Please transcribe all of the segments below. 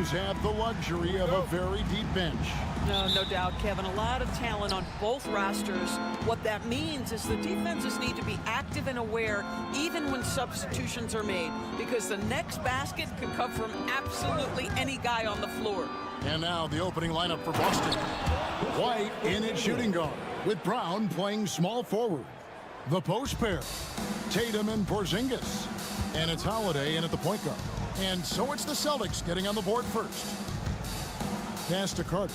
Suns have the luxury of a very deep bench. No doubt, Kevin. A lot of talent on both rosters. What that means is the defenses need to be active and aware even when substitutions are made, because the next basket could come from absolutely any guy on the floor. And now the opening lineup for Boston. White in at shooting guard, with Brown playing small forward. The post pair, Tatum and Porzingis. And it's Holiday in at the point guard. And so it's the Celtics getting on the board first. Pass to Carter.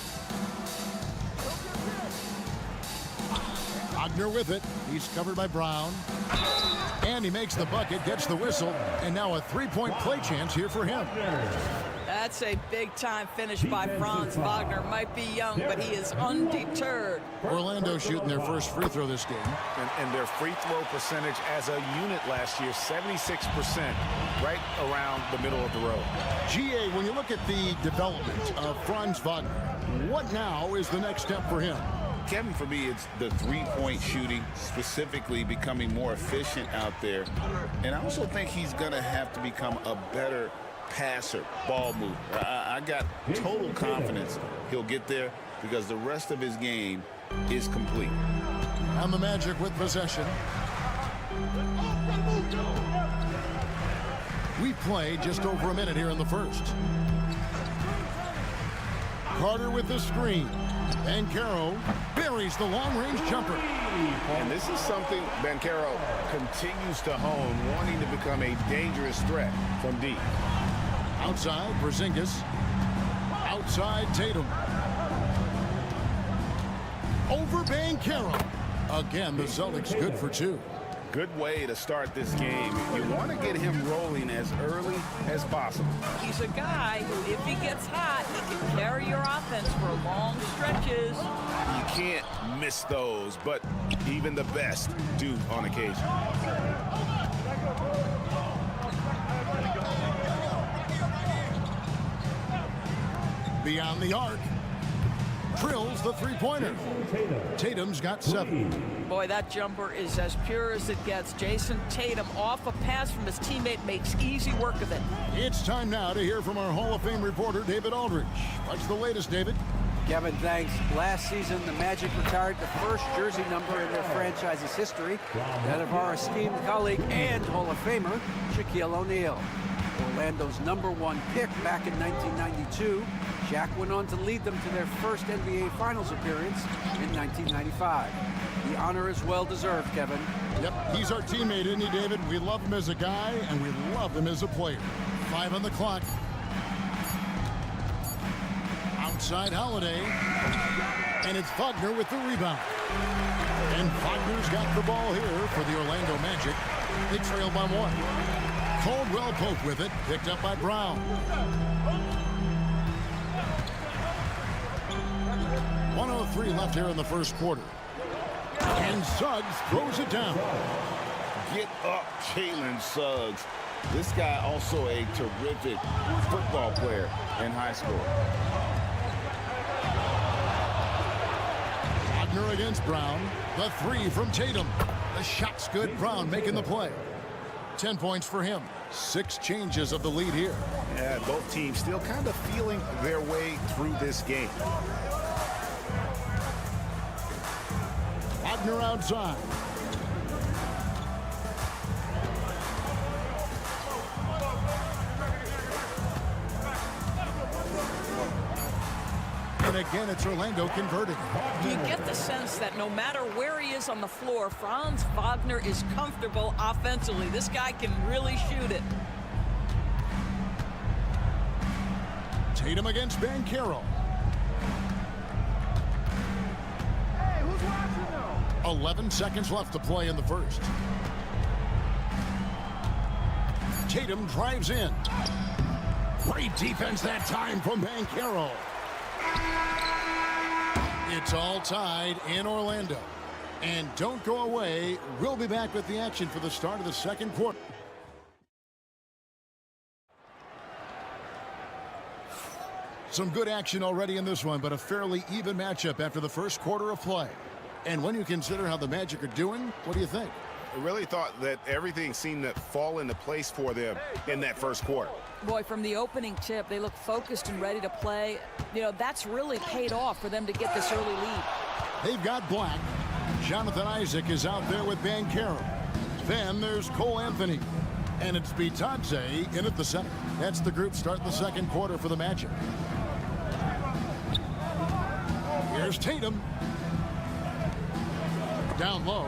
Wagner with it. He's covered by Brown. And he makes the bucket, gets the whistle, and now a three-point play chance here for him. That's a big-time finish by Franz Wagner. Might be young, but he is undeterred. Orlando shooting their first free throw this game. And their free throw percentage as a unit last year, 76%, right around the middle of the road. GA, when you look at the development of Franz Wagner, what now is the next step for him? Kevin, for me, it's the three-point shooting, specifically becoming more efficient out there. And I also think he's going to have to become a better passer, ball mover. I got total confidence he'll get there because the rest of his game is complete. And the Magic with possession. We play just over a minute here in the first. Carter with the screen. Banchero buries the long-range jumper. And this is something Banchero continues to hone, wanting to become a dangerous threat from deep. Outside, Porzingis. Outside, Tatum. Over Banchero. Again, the Celtics good for two. Good way to start this game. You want to get him rolling as early as possible. He's a guy who, if he gets hot, he can carry your offense for long stretches. You can't miss those, but even the best do on occasion. Beyond the arc. Drills the three-pointer. Tatum's got 7. Boy, that jumper is as pure as it gets. Jason Tatum, off a pass from his teammate, makes easy work of it. It's time now to hear from our Hall of Fame reporter, David Aldridge. What's the latest, David? Kevin, thanks. Last season, the Magic retired the first jersey number in their franchise's history, that of our esteemed colleague and Hall of Famer, Shaquille O'Neal. Orlando's #1 pick back in 1992, Shaq went on to lead them to their first NBA Finals appearance in 1995. The honor is well-deserved, Kevin. Yep, he's our teammate, isn't he, David? We love him as a guy, and we love him as a player. 5 on the clock. Outside Holiday. And it's Wagner with the rebound. And Wagner's got the ball here for the Orlando Magic. They trail by 1. Caldwell Pope with it, picked up by Brown. 1:03 left here in the first quarter. And Suggs throws it down. Get up, Jalen Suggs. This guy also a terrific football player in high school. Wagner against Brown. The 3 from Tatum. The shot's good. Brown making the play. 10 points for him. 6 changes of the lead here. Yeah, both teams still kind of feeling their way through this game. Wagner outside. And again, it's Orlando converting. You get the sense that no matter where he is on the floor, Franz Wagner is comfortable offensively. This guy can really shoot it. Tatum against Banchero. 11 seconds left to play in the first. Tatum drives in. Great defense that time from Banchero. It's all tied in Orlando. And don't go away. We'll be back with the action for the start of the second quarter. Some good action already in this one, but a fairly even matchup after the first quarter of play. And when you consider how the Magic are doing, what do you think? I really thought that everything seemed to fall into place for them in that first quarter. Boy, from the opening tip, they look focused and ready to play. You know, that's really paid off for them to get this early lead. They've got Black. Jonathan Isaac is out there with Banchero. Then there's Cole Anthony. And it's Bitadze in at the center. That's the group starting the second quarter for the Magic. Here's Tatum. Down low.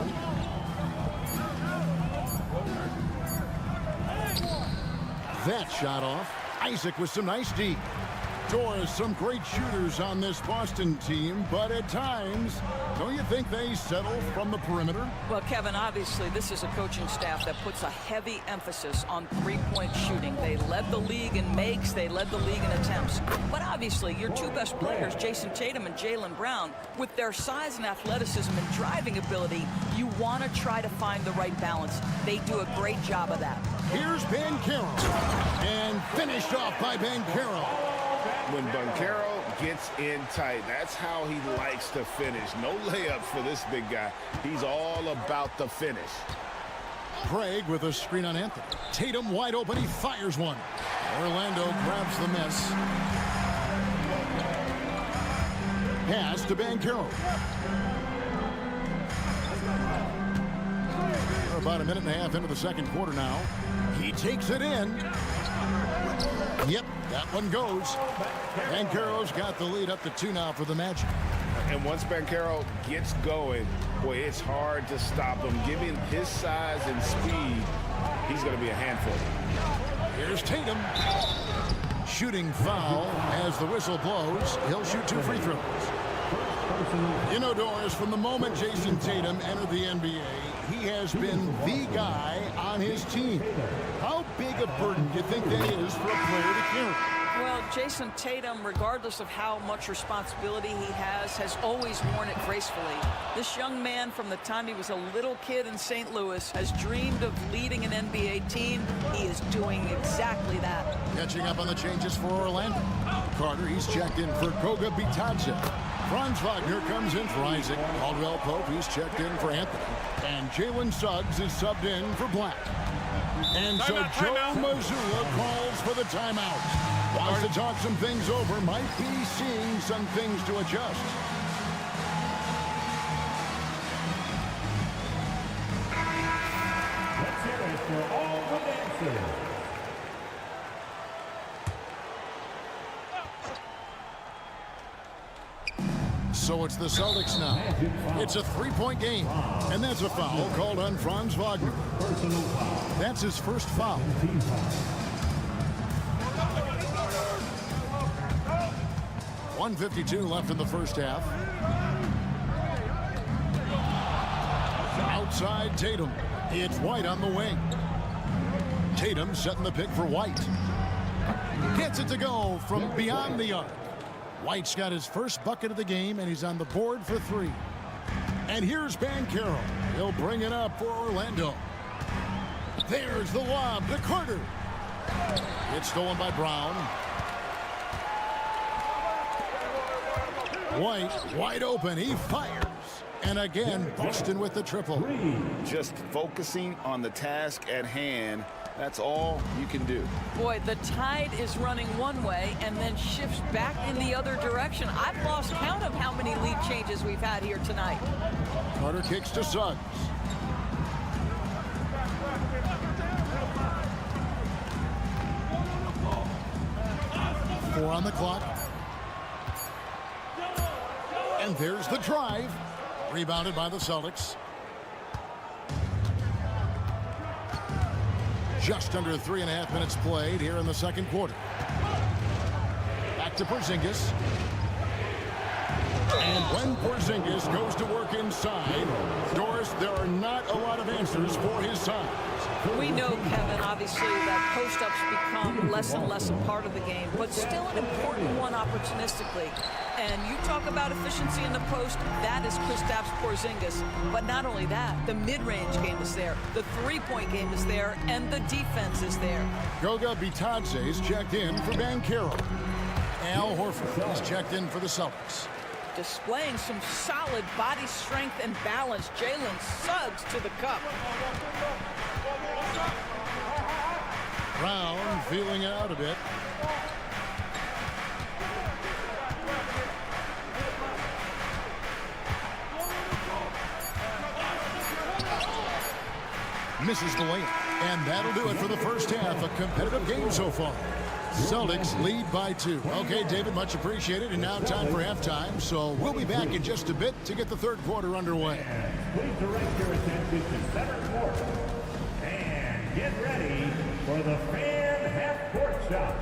That shot off. Isaac with some nice D. Doris, some great shooters on this Boston team, but at times, don't you think they settle from the perimeter? Well, Kevin, obviously, this is a coaching staff that puts a heavy emphasis on three-point shooting. They led the league in makes. They led the league in attempts. But obviously, your two best players, Jason Tatum and Jaylen Brown, with their size and athleticism and driving ability, you want to try to find the right balance. They do a great job of that. Here's Banchero. And finished off by Banchero. When Banchero gets in tight, that's how he likes to finish. No layups for this big guy. He's all about the finish. Craig with a screen on Anthony. Tatum wide open. He fires one. Orlando grabs the miss. Pass to Banchero. We're about a minute and a half into the second quarter now. He takes it in. Yep, that one goes. Banchero's got the lead up to 2 now for the Magic. And once Banchero gets going, boy, it's hard to stop him. Given his size and speed, he's going to be a handful. Here's Tatum. Shooting foul as the whistle blows. He'll shoot 2 free throws. You know, Doris, from the moment Jason Tatum entered the NBA, he has been the guy on his team. How big a burden do you think that is for a player to carry? Well, Jason Tatum, regardless of how much responsibility he has always worn it gracefully. This young man, from the time he was a little kid in St. Louis, has dreamed of leading an NBA team. He is doing exactly that. Catching up on the changes for Orlando. Carter, he's checked in for Goga Bitadze. Franz Wagner comes in for Isaac. Caldwell Pope, he's checked in for Anthony. And Jalen Suggs is subbed in for Black. And so Joe Mazzulla calls for the timeout. Wants to talk some things over, might be seeing some things to adjust. Let's hear it for all the dancers. So it's the Celtics now. It's a 3-point game. And that's a foul called on Franz Wagner. That's his first foul. .152 left in the first half. Outside Tatum. It's White on the wing. Tatum setting the pick for White. Gets it to go from beyond the arc. White's got his first bucket of the game, and he's on the board for 3. And here's Banchero. He'll bring it up for Orlando. There's the lob to Carter. It's stolen by Brown. White wide open. He fires. And again, Boston with the triple. Just focusing on the task at hand. That's all you can do. Boy, the tide is running one way and then shifts back in the other direction. I've lost count of how many lead changes we've had here tonight. Carter kicks to Suggs. Four on the clock. And there's the drive. Rebounded by the Celtics. Just under 3.5 minutes played here in the second quarter. Back to Porzingis. And when Porzingis goes to work inside, Doris, there are not a lot of answers for his size. We know, Kevin, obviously, that post-ups become less and less a part of the game, but still an important one opportunistically. And you talk about efficiency in the post, that is Kristaps Porzingis. But not only that, the mid-range game is there, the three-point game is there, and the defense is there. Goga Bitadze is checked in for Banchero. Al Horford is checked in for the Celtics. displaying some solid body strength and balance. Jalen Suggs to the cup. Brown feeling it out a bit. Misses the layup. And that'll do it for the first half. A competitive game so far. Celtics lead by 2. Okay, David, much appreciated. And now time for halftime. So we'll be back in just a bit to get the third quarter underway. Please direct your attention to center court. And get ready for the fan half-court shot.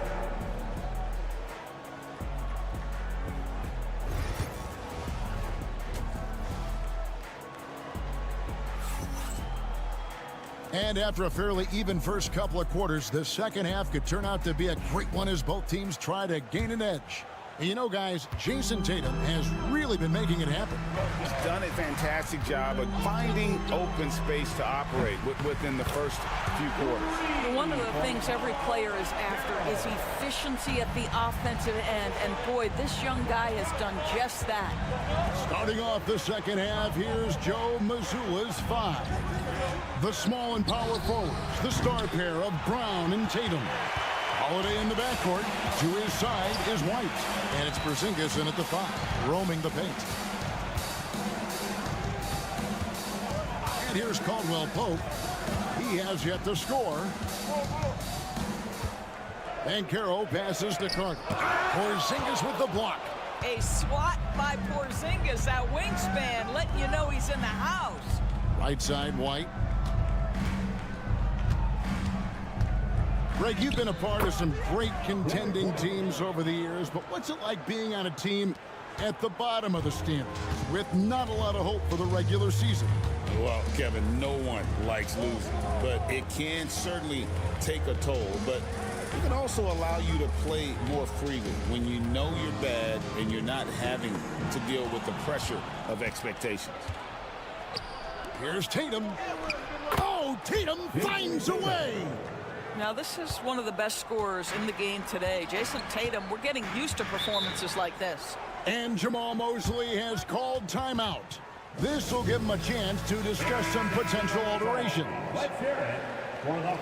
And after a fairly even first couple of quarters, the second half could turn out to be a great one as both teams try to gain an edge. And you know, guys, Jason Tatum has really been making it happen. He's done a fantastic job of finding open space to operate within the first few quarters. One of the things every player is after is efficiency at the offensive end. And boy, this young guy has done just that. Starting off the second half, here's Joe Mazzulla's 5. The small and power forwards, the star pair of Brown and Tatum. Holiday in the backcourt. To his side is White. And it's Porzingis in at the 5, roaming the paint. And here's Caldwell Pope. He has yet to score. Banchero passes to Carter. Porzingis with the block. A swat by Porzingis, that wingspan, letting you know he's in the house. Right side, White. Greg, you've been a part of some great contending teams over the years, but what's it like being on a team at the bottom of the standings with not a lot of hope for the regular season? Well, Kevin, no one likes losing, but it can certainly take a toll. But it can also allow you to play more freely when you know you're bad and you're not having to deal with the pressure of expectations. Here's Tatum. Oh, Tatum finds a way. Now, this is one of the best scorers in the game today. Jason Tatum, we're getting used to performances like this. And Jamal Mosley has called timeout. This will give him a chance to discuss some potential alterations. Let's hear it for the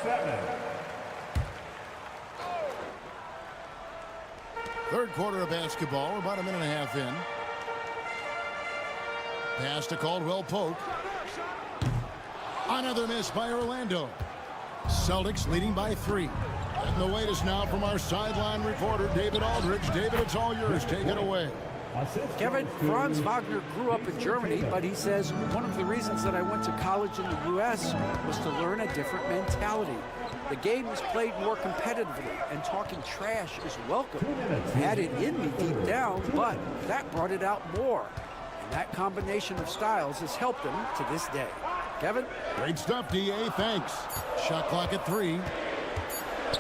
407. Third quarter of basketball. We're about a minute and a half in. Pass to Caldwell Pope. Another miss by Orlando. Celtics leading by 3. And the latest now from our sideline reporter, David Aldridge. David, it's all yours. Take it away. Kevin, Franz Wagner grew up in Germany, but he says one of the reasons that I went to college in the U.S. was to learn a different mentality. The game was played more competitively, and talking trash is welcome. I had it in me deep down, but that brought it out more. And that combination of styles has helped him to this day. Kevin? Great stuff, D.A. Thanks. Shot clock at 3.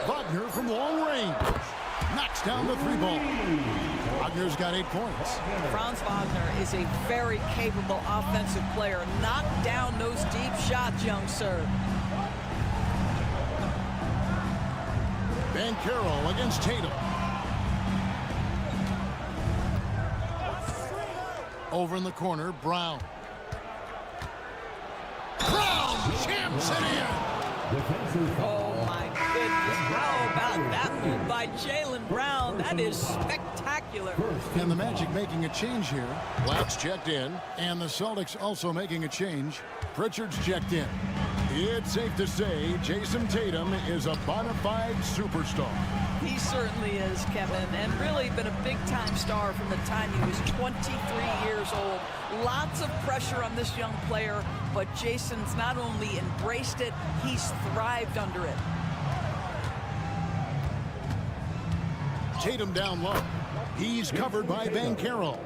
Wagner from long range. Knocks down the 3-ball. Wagner's got 8 points. Franz Wagner is a very capable offensive player. Knock down those deep shots, young sir. Banchero against Tatum. Over in the corner, Brown. Brown jams it in. Oh, my goodness. How about that move by Jaylen Brown? That is spectacular. And the Magic making a change here. Black's checked in, and the Celtics also making a change. Pritchard's checked in. It's safe to say Jason Tatum is a bona fide superstar. He certainly is, Kevin, and really been a big-time star from the time he was 23 years old. Lots of pressure on this young player, but Jason's not only embraced it, he's thrived under it. Tatum down low. He's covered by Banchero.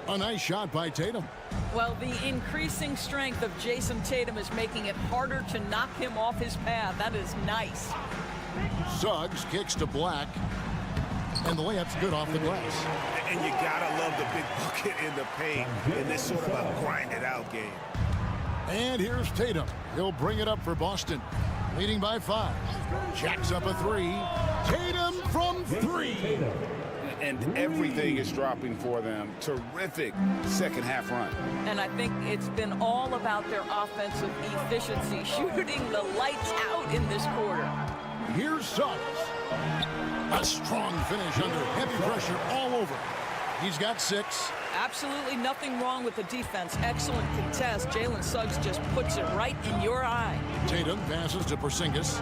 A nice shot by Tatum. Well, the increasing strength of Jason Tatum is making it harder to knock him off his path. That is nice. Suggs kicks to Black. And the layup's good off the glass. And you gotta love the big bucket in the paint in this sort of a grind-it-out game. And here's Tatum. He'll bring it up for Boston. Leading by 5. Jacks up a 3. Tatum from 3. and everything is dropping for them. Terrific second half run. And I think it's been all about their offensive efficiency, shooting the lights out in this quarter. Here's Suggs. A strong finish under heavy pressure all over. He's got 6. Absolutely nothing wrong with the defense. Excellent contest. Jalen Suggs just puts it right in your eye. Tatum passes to Porzingis.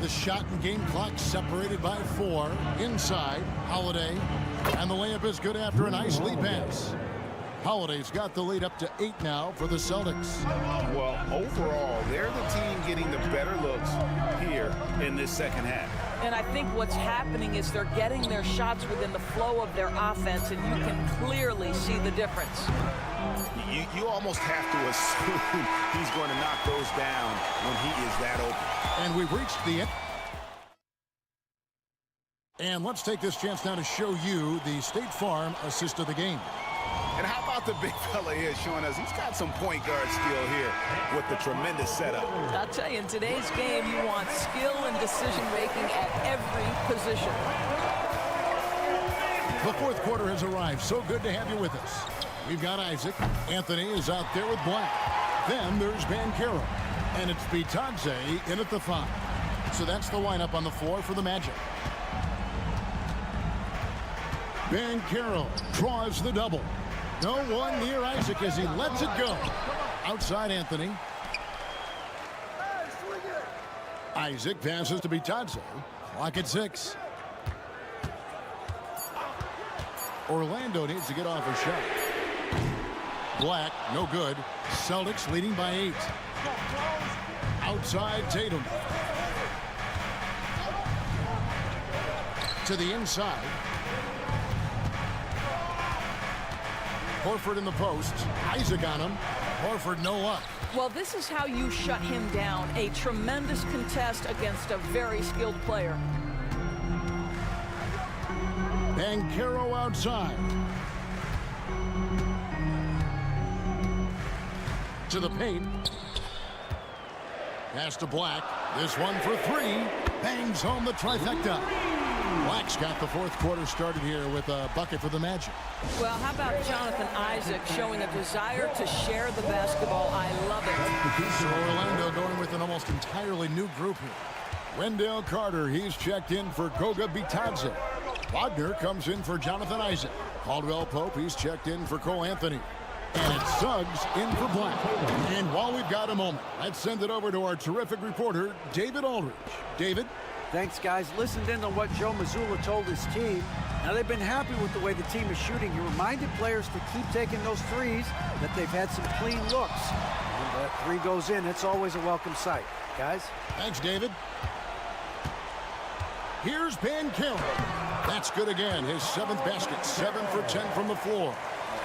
The shot and game clock separated by 4. Inside, Holiday. And the layup is good after a nice lead pass. Holiday's got the lead up to 8 now for the Celtics. Well, overall, they're the team getting the better looks here in this second half. And I think what's happening is they're getting their shots within the flow of their offense, and you can clearly see the difference. You almost have to assume he's going to knock those down when he is that open. And we've reached the end. And let's take this chance now to show you the State Farm assist of the game. And how about the big fella here showing us he's got some point guard skill here with the tremendous setup. I'll tell you, in today's game, you want skill and decision-making at every position. The fourth quarter has arrived. So good to have you with us. We've got Isaac. Anthony is out there with Black. Then there's Banchero. And it's Bitadze in at the 5. So that's the lineup on the floor for the Magic. Banchero draws the double. No one near Isaac as he lets it go. Outside Anthony. Isaac passes to Bitadze. Clock at 6. Orlando needs to get off a shot. Black, no good. Celtics leading by 8. Outside Tatum. To the inside. Horford in the post. Isaac on him. Horford no luck. Well, this is how you shut him down. A tremendous contest against a very skilled player. Banchero outside. To the paint. Pass to Black. This one for 3. Bangs home the trifecta. Black's got the fourth quarter started here with a bucket for the Magic. Well, how about Jonathan Isaac showing a desire to share the basketball? I love it. So Orlando going with an almost entirely new group here. Wendell Carter, he's checked in for Goga Bitadze. Wagner comes in for Jonathan Isaac. Caldwell Pope, he's checked in for Cole Anthony. And it's Suggs in for Black. And while we've got a moment, let's send it over to our terrific reporter, David Aldridge. David? Thanks, guys. Listened in on what Joe Mazzulla told his team. Now, they've been happy with the way the team is shooting. He reminded players to keep taking those threes, that they've had some clean looks. When that 3 goes in, it's always a welcome sight. Guys? Thanks, David. Here's Banchero. That's good again. His 7th basket. 7 for 10 from the floor.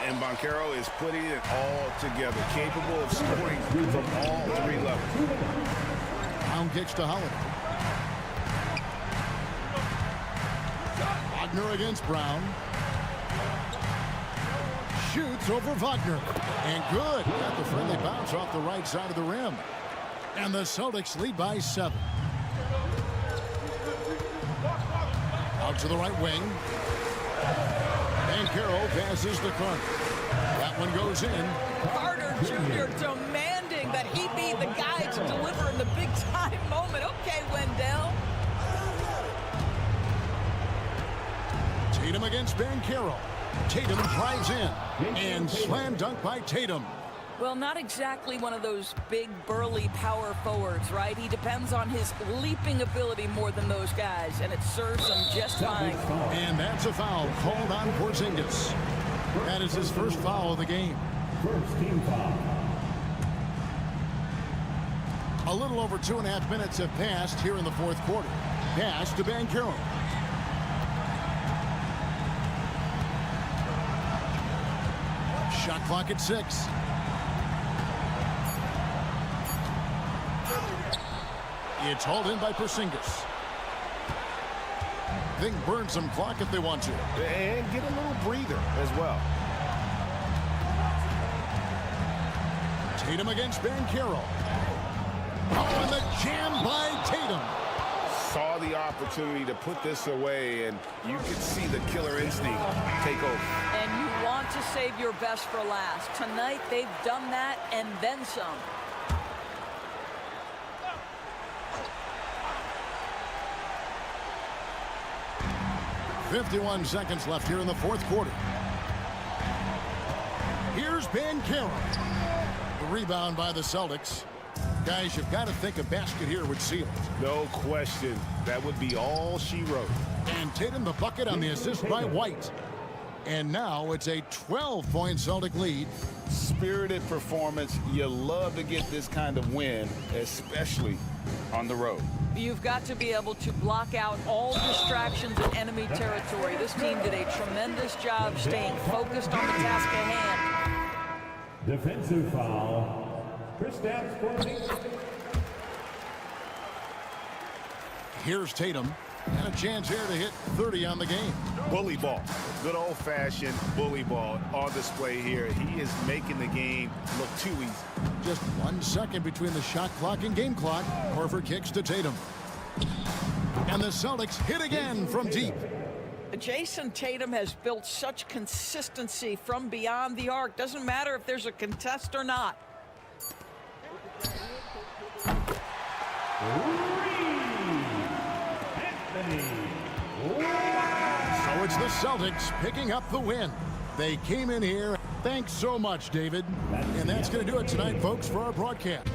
And Banchero is putting it all together, capable of scoring from all 3 levels. Pound kicks to Holiday. Wagner against Brown. Shoots over Wagner. And good. Got the friendly bounce off the right side of the rim. And the Celtics lead by 7. Out to the right wing. Banchero passes the Carter. That one goes in. Carter Jr. demanding that he be the guy to deliver in the big-time moment. Okay, Wendell. Tatum against Banchero. Tatum drives in. And slam dunk by Tatum. Well, not exactly one of those big, burly power forwards, right? He depends on his leaping ability more than those guys, and it serves him just fine. And that's a foul called on Porzingis. That is his first foul of the game. First team foul. A little over 2.5 minutes have passed here in the fourth quarter. Pass to Banchero. Shot clock at 6. It's hauled in by Porzingis. They can burn some clock if they want to. And get a little breather as well. Tatum against Banchero. Oh, and the jam by Tatum. saw the opportunity to put this away, and you could see the killer instinct take over. And you want to save your best for last. Tonight, they've done that and then some. .51 seconds left here in the fourth quarter. Here's Ben Carroll. The rebound by the Celtics. Guys, you've got to think a basket here would seal it. No question. That would be all she wrote. And Tatum the bucket on the assist by White. And now it's a 12-point Celtic lead. Spirited performance. You love to get this kind of win, especially on the road. You've got to be able to block out all distractions in enemy territory. This team did a tremendous job staying focused on the task at hand. Defensive foul. Kristaps Porzingis. Here's Tatum. And a chance here to hit 30 on the game. Bully ball. Good old-fashioned bully ball on display here. He is making the game look too easy. Just 1 second between the shot clock and game clock. Horford kicks to Tatum. And the Celtics hit again from deep. Jason Tatum has built such consistency from beyond the arc. Doesn't matter if there's a contest or not. So it's the Celtics picking up the win. They came in here. Thanks so much, David. And that's going to do it tonight, folks, for our broadcast.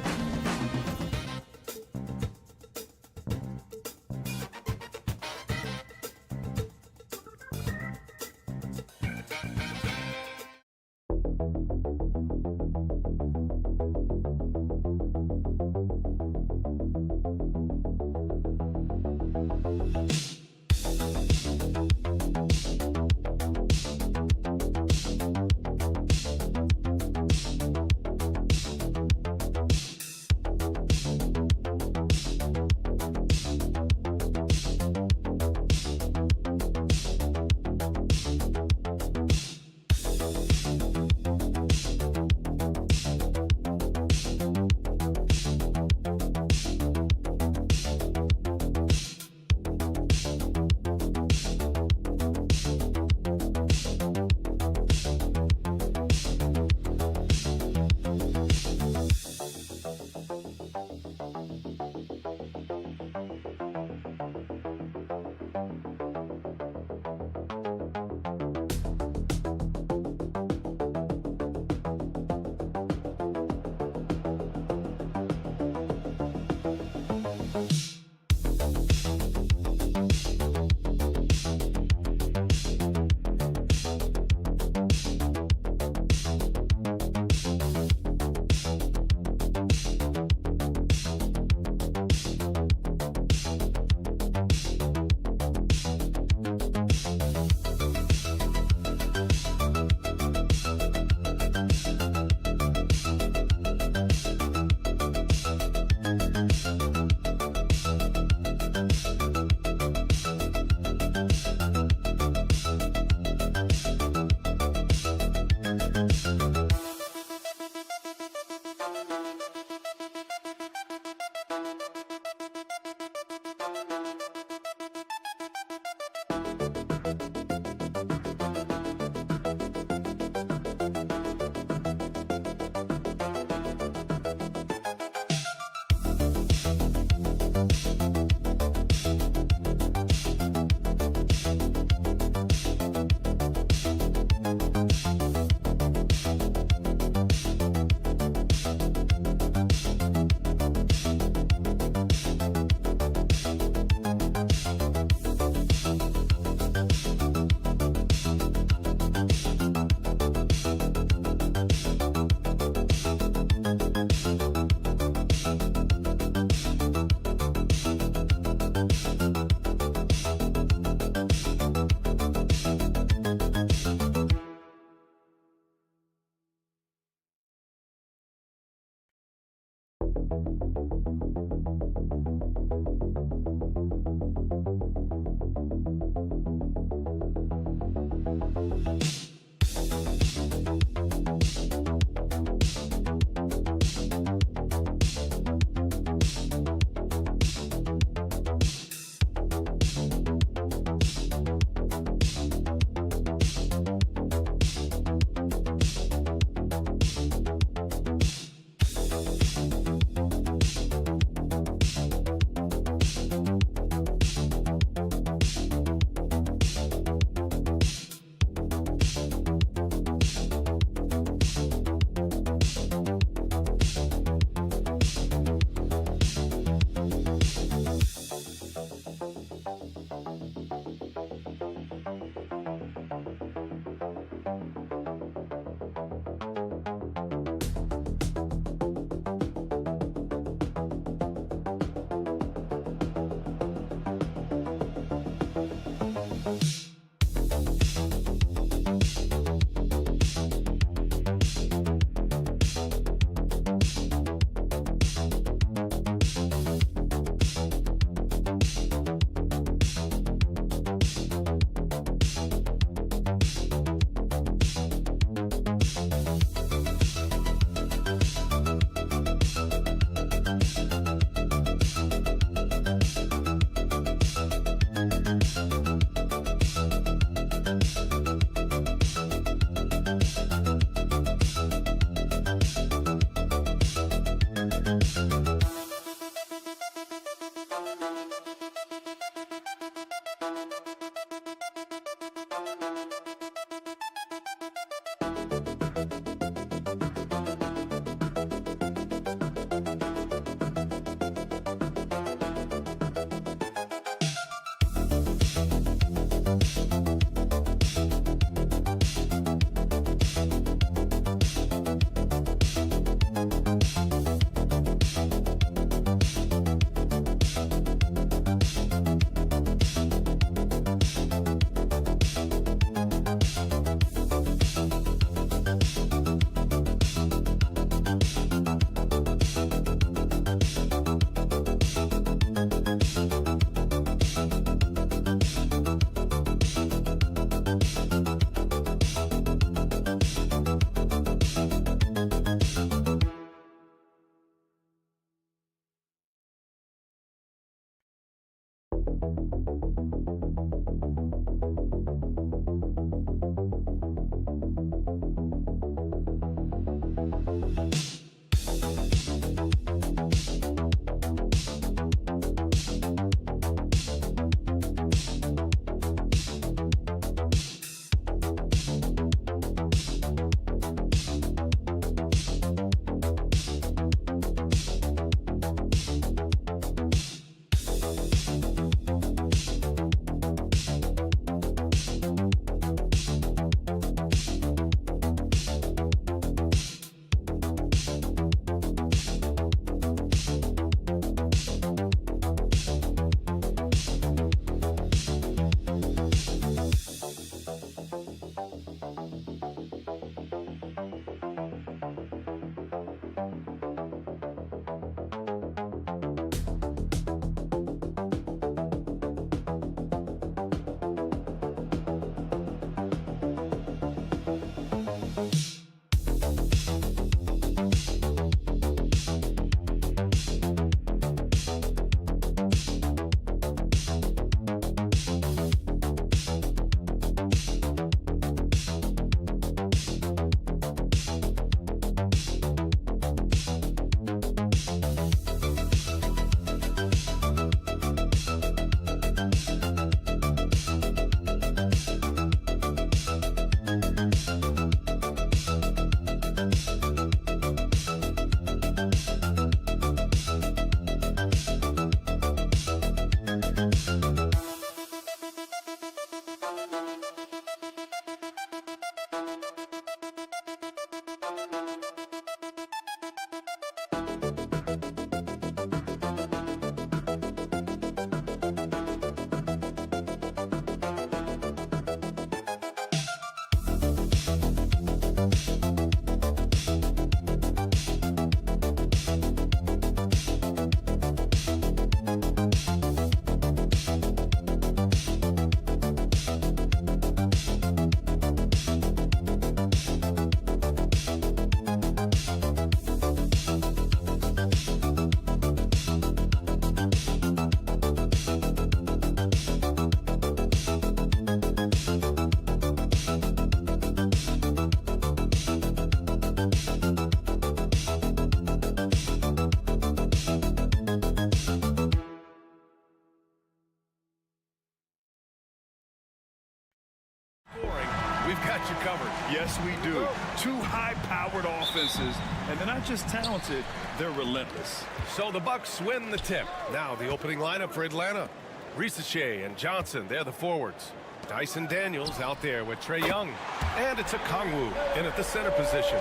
we've got you covered. Yes, we do. Two high-powered offenses, and they're not just talented, they're relentless. So the Bucks win the tip. Now the opening lineup for Atlanta. Risache and Johnson, they're the forwards. Dyson Daniels out there with Trae Young. And it's a Kongwu in at the center position.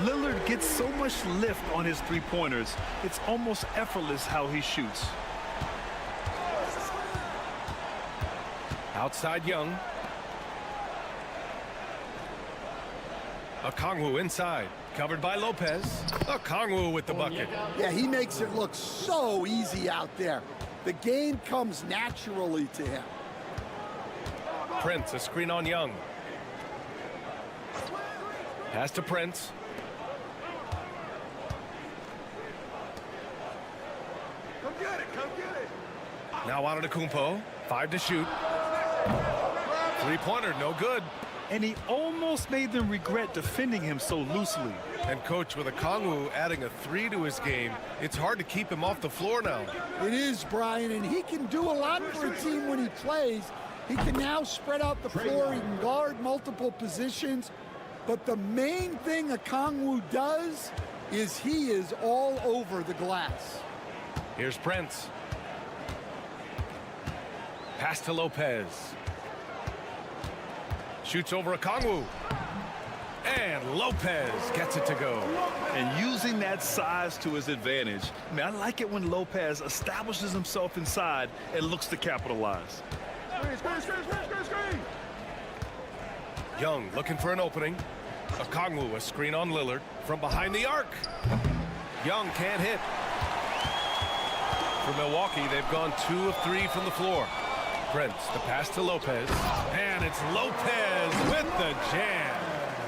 Lillard gets so much lift on his three-pointers, it's almost effortless how he shoots. Outside Young. Okongwu inside, covered by Lopez. Okongwu with the bucket. Yeah, he makes it look so easy out there. The game comes naturally to him. Prince, a screen on Young. Pass to Prince. Come get it, come get it. Now on to Kumpo. 5 to shoot. Three-pointer, no good. And he almost made them regret defending him so loosely. And coach, with Okongwu adding a 3 to his game, it's hard to keep him off the floor now. It is, Brian, and he can do a lot for a team when he plays. He can now spread out the floor. He can guard multiple positions. But the main thing Okongwu does is he is all over the glass. Here's Prince. Pass to Lopez. Shoots over Okongwu. And Lopez gets it to go. And using that size to his advantage. I mean, I like it when Lopez establishes himself inside and looks to capitalize. Young looking for an opening. Okongwu, a screen on Lillard from behind the arc. Young can't hit. For Milwaukee, they've gone 2 of 3 from the floor. Prince, the pass to Lopez. And it's Lopez with the jam.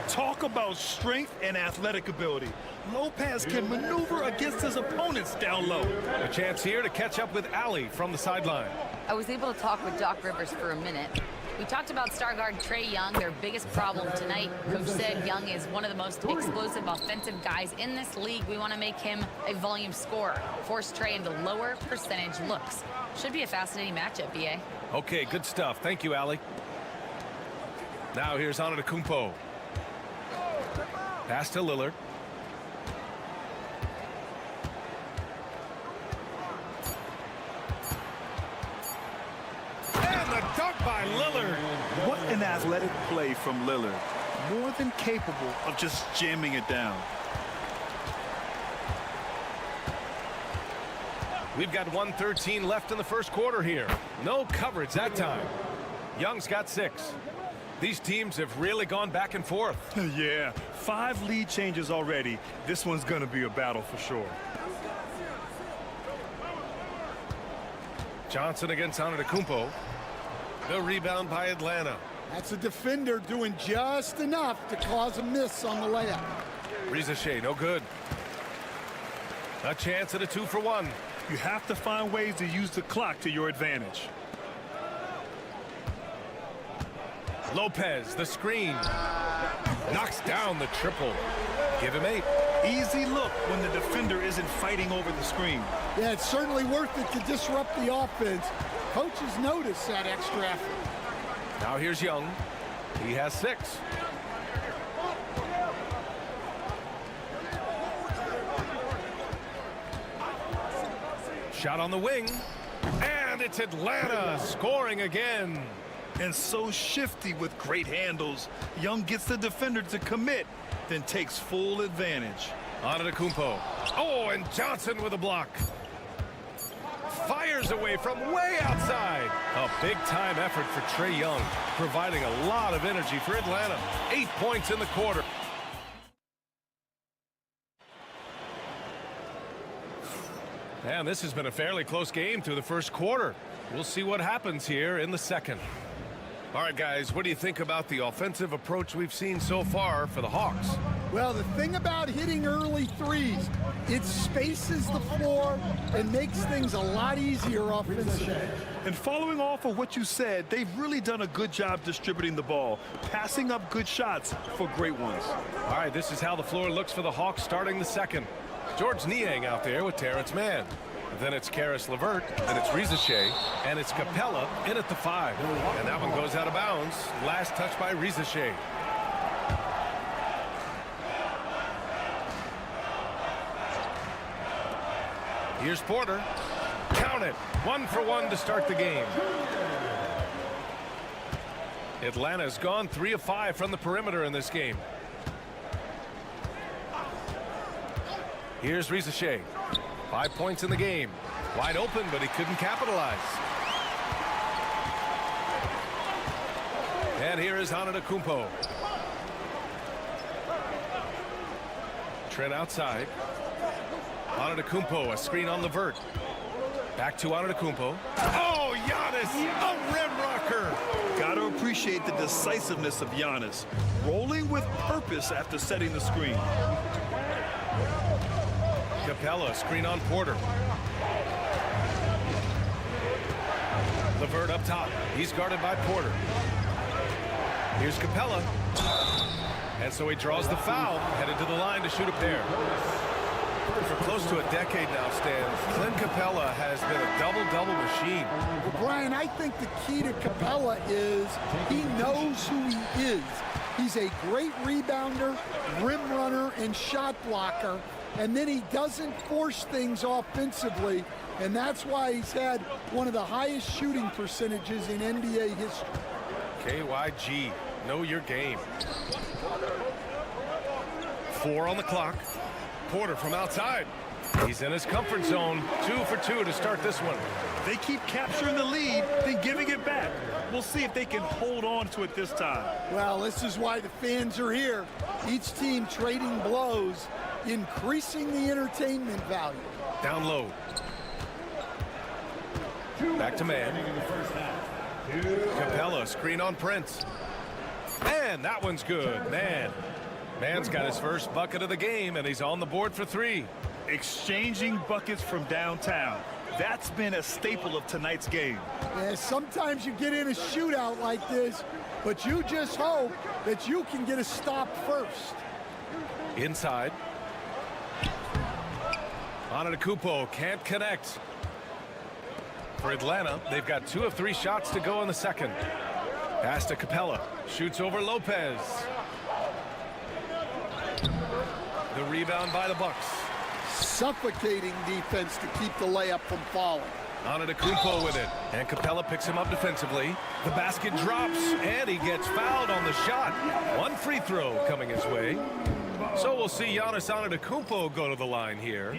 Talk about strength and athletic ability. Lopez can maneuver against his opponents down low. A chance here to catch up with Allie from the sideline. I was able to talk with Doc Rivers for a minute. We talked about star guard Trae Young, their biggest problem tonight. Coach said Young is one of the most explosive offensive guys in this league. We want to make him a volume scorer, force Trae into lower percentage looks. Should be a fascinating matchup, BA. Okay, good stuff. Thank you, Allie. Now here's Antetokounmpo. Pass to Lillard. And the dunk by Lillard. What an athletic play from Lillard. More than capable of just jamming it down. We've got 1:13 left in the first quarter here. No coverage that time. Young's got 6. These teams have really gone back and forth. Yeah, 5 lead changes already. This one's going to be a battle for sure. Johnson against Antetokounmpo. The rebound by Atlanta. That's a defender doing just enough to cause a miss on the layup. Risache, no good. A chance at a 2-for-1. You have to find ways to use the clock to your advantage. Lopez, the screen. Knocks down the triple. Give him 8. Easy look when the defender isn't fighting over the screen. Yeah, it's certainly worth it to disrupt the offense. Coaches notice that extra effort. Now here's Young. He has 6. Shot on the wing. And it's Atlanta scoring again. And so shifty with great handles. Young gets the defender to commit, then takes full advantage. Antetokounmpo. Oh, and Johnson with a block. Fires away from way outside. A big-time effort for Trae Young, providing a lot of energy for Atlanta. 8 points in the quarter. And this has been a fairly close game through the first quarter. We'll see what happens here in the second. All right, guys, what do you think about the offensive approach we've seen so far for the Hawks? Well, the thing about hitting early threes, it spaces the floor and makes things a lot easier offensively. And following off of what you said, they've really done a good job distributing the ball, passing up good shots for great ones. All right, this is how the floor looks for the Hawks starting the second. George Niang out there with Terrence Mann. Then it's Karis LeVert, and it's Risache, and it's Capella in at the 5. And that one goes out of bounds. Last touch by Risache. Here's Porter. Count it. 1 for 1 to start the game. Atlanta's gone 3 of 5 from the perimeter in this game. Here's Rizachet. 5 points in the game. Wide open, but he couldn't capitalize. And here is Antetokounmpo. Trent outside. Antetokounmpo, a screen on the vert. Back to Antetokounmpo. Oh, Giannis, a rim rocker. Gotta appreciate the decisiveness of Giannis. Rolling with purpose after setting the screen. Capella, screen on Porter. LeVert up top. He's guarded by Porter. Here's Capella. And so he draws the foul, headed to the line to shoot a pair. For close to a decade now, Stan, Clint Capella has been a double-double machine. Well, Brian, I think the key to Capella is he knows who he is. He's a great rebounder, rim runner, and shot blocker. And then he doesn't force things offensively. And that's why he's had one of the highest shooting percentages in NBA history. KYG, know your game. 4 on the clock. Porter from outside. He's in his comfort zone. 2 for 2 to start this one. They keep capturing the lead, then giving it back. We'll see if they can hold on to it this time. Well, this is why the fans are here. Each team trading blows, increasing the entertainment value. Down low. Back to man. Capella, screen on Prince. And that one's good. Man's got his first bucket of the game, and he's on the board for 3. Exchanging buckets from downtown. That's been a staple of tonight's game. Yeah, sometimes you get in a shootout like this, but you just hope that you can get a stop first. Inside. Antetokounmpo can't connect. For Atlanta, they've got 2 of 3 shots to go in the second. Pass to Capella. Shoots over Lopez. The rebound by the Bucks. Suffocating defense to keep the layup from falling. Antetokounmpo with it. And Capella picks him up defensively. The basket drops, and he gets fouled on the shot. 1 free throw coming his way. So we'll see Giannis Antetokounmpo go to the line here.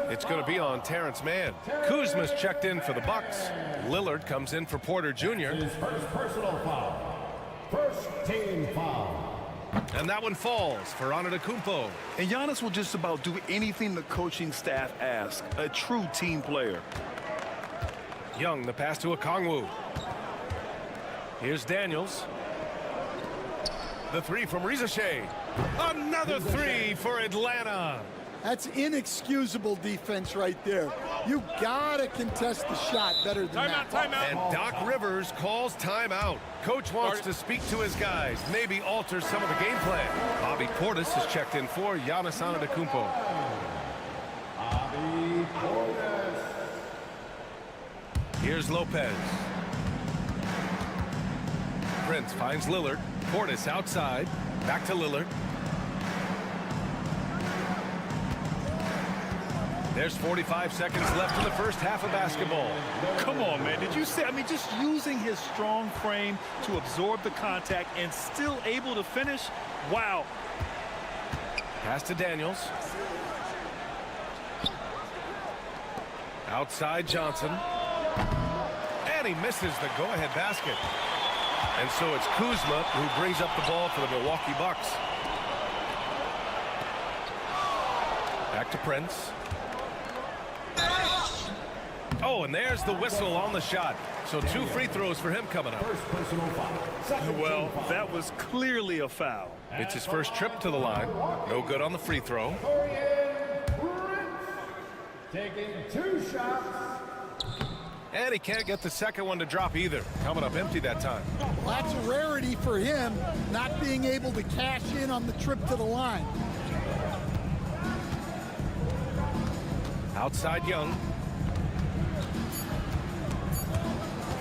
It's going to be on Terrence Mann. Kuzma's checked in for the Bucks. Lillard comes in for Porter Jr. His first personal foul. First team foul. And that one falls for Antetokounmpo. And Giannis will just about do anything the coaching staff asks. A true team player. Young, the pass to Okongwu. Here's Daniels. The 3 from Rizachet. Another 3 for Atlanta. That's inexcusable defense right there. You gotta contest the shot better than that. And Doc Rivers calls timeout. Coach wants to speak to his guys, maybe alter some of the game plan. Bobby Portis is checked in for Giannis Antetokounmpo. Bobby Portis. Here's Lopez. Prince finds Lillard. Portis outside. Back to Lillard. There's 45 seconds left in the first half of basketball. Come on, man. Did you see? I mean, just using his strong frame to absorb the contact and still able to finish. Wow. Pass to Daniels. Outside Johnson. And he misses the go-ahead basket. And so it's Kuzma who brings up the ball for the Milwaukee Bucks. Back to Prince. Oh, and there's the whistle on the shot. So 2 free throws for him coming up. First personal foul. Well, that was clearly a foul. It's his first trip to the line. No good on the free throw. Taking 2 shots. And he can't get the second one to drop either. Coming up empty that time. Well, that's a rarity for him, not being able to cash in on the trip to the line. Outside Young.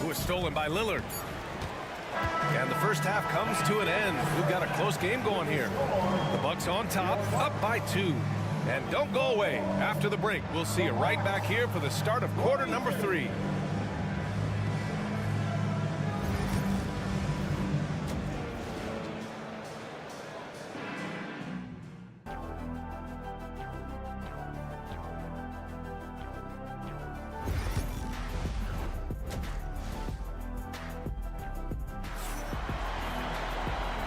Who is stolen by Lillard. And the first half comes to an end. We've got a close game going here. The Bucks on top, up by 2. And don't go away. After the break, we'll see you right back here for the start of quarter number 3.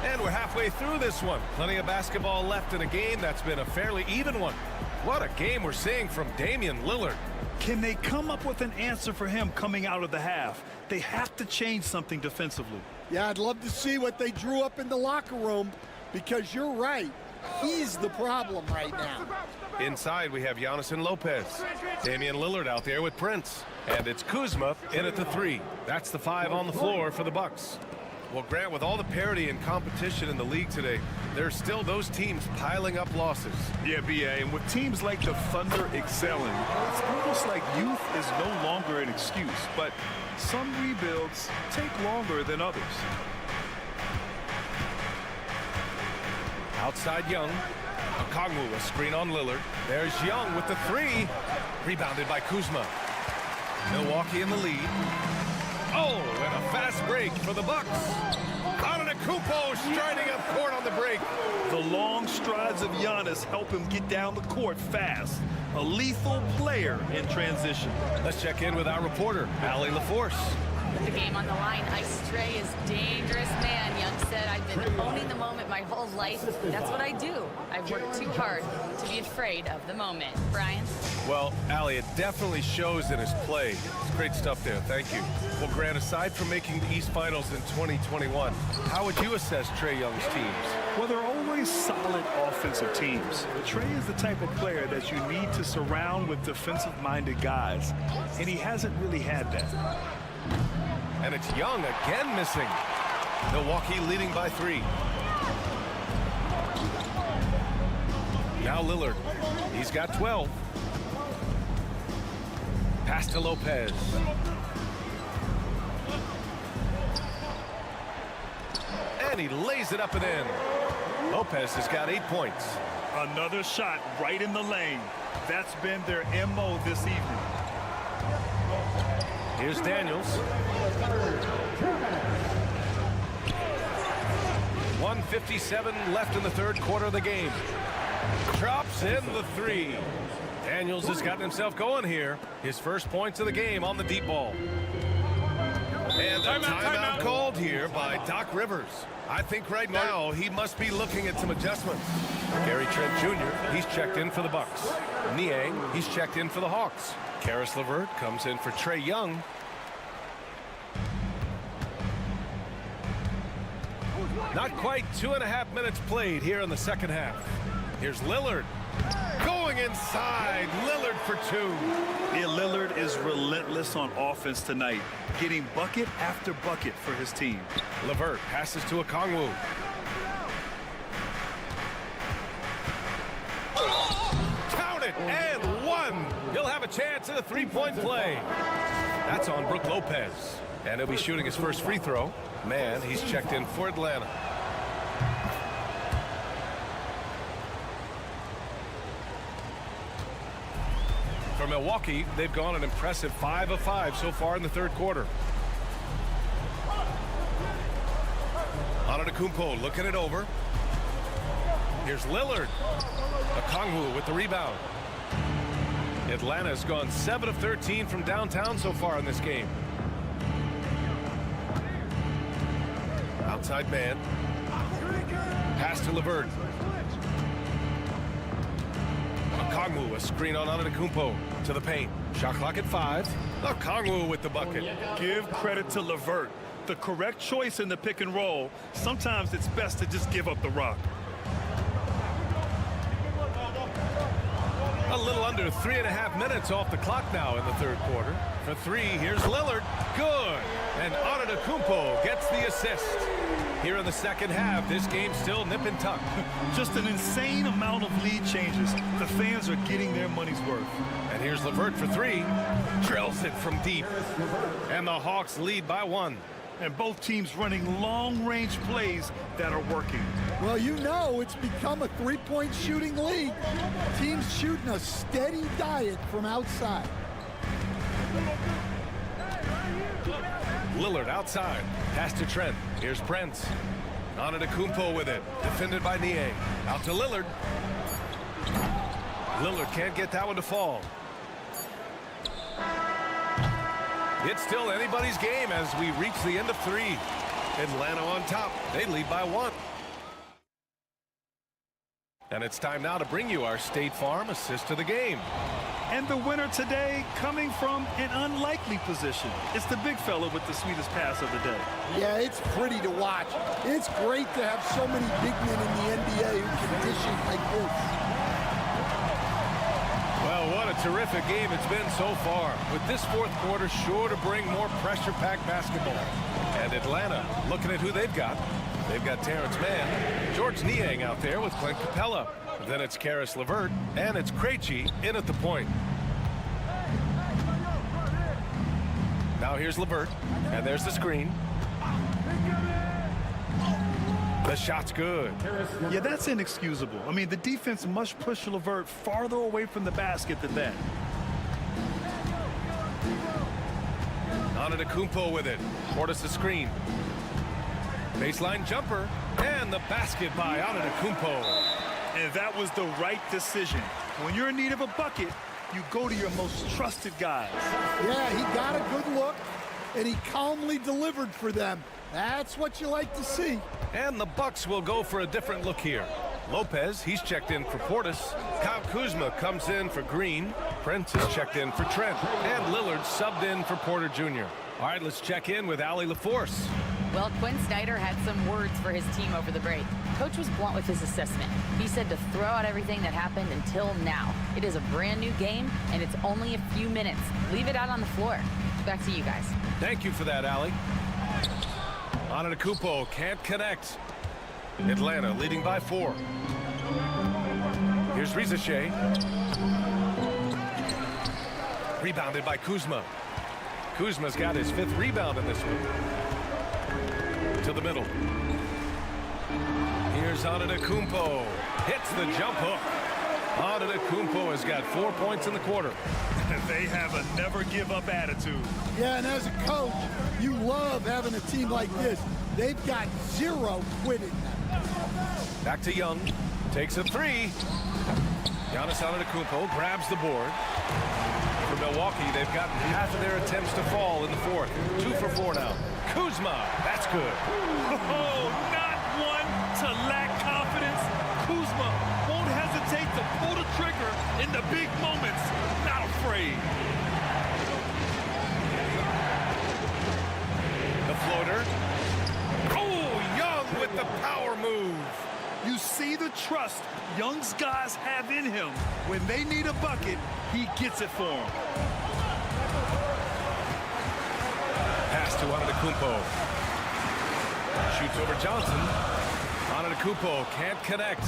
And we're halfway through this one. Plenty of basketball left in a game that's been a fairly even one. What a game we're seeing from Damian Lillard. Can they come up with an answer for him coming out of the half? They have to change something defensively. Yeah, I'd love to see what they drew up in the locker room, because you're right. He's the problem right now. Inside, we have Giannis and Lopez. Damian Lillard out there with Prince. And it's Kuzma in at the 3. That's the 5 on the floor for the Bucks. Well, Grant, with all the parity and competition in the league today, there's still those teams piling up losses. Yeah, B.A., and with teams like the Thunder excelling, it's almost like youth is no longer an excuse, but some rebuilds take longer than others. Outside Young. Okongwu, a screen on Lillard. There's Young with the 3. Rebounded by Kuzma. Milwaukee in the lead. Oh, and a fast break for the Bucks. Antetokounmpo striding up court on the break. The long strides of Giannis help him get down the court fast. A lethal player in transition. Let's check in with our reporter, Allie LaForce. With the game on the line, Ice Trey is dangerous man. Young said, I've been owning the moment my whole life. That's what I do. I've worked too hard to be afraid of the moment. Brian? Well, Allie, it definitely shows in his play. It's great stuff there. Thank you. Well, Grant, aside from making the East Finals in 2021, how would you assess Trae Young's teams? Well, they're always solid offensive teams. But Trae is the type of player that you need to surround with defensive-minded guys, and he hasn't really had that. And it's Young again missing. Milwaukee leading by 3. Now Lillard. He's got 12. Pass to Lopez. And he lays it up and in. Lopez has got 8 points. Another shot right in the lane. That's been their MO this evening. Here's Daniels. 1:57 left in the third quarter of the game. Drops in the 3. Daniels has gotten himself going here. His first points of the game on the deep ball. And a timeout called here by Doc Rivers. I think right now he must be looking at some adjustments. Gary Trent Jr., he's checked in for the Bucks. Niang, he's checked in for the Hawks. Karis LeVert comes in for Trae Young. Not quite 2.5 minutes played here in the second half. Here's Lillard. Going inside. Lillard for 2. Yeah, Lillard is relentless on offense tonight, getting bucket after bucket for his team. LeVert passes to Okongwu. Count it, and 1. He'll have a chance at a 3-point play. That's on Brook Lopez. And he'll be shooting his first free throw. Man, he's checked in for Atlanta. For Milwaukee, they've gone an impressive 5 of 5 so far in the third quarter. Antetokounmpo looking it over. Here's Lillard. Okongwu with the rebound. Atlanta's gone 7 of 13 from downtown so far in this game. Outside man. Pass to LeVert. Okongwu, a screen on Antetokounmpo to the paint. Shot clock at 5. Okongwu with the bucket. Give credit to LeVert. The correct choice in the pick and roll. Sometimes it's best to just give up the rock. A little under 3.5 minutes off the clock now in the third quarter. For 3, here's Lillard. Good. And Antetokounmpo gets the assist. Here in the second half, this game's still nip and tuck. Just an insane amount of lead changes. The fans are getting their money's worth. And here's LeVert for 3. Drills it from deep. And the Hawks lead by 1. and both teams running long-range plays that are working. Well, you know it's become a three-point shooting league. Teams shooting a steady diet from outside. Lillard outside. Pass to Trent. Here's Prince. Antetokounmpo with it. Defended by Niang. Out to Lillard. Lillard can't get that one to fall. It's still anybody's game as we reach the end of 3. Atlanta on top. They lead by 1. And it's time now to bring you our State Farm assist to the game. And the winner today coming from an unlikely position. It's the big fella with the sweetest pass of the day. Yeah, it's pretty to watch. It's great to have so many big men in the NBA who can dish it like this. Well, what a terrific game it's been so far. With this fourth quarter sure to bring more pressure-packed basketball. And Atlanta, looking at who they've got. They've got Terrence Mann, George Niang out there with Clint Capella. Then it's Karis LeVert, and it's Krejci in at the point. Now here's LeVert, and there's the screen. The shot's good. Yeah, that's inexcusable. I mean, the defense must push LeVert farther away from the basket than that. Antetokounmpo with it. Portis the screen. Baseline jumper, and the basket by Antetokounmpo. And that was the right decision. When you're in need of a bucket, you go to your most trusted guys. Yeah, he got a good look, and he calmly delivered for them. That's what you like to see. And the Bucks will go for a different look here. Lopez, he's checked in for Portis. Kyle Kuzma comes in for Green. Prince is checked in for Trent. And Lillard subbed in for Porter Jr. All right, let's check in with Allie LaForce. Well, Quinn Snyder had some words for his team over the break. Coach was blunt with his assessment. He said to throw out everything that happened until now. It is a brand new game, and it's only a few minutes. Leave it out on the floor. Back to you guys. Thank you for that, Allie. Antetokounmpo can't connect. Atlanta leading by 4. Here's Rizachet. Rebounded by Kuzma. Kuzma's got his 5th rebound in this one. To the middle. Here's Antetokounmpo. Hits the jump hook. Antetokounmpo has got 4 points in the quarter. They have a never-give-up attitude. Yeah, and as a coach, you love having a team like this. They've got 0 quitting. Back to Young. Takes a 3. Giannis Antetokounmpo grabs the board. For Milwaukee, they've gotten half of their attempts to fall in the 4th. 2 for 4 now. Kuzma, that's good. Oh, not one to lack confidence. Kuzma won't hesitate to pull the trigger in the big moments. Not afraid. The floater. Oh, Young with the power move. You see the trust Young's guys have in him. When they need a bucket, he gets it for them. Pass to Antetokounmpo. Shoots over Johnson. Antetokounmpo can't connect.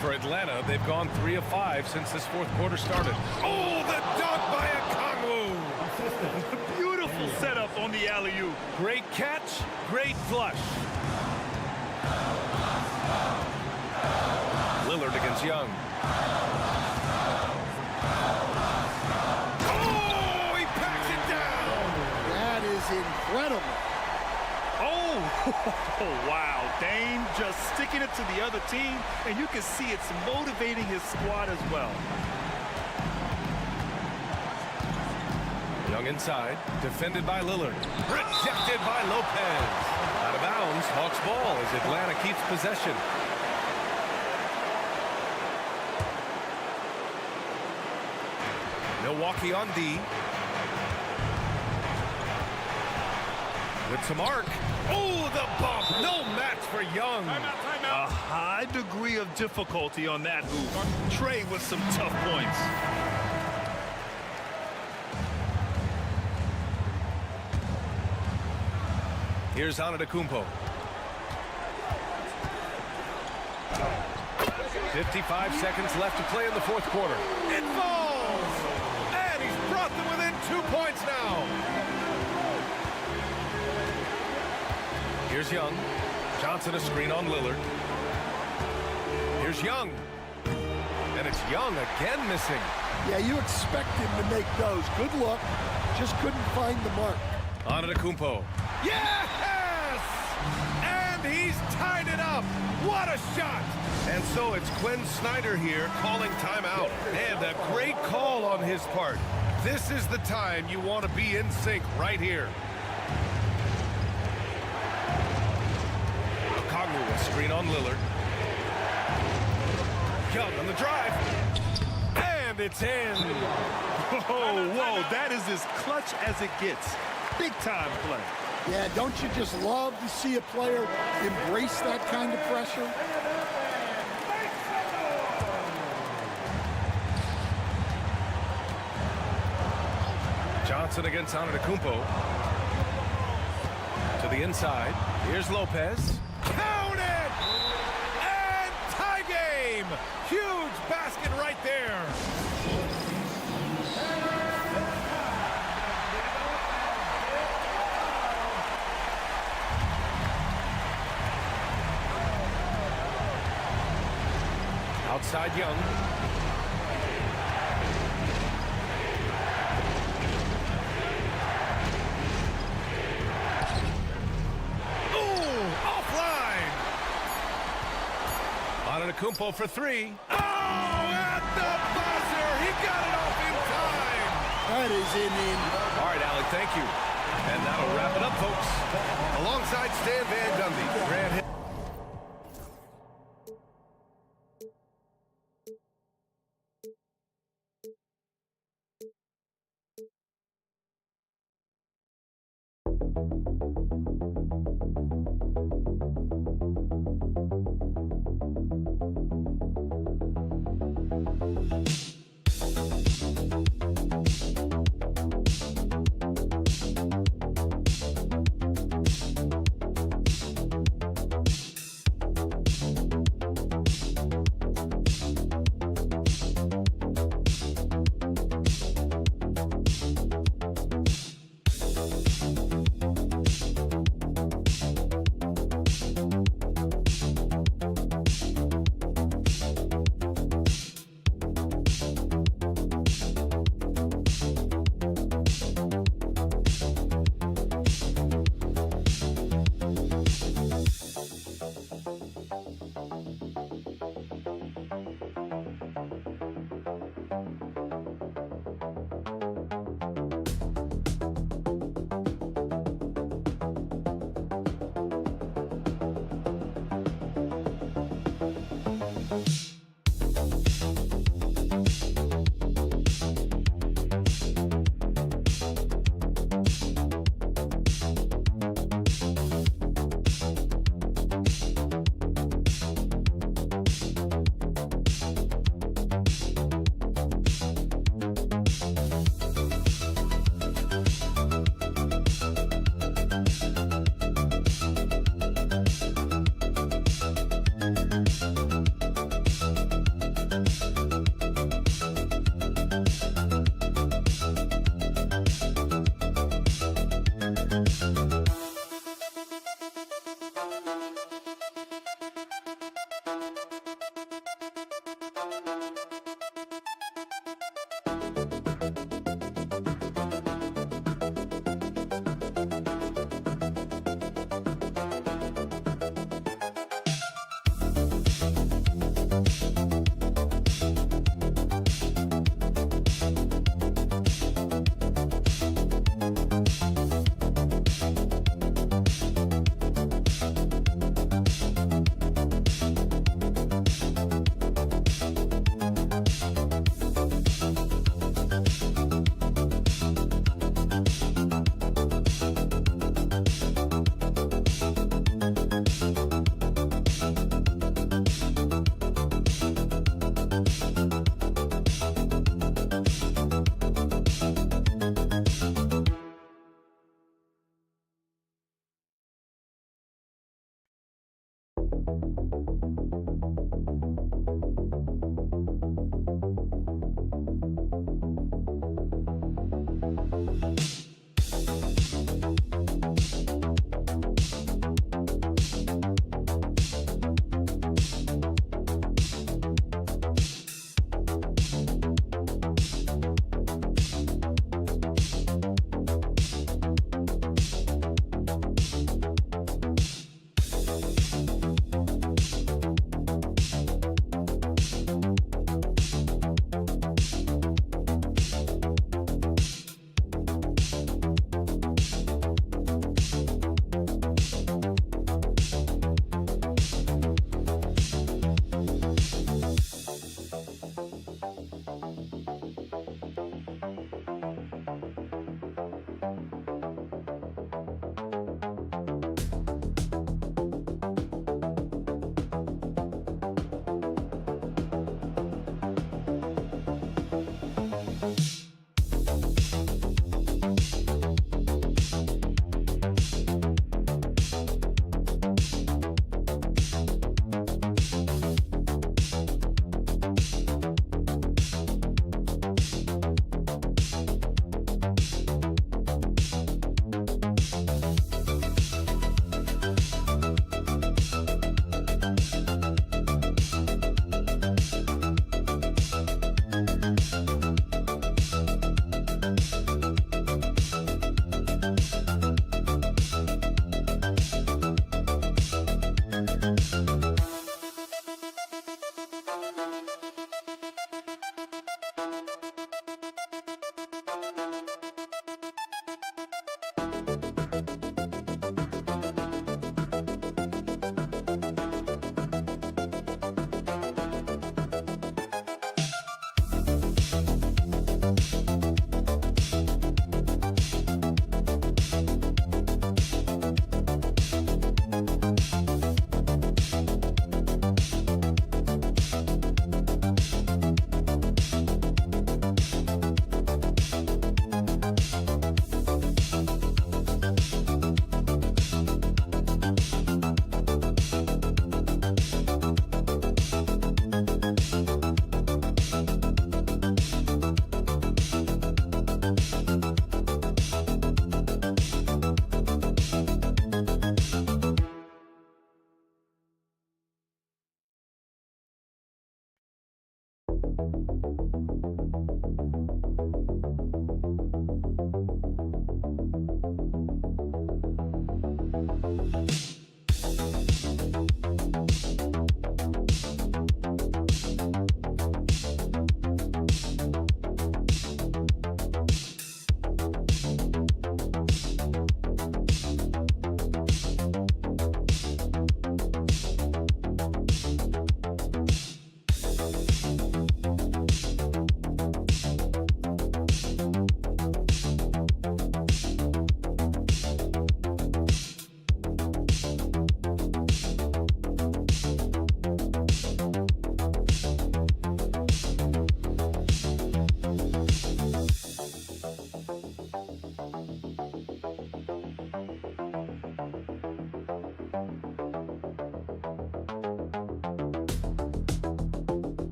For Atlanta, they've gone 3 of 5 since this 4th quarter started. Oh, the dunk by Okongwu. Beautiful setup on the alley-oop. Great catch, great flush. Lillard against Young. Oh, he packs it down. That is incredible. Oh, wow. Dame just sticking it to the other team, and you can see it's motivating his squad as well. Young inside, defended by Lillard. Rejected by Lopez. Out of bounds, Hawks ball as Atlanta keeps possession. Milwaukee on D. With some arc. Oh, the bump. No match for Young. A high degree of difficulty on that hoop. Trey with some tough points. Here's Antetokounmpo. 55 seconds left to play in the 4th quarter. It falls! And he's brought them within 2 points now. Here's Young. Johnson a screen on Lillard. Here's Young. And it's Young again missing. Yeah, you expect him to make those. Good look. Just couldn't find the mark. Antetokounmpo. Yes! And he's tied it up. What a shot! And so it's Quinn Snyder here calling timeout. And a great call on his part. This is the time you want to be in sync right here. Okongwu, a screen on Lillard. Young on the drive. And it's in. Whoa, that is as clutch as it gets. Big time play. Yeah, don't you just love to see a player embrace that kind of pressure? Johnson against Antetokounmpo. To the inside. Here's Lopez. Count it! And tie game! Huge basket right there. Outside Young. Antetokounmpo for three. Oh, at the buzzer! He got it off in time! That is in. All right, Alec, thank you. And that'll wrap it up, folks. Alongside Stan Van Gundy, Grant Hill.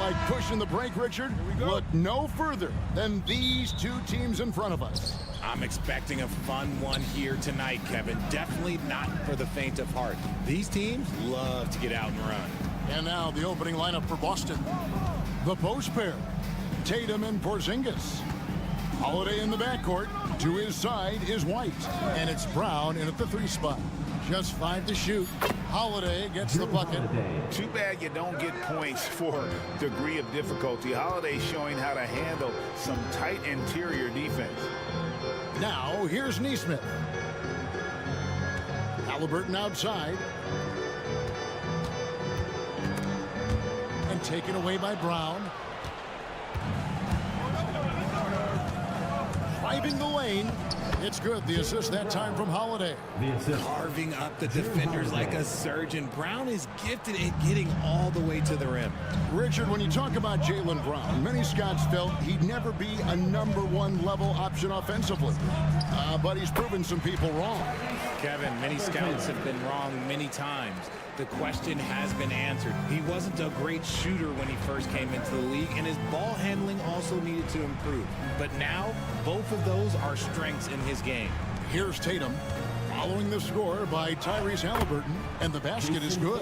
like pushing the break, Richard, look no further than these two teams in front of us. I'm expecting a fun one here tonight, Kevin. Definitely not for the faint of heart. These teams love to get out and run. And now the opening lineup for Boston. The post pair, Tatum and Porzingis. Holiday in the backcourt. To his side is White. And it's Brown in at the 3 spot. Just 5 to shoot. Holiday gets the bucket. Too bad you don't get points for degree of difficulty. Holiday showing how to handle some tight interior defense. Now, here's Neesmith. Halliburton outside. And taken away by Brown. Driving the lane. It's good. The assist that time from Holiday. Carving up the defenders like a surgeon. Brown is gifted at getting all the way to the rim. Richard, when you talk about Jaylen Brown, many scouts felt he'd never be a #1 level option offensively. But he's proven some people wrong. Kevin, many scouts have been wrong many times. The question has been answered. He wasn't a great shooter when he first came into the league, and his ball handling also needed to improve. But now, both of those are strengths in his game. Here's Tatum, following the score by Tyrese Halliburton, and the basket is good.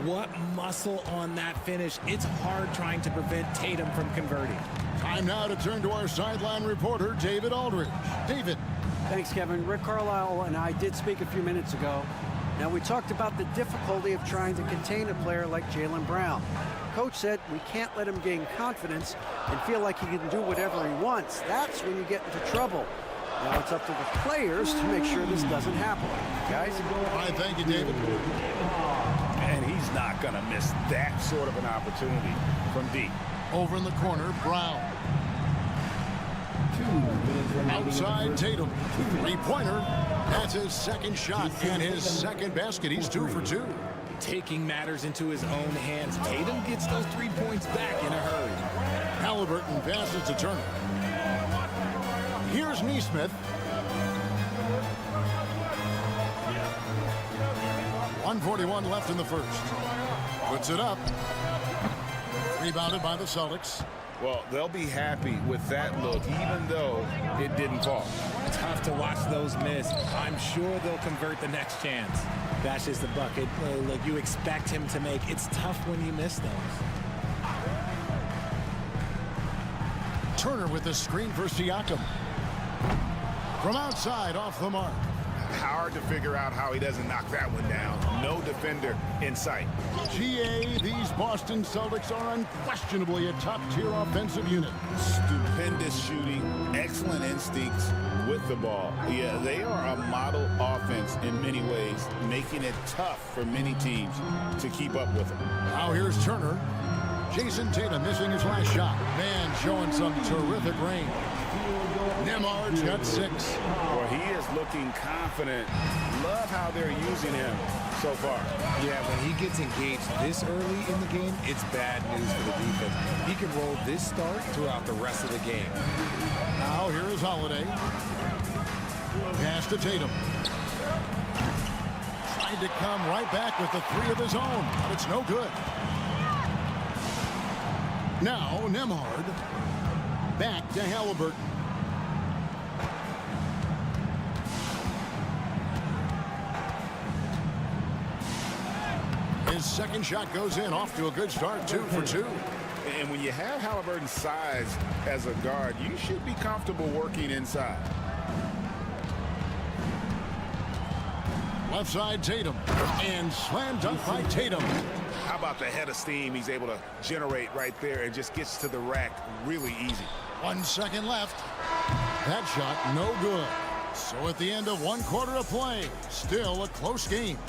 What muscle on that finish. It's hard trying to prevent Tatum from converting. Time now to turn to our sideline reporter, David Aldridge. David. Thanks, Kevin. Rick Carlisle and I did speak a few minutes ago. Now, we talked about the difficulty of trying to contain a player like Jaylen Brown. Coach said we can't let him gain confidence and feel like he can do whatever he wants. That's when you get into trouble. Now it's up to the players to make sure this doesn't happen. Guys? All right, thank you, David. And he not going to miss that sort of an opportunity from deep. Over in the corner, Brown. Outside Tatum. Three-pointer. That's his second shot and his second basket. He's 2 for 2. Taking matters into his own hands. Tatum gets those 3 points back in a hurry. Halliburton passes to Turner. Here's Neesmith. 1:41 left in the first. Puts it up. Rebounded by the Celtics. Well, they'll be happy with that look, even though it didn't fall. Tough to watch those miss. I'm sure they'll convert the next chance. Bashes the bucket. Look, you expect him to make. It's tough when you miss those. Turner with the screen for Siakam. From outside, off the mark. Hard to figure out how he doesn't knock that one down. No defender in sight. GA, these Boston Celtics are unquestionably a top-tier offensive unit. Stupendous shooting, excellent instincts with the ball. Yeah, they are a model offense in many ways, making it tough for many teams to keep up with them. Now here's Turner. Jason Tatum missing his last shot. Man showing some terrific range. Nemard's got 6. Well, he is looking confident. Love how they're using him so far. Yeah, when he gets engaged this early in the game, it's bad news for the defense. He can roll this start throughout the rest of the game. Now here is Holiday. Pass to Tatum. Tried to come right back with the 3 of his own, but it's no good. Now Nemhard. Back to Halliburton. His second shot goes in, off to a good start, 2 for 2. And when you have Halliburton's size as a guard, you should be comfortable working inside. Left side Tatum, and slam dunk by Tatum. How about the head of steam he's able to generate right there and just gets to the rack really easy. 1 second left. That shot no good. So at the end of 1 quarter of play, still a close game.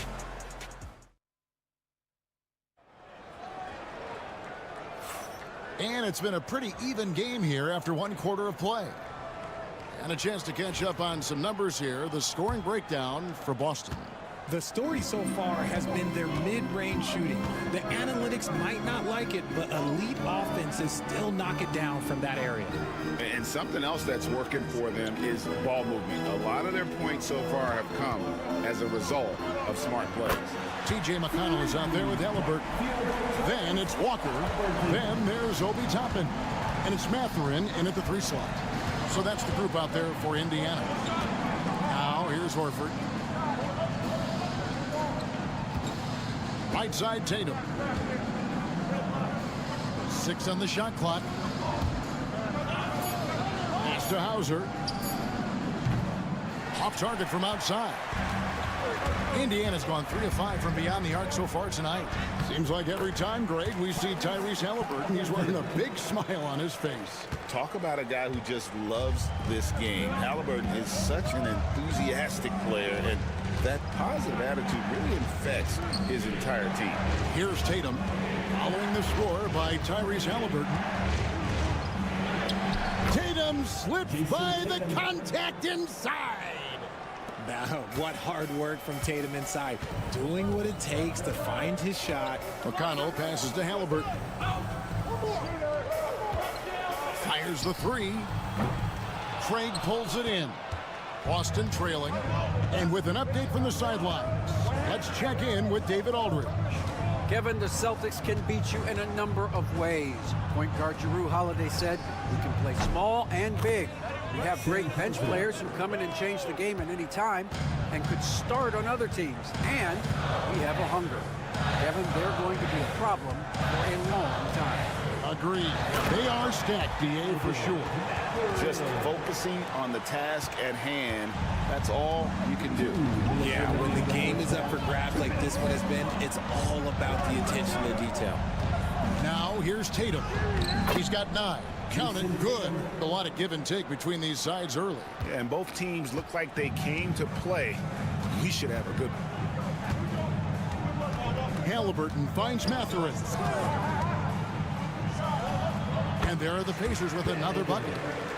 And it's been a pretty even game here after 1 quarter of play. And a chance to catch up on some numbers here. The scoring breakdown for Boston. The story so far has been their mid-range shooting. The analytics might not like it, but elite offenses still knock it down from that area. And something else that's working for them is ball movement. A lot of their points so far have come as a result of smart plays. T.J. McConnell is out there with Halliburton. Then it's Walker. Then there's Obi Toppin. And it's Mathurin in at the 3 slot. So that's the group out there for Indiana. Now here's Horford. Right side Tatum. 6 on the shot clock. Pass to Hauser. Off target from outside. Indiana's gone 3 of 5 from beyond the arc so far tonight. Seems like every time, Greg, we see Tyrese Halliburton, he's wearing a big smile on his face. Talk about a guy who just loves this game. Halliburton is such an enthusiastic player, and that positive attitude really infects his entire team. Here's Tatum, following the score by Tyrese Halliburton. Tatum slips by the contact inside. Now, what hard work from Tatum inside. Doing what it takes to find his shot. McConnell passes to Halliburton. Fires the 3. Craig pulls it in. Boston trailing. And with an update from the sidelines, let's check in with David Aldridge. Kevin, the Celtics can beat you in a number of ways. Point guard Jrue Holiday said, "We can play small and big. We have great bench players who come in and change the game at any time and could start on other teams. And we have a hunger." Kevin, they're going to be a problem for a long time. Agreed. They are stacked, DA, for sure. Just focusing on the task at hand, that's all you can do. Yeah, when the game is up for grabs like this one has been, it's all about the attention to detail. Now here's Tatum. He's got 9. Count it, good. A lot of give and take between these sides early. Yeah, and both teams look like they came to play. We should have a good one. Halliburton finds Mathurin. And there are the Pacers with another bucket.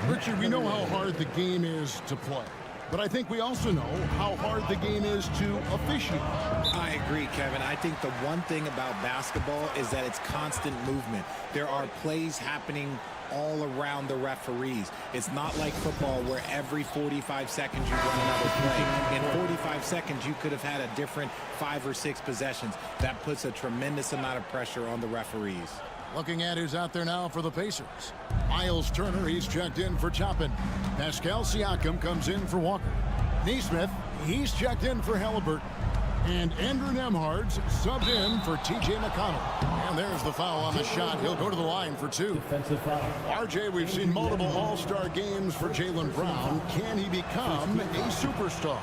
Richard, we know how hard the game is to play, but I think we also know how hard the game is to officiate. I agree, Kevin. I think the one thing about basketball is that it's constant movement. There are plays happening all around the referees. It's not like football where every 45 seconds you run another play. In 45 seconds, you could have had a different 5 or 6 possessions. That puts a tremendous amount of pressure on the referees. Looking at who's out there now for the Pacers. Miles Turner, he's checked in for Toppin. Pascal Siakam comes in for Walker. Neesmith, he's checked in for Halliburton. And Andrew Nembhard's subbed in for T.J. McConnell. And there's the foul on the shot. He'll go to the line for 2. Defensive foul. RJ, we've seen multiple all-star games for Jaylen Brown. Can he become a superstar?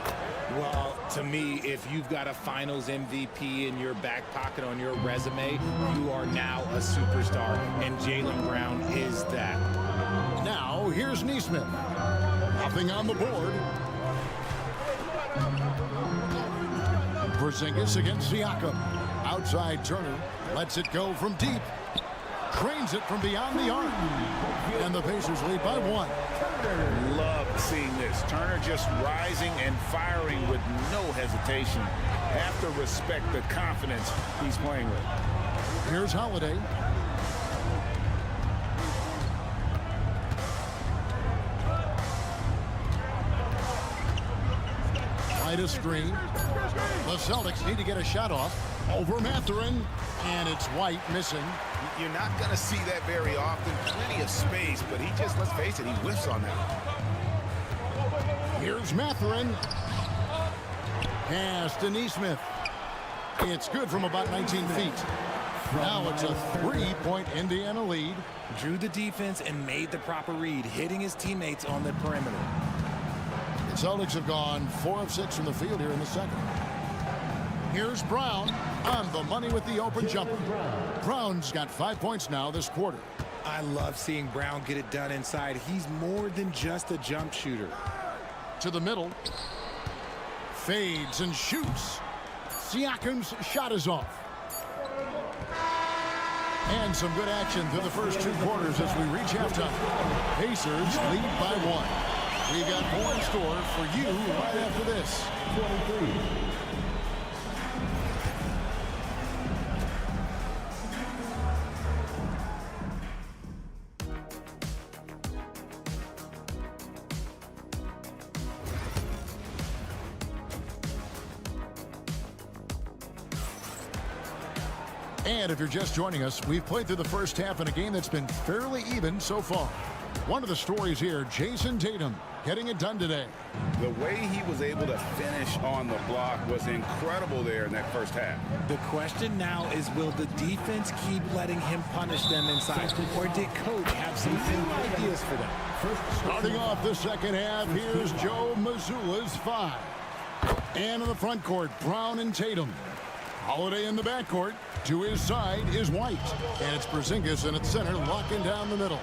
Well, to me, if you've got a finals MVP in your back pocket on your resume, you are now a superstar, and Jaylen Brown is that. Now, here's Neesmith. Nothing on the board. Porzingis against Siakam. Outside Turner. Lets it go from deep. Trains it from beyond the arc. And the Pacers lead by 1. Love seeing this. Turner just rising and firing with no hesitation. Have to respect the confidence he's playing with. Here's Holiday. Right a screen. The Celtics need to get a shot off. Over Mathurin. And it's White missing. You're not going to see that very often. Plenty of space, but he just, let's face it, he whiffs on that. Here's Mathurin. Pass to Neesmith. It's good from about 19 feet. Now it's a 3-point Indiana lead. Drew the defense and made the proper read, hitting his teammates on the perimeter. The Celtics have gone 4 of 6 from the field here in the second. Here's Brown on the money with the open jumper. Brown's got 5 points now this quarter. I love seeing Brown get it done inside. He's more than just a jump shooter. To the middle. Fades and shoots. Siakam's shot is off. And some good action through the first 2 quarters as we reach halftime. Pacers lead by 1. We've got more in store for you right after this. 23. And if you're just joining us, we've played through the first half in a game that's been fairly even so far. One of the stories here, Jason Tatum getting it done today. The way he was able to finish on the block was incredible there in that first half. The question now is, will the defense keep letting him punish them inside? Or did coach have some new ideas for them? Starting off the second half, here's Joe Mazzulla's 5. And in the front court, Brown and Tatum. Holiday in the backcourt. To his side is White. And it's Porzingis in its center, locking down the middle.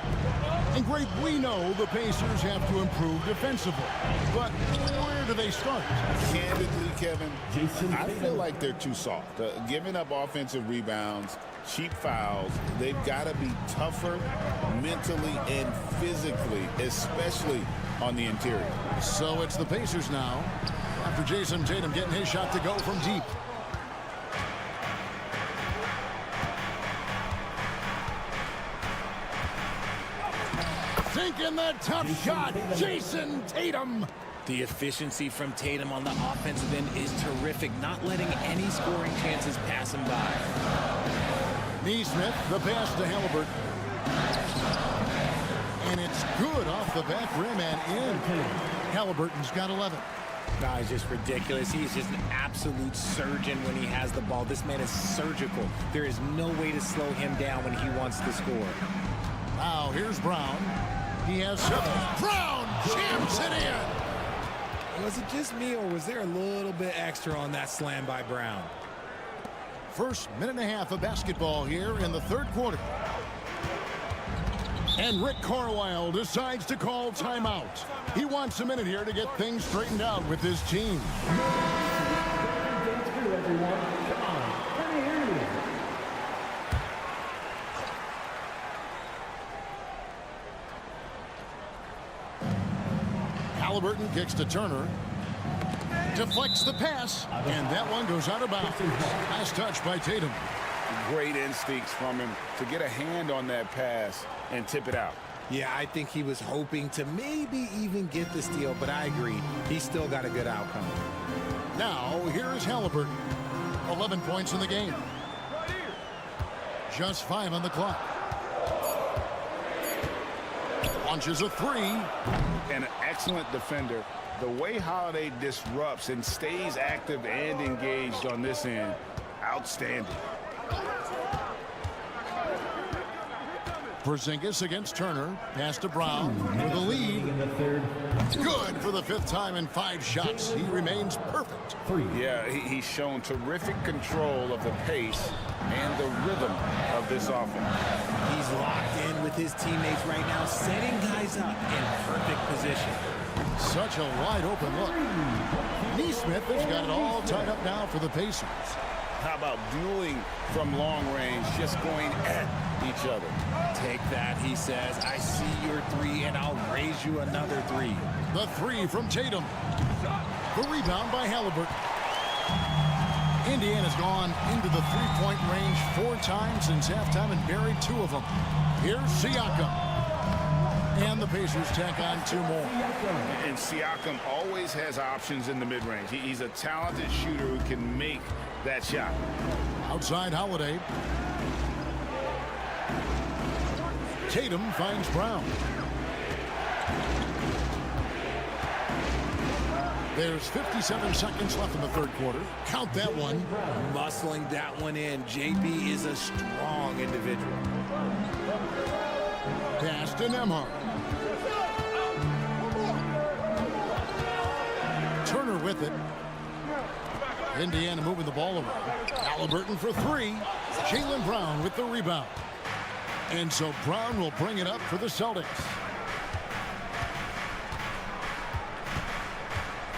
And Greg, we know the Pacers have to improve defensively. But where do they start? Candidly, Kevin, I feel like they're too soft. Giving up offensive rebounds, cheap fouls. They've got to be tougher mentally and physically, especially on the interior. So it's the Pacers now. After Jason Tatum getting his shot to go from deep. Sinking that tough shot, Jason Tatum. The efficiency from Tatum on the offensive end is terrific, not letting any scoring chances pass him by. Neesmith, the pass to Halliburton. And it's good off the back rim and in. Halliburton's got 11. No, it's just ridiculous. He's just an absolute surgeon when he has the ball. This man is surgical. There is no way to slow him down when he wants to score. Now here's Brown. He has 7. Brown jams it in. Was it just me, or was there a little bit extra on that slam by Brown? First minute and a half of basketball here in the third quarter. And Rick Carlisle decides to call timeout. He wants a minute here to get things straightened out with his team. Halliburton kicks to Turner. Deflects the pass, and that one goes out of bounds. Nice touch by Tatum. Great instincts from him to get a hand on that pass and tip it out. Yeah, I think he was hoping to maybe even get the steal, but I agree. He still got a good outcome. Now, here's Halliburton. 11 points in the game. Just 5 on the clock. Launches a 3. An excellent defender. The way Holiday disrupts and stays active and engaged on this end, outstanding. Porzingis against Turner. Pass to Brown for the lead. Good for the 5th time in 5 shots. He remains perfect. Yeah, he's shown terrific control of the pace and the rhythm of this offense. He's locked in with his teammates right now, setting guys up in perfect position. Such a wide open look. Neesmith has got it all tied up now for the Pacers. How about dueling from long range, just going at each other? Take that, he says. I see your 3, and I'll raise you another 3. The 3 from Tatum. The rebound by Halliburton. Indiana's gone into the 3-point range 4 times since halftime and buried 2 of them. Here's Siakam. And the Pacers tack on 2 more. And Siakam always has options in the mid-range. He's a talented shooter who can make that shot. Outside Holiday. Tatum finds Brown. There's 57 seconds left in the 3rd quarter. Count that one. Muscling that one in. JB is a strong individual. Pass to Nembhard. Turner with it. Indiana moving the ball around. Halliburton for 3. Jaylen Brown with the rebound. And so Brown will bring it up for the Celtics.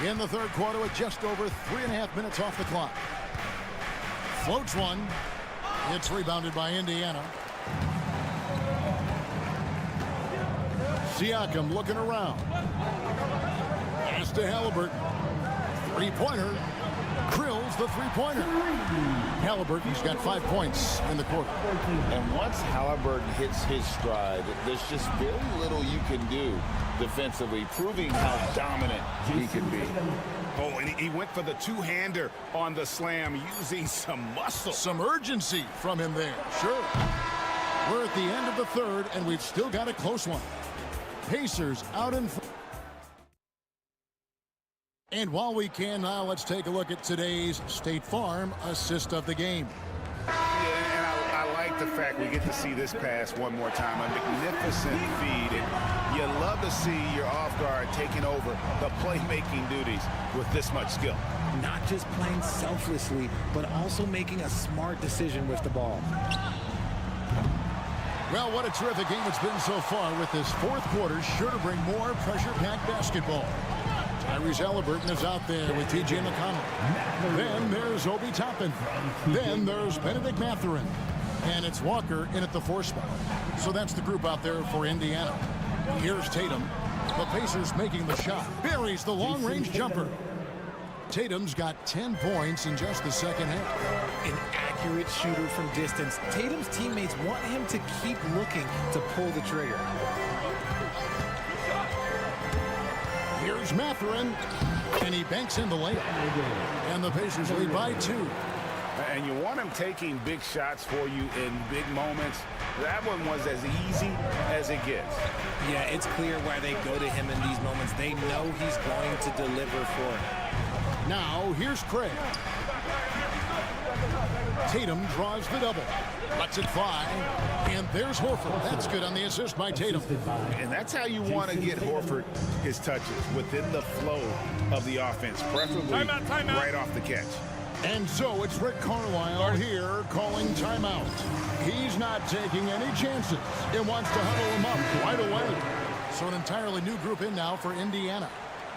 In the 3rd quarter with just over 3.5 minutes off the clock. Floats one. It's rebounded by Indiana. Siakam looking around. Pass to Halliburton. 3-pointer. Drills the 3-pointer. Halliburton's got 5 points in the quarter. And once Halliburton hits his stride, there's just very little you can do defensively, proving how dominant he can be. Oh, and he went for the 2-hander on the slam, using some muscle. Some urgency from him there. Sure. We're at the end of the 3rd, and we've still got a close one. Pacers out in front. And while we can now, let's take a look at today's State Farm assist of the game. Yeah, and I like the fact we get to see this pass one more time. A magnificent feed. And you love to see your off guard taking over the playmaking duties with this much skill. Not just playing selflessly, but also making a smart decision with the ball. Well, what a terrific game it's been so far, with this 4th quarter sure to bring more pressure-packed basketball. Tyrese Halliburton is out there with T.J. McConnell. Then there's Obi Toppin. Then there's Benedict Mathurin. And it's Walker in at the 4 spot. So that's the group out there for Indiana. Here's Tatum. The Pacers making the shot. Buries the long-range jumper. Tatum's got 10 points in just the 2nd half. An accurate shooter from distance. Tatum's teammates want him to keep looking to pull the trigger. Here's Mathurin, and he banks in the layup. And the Pacers lead by 2. And you want him taking big shots for you in big moments. That one was as easy as it gets. Yeah, it's clear why they go to him in these moments. They know he's going to deliver for him. Now, here's Craig. Tatum draws the double. Lets it fly. And there's Horford. That's good on the assist by Tatum. And that's how you want to get Horford his touches, within the flow of the offense, preferably right off the catch. And so it's Rick Carlisle here calling timeout. He's not taking any chances and wants to huddle him up right away. So an entirely new group in now for Indiana.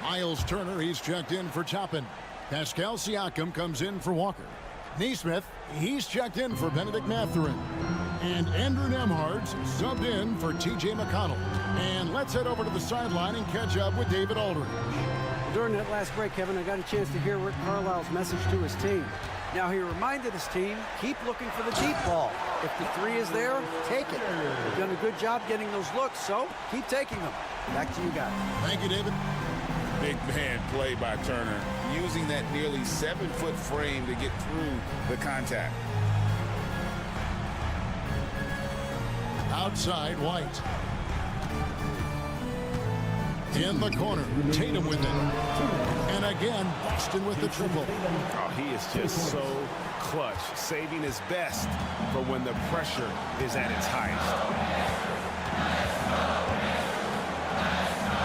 Miles Turner, he's checked in for Toppin. Pascal Siakam comes in for Walker. Neesmith, he's checked in for Benedict Mathurin. And Andrew Nemhard's subbed in for T.J. McConnell. And let's head over to the sideline and catch up with David Aldridge. During that last break, Kevin, I got a chance to hear Rick Carlisle's message to his team. Now, he reminded his team, keep looking for the deep ball. If the three is there, take it. They've done a good job getting those looks, so keep taking them. Back to you guys. Thank you, David. Big man play by Turner, using that nearly 7-foot frame to get through the contact. Outside, White. In the corner, Tatum with it. And again, Boston with the triple. Oh, he is just so clutch, saving his best for when the pressure is at its highest.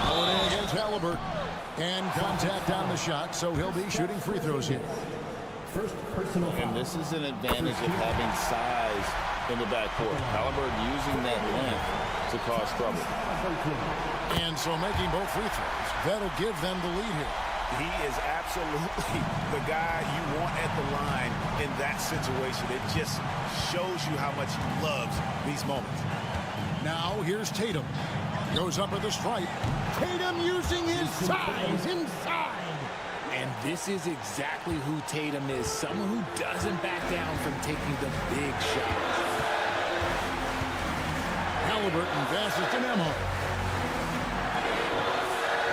Going against Halliburton. And contact on the shot, so he'll be shooting free throws here. And this is an advantage of having size in the backcourt. Halliburton using that length to cause trouble. And so making both free throws, that'll give them the lead here. He is absolutely the guy you want at the line in that situation. It just shows you how much he loves these moments. Now here's Tatum. Goes up at the stripe. Tatum using his size inside. And this is exactly who Tatum is. Someone who doesn't back down from taking the big shots. Halliburton passes to Nemhard.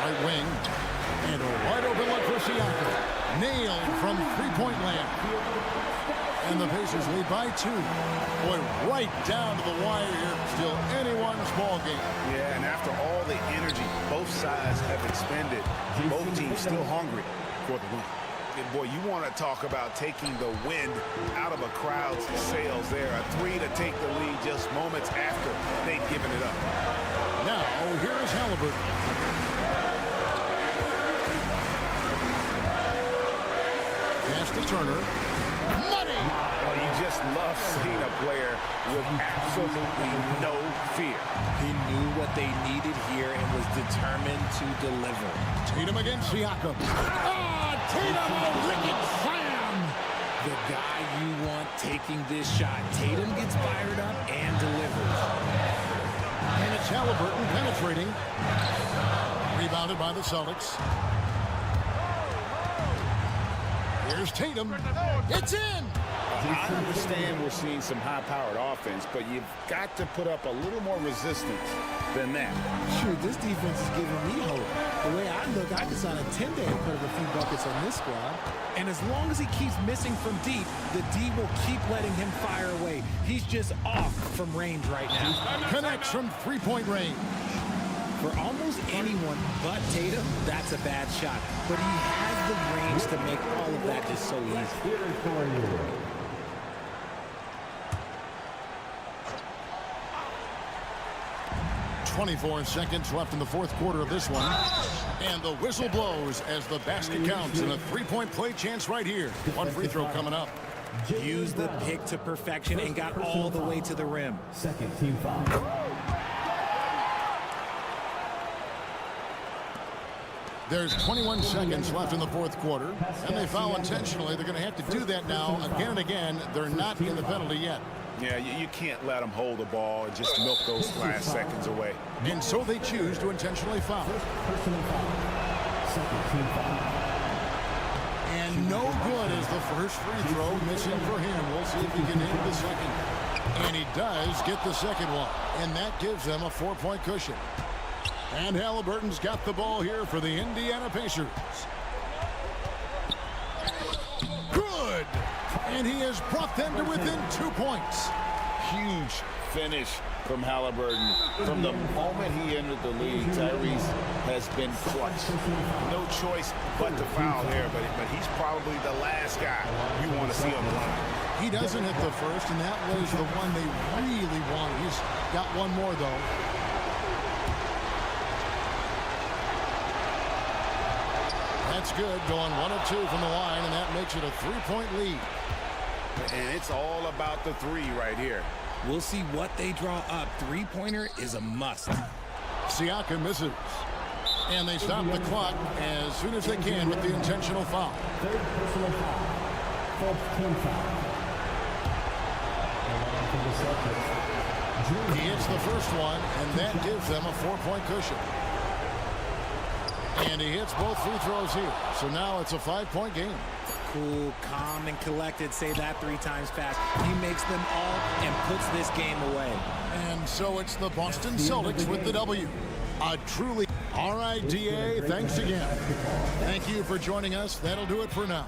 Right wing. And a wide open look for Siakam. Nailed from three-point land. And the Pacers lead by 2. Boy, right down to the wire here. Still anyone's ball game. Yeah, and after all the energy both sides have expended, both teams still hungry for the win. And boy, you want to talk about taking the wind out of a crowd's sails there. A 3 to take the lead just moments after they've given it up. Now, here is Halliburton. Pass to Turner. Money! Oh, you just love seeing a player with absolutely no fear. He knew what they needed here and was determined to deliver. Tatum against Siakam. Tatum, a wicked slam! The guy you want taking this shot. Tatum gets fired up and delivers. And it's Halliburton penetrating. Rebounded by the Celtics. Here's Tatum. It's in! I understand we're seeing some high-powered offense, but you've got to put up a little more resistance than that. Shoot, this defense is giving me hope. The way I look, I can sign a 10-day and put up a few buckets on this squad. And as long as he keeps missing from deep, the D will keep letting him fire away. He's just off from range right now. Connects from three-point range. For almost anyone but Tatum, that's a bad shot. But he has the range to make all of that just so easy. 24 seconds left in the fourth quarter of this one. And the whistle blows as the basket counts and a three-point play chance right here. One free throw coming up. Used the pick to perfection and got all the way to the rim. Second team foul. There's 21 seconds left in the fourth quarter, and they foul intentionally. They're going to have to do that now again and again. They're not in the penalty yet. Yeah, you can't let them hold the ball and just milk those last seconds away. And so they choose to intentionally foul. And no good is the first free throw missing for him. We'll see if he can hit the second. And he does get the second one, and that gives them a 4-point cushion. And Halliburton's got the ball here for the Indiana Pacers. Good! And he has brought them to within 2 points. Huge finish from Halliburton. From the moment he entered the league, Tyrese has been clutch. No choice but to foul there, but he's probably the last guy you want to see on the line. He doesn't hit the first, and that was the one they really wanted. He's got one more, though. That's good, going 1 of 2 from the line, and that makes it a 3-point lead. And it's all about the three right here. We'll see what they draw up. Three-pointer is a must. Siakam misses. And they stop the clock as soon as they can with the intentional foul. Third personal foul. Fourth team foul. He hits the first one, and that gives them a 4-point cushion. And he hits both free throws here. So now it's a 5-point game. Cool, calm, and collected. Say that 3 times fast. He makes them all and puts this game away. And so it's the Boston Celtics with the W. A truly... All right, DA, thanks again. Thank you for joining us. That'll do it for now.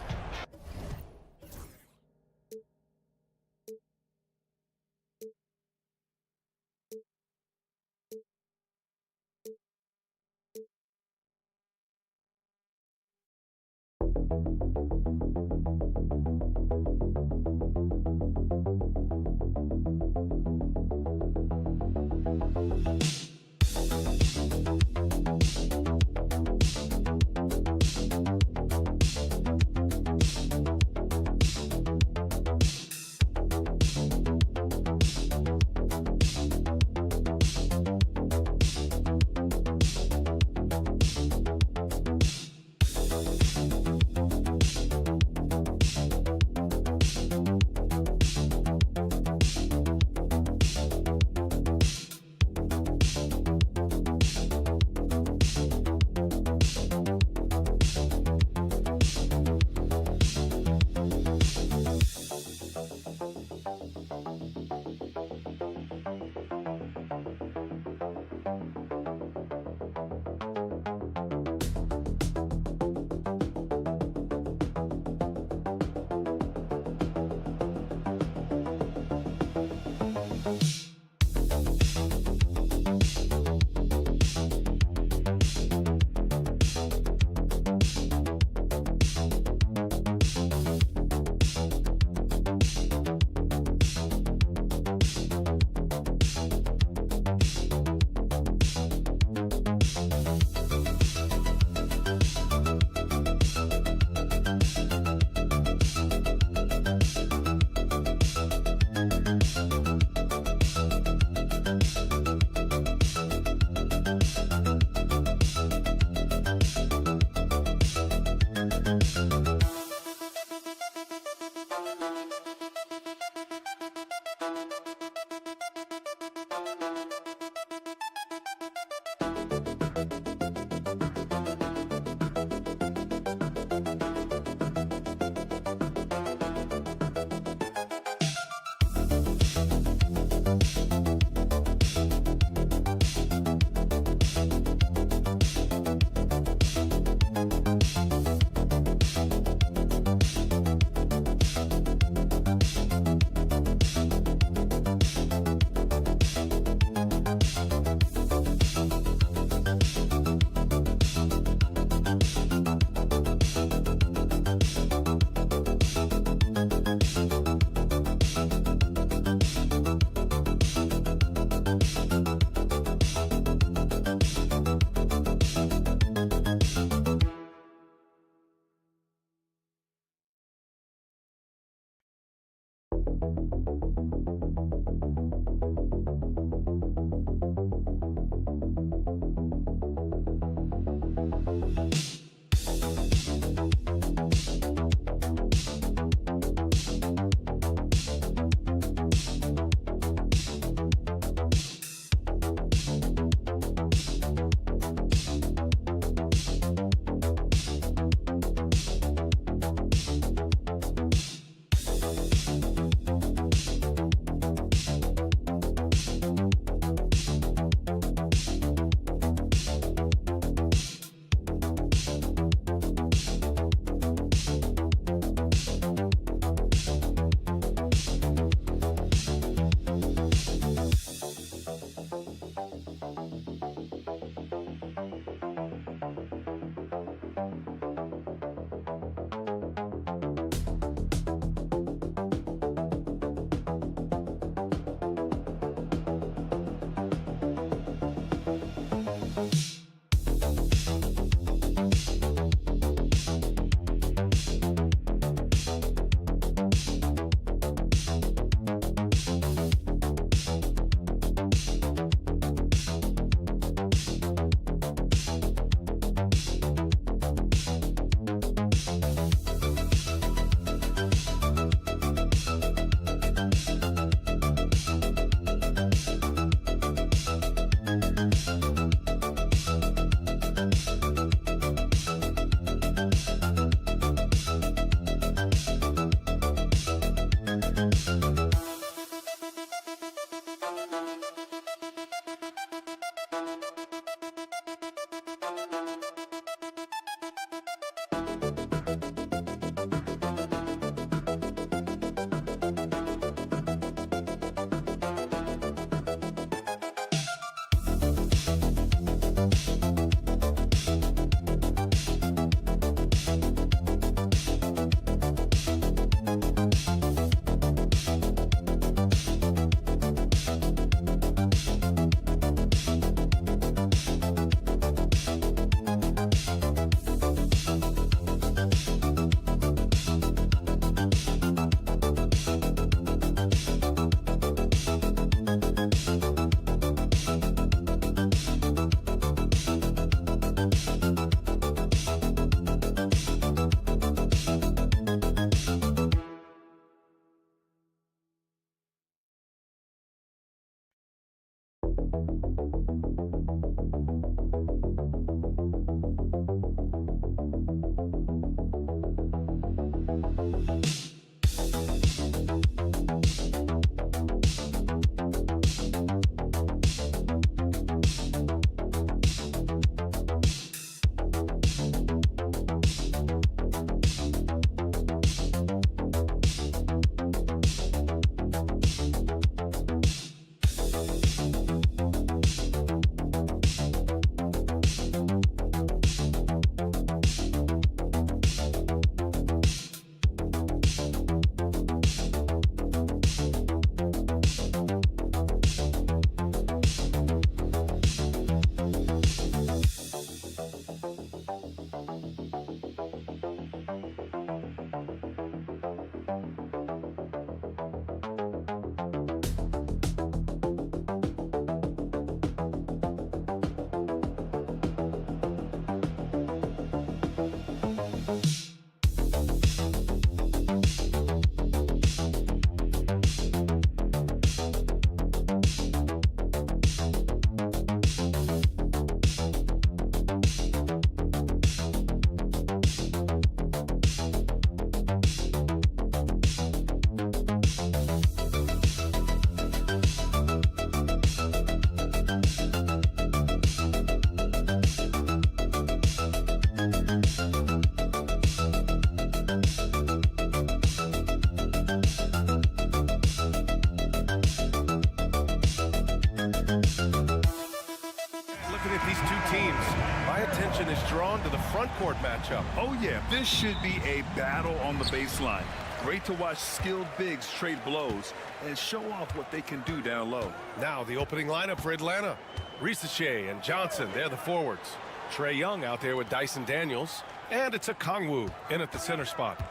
drawn to the front court matchup. Oh, yeah. This should be a battle on the baseline. Great to watch skilled bigs trade blows and show off what they can do down low. Now the opening lineup for Atlanta. Risache and Johnson, they're the forwards. Trae Young out there with Dyson Daniels. And it's a Kongwu in at the center spot.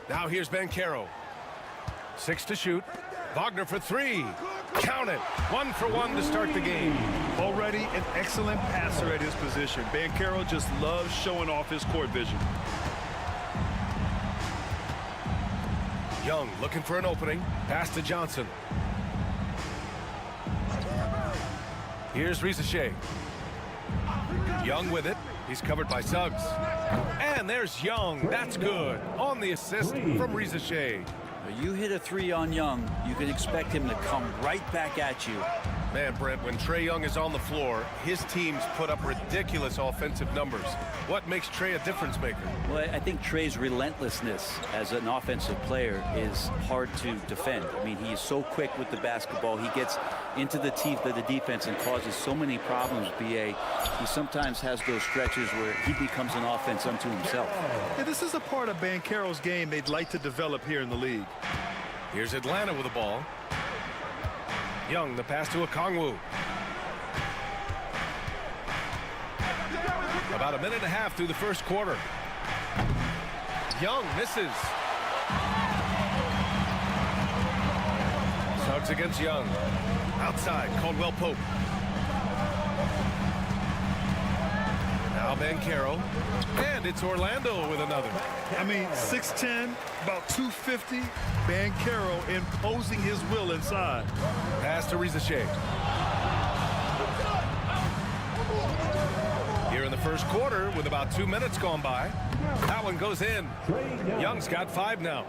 Now here's Banchero. 6 to shoot. Wagner for 3. Count it. 1 for 1 to start the game. Already an excellent passer at his position. Banchero just loves showing off his court vision. Young looking for an opening. Pass to Johnson. Here's Risache. Young with it. He's covered by Suggs. And there's Young. That's good. On the assist from Risache. You hit a 3 on Young, you can expect him to come right back at you. Man, Brent, when Trae Young is on the floor, his teams put up ridiculous offensive numbers. What makes Trae a difference maker? Well, I think Trae's relentlessness as an offensive player is hard to defend. I mean, he is so quick with the basketball. He gets into the teeth of the defense and causes so many problems, B.A. He sometimes has those stretches where he becomes an offense unto himself. Yeah, this is a part of Banchero's game they'd like to develop here in the league. Here's Atlanta with the ball. Young, the pass to Okongwu. About a minute and a half through the first quarter. Young misses. Suggs against Young. Outside, Caldwell Pope. Now Banchero. And it's Orlando with another. I mean, 6'10", about 250. Banchero imposing his will inside. Pass to Risache. Here in the first quarter with about 2 minutes gone by. That one goes in. Young's got 5 now.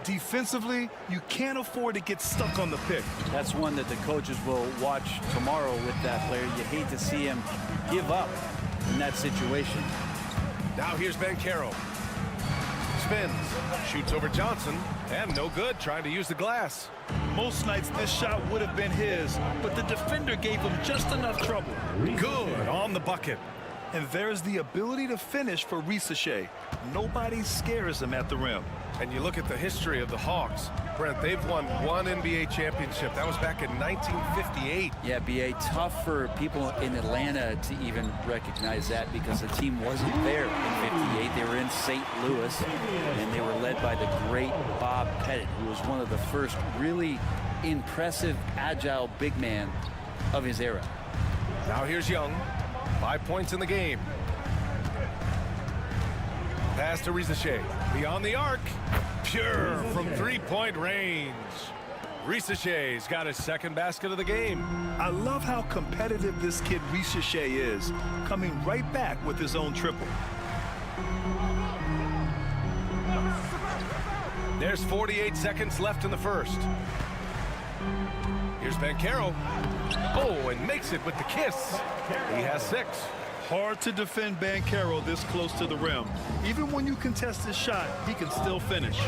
Defensively, you can't afford to get stuck on the pick. That's one that the coaches will watch tomorrow with that player. You hate to see him give up in that situation. Now here's Banchero. spins, shoots over Johnson, and no good trying to use the glass. Most nights this shot would have been his, but the defender gave him just enough trouble. Good on the bucket. And there's the ability to finish for Risacher. Nobody scares him at the rim. And you look at the history of the Hawks. Brent, they've won one NBA championship. That was back in 1958. Yeah, B.A., tough for people in Atlanta to even recognize that because the team wasn't there in 58. They were in St. Louis, and they were led by the great Bob Pettit, who was one of the first really impressive, agile big man of his era. Now here's Young. 5 points in the game. Pass to Risacher. Beyond the arc. Pure from three-point range. Risacher's got his second basket of the game. I love how competitive this kid Risacher is, coming right back with his own triple. There's 48 seconds left in the first. Here's Banchero. Oh, and makes it with the kiss. He has 6. Hard to defend Banchero this close to the rim. Even when you contest his shot, he can still finish.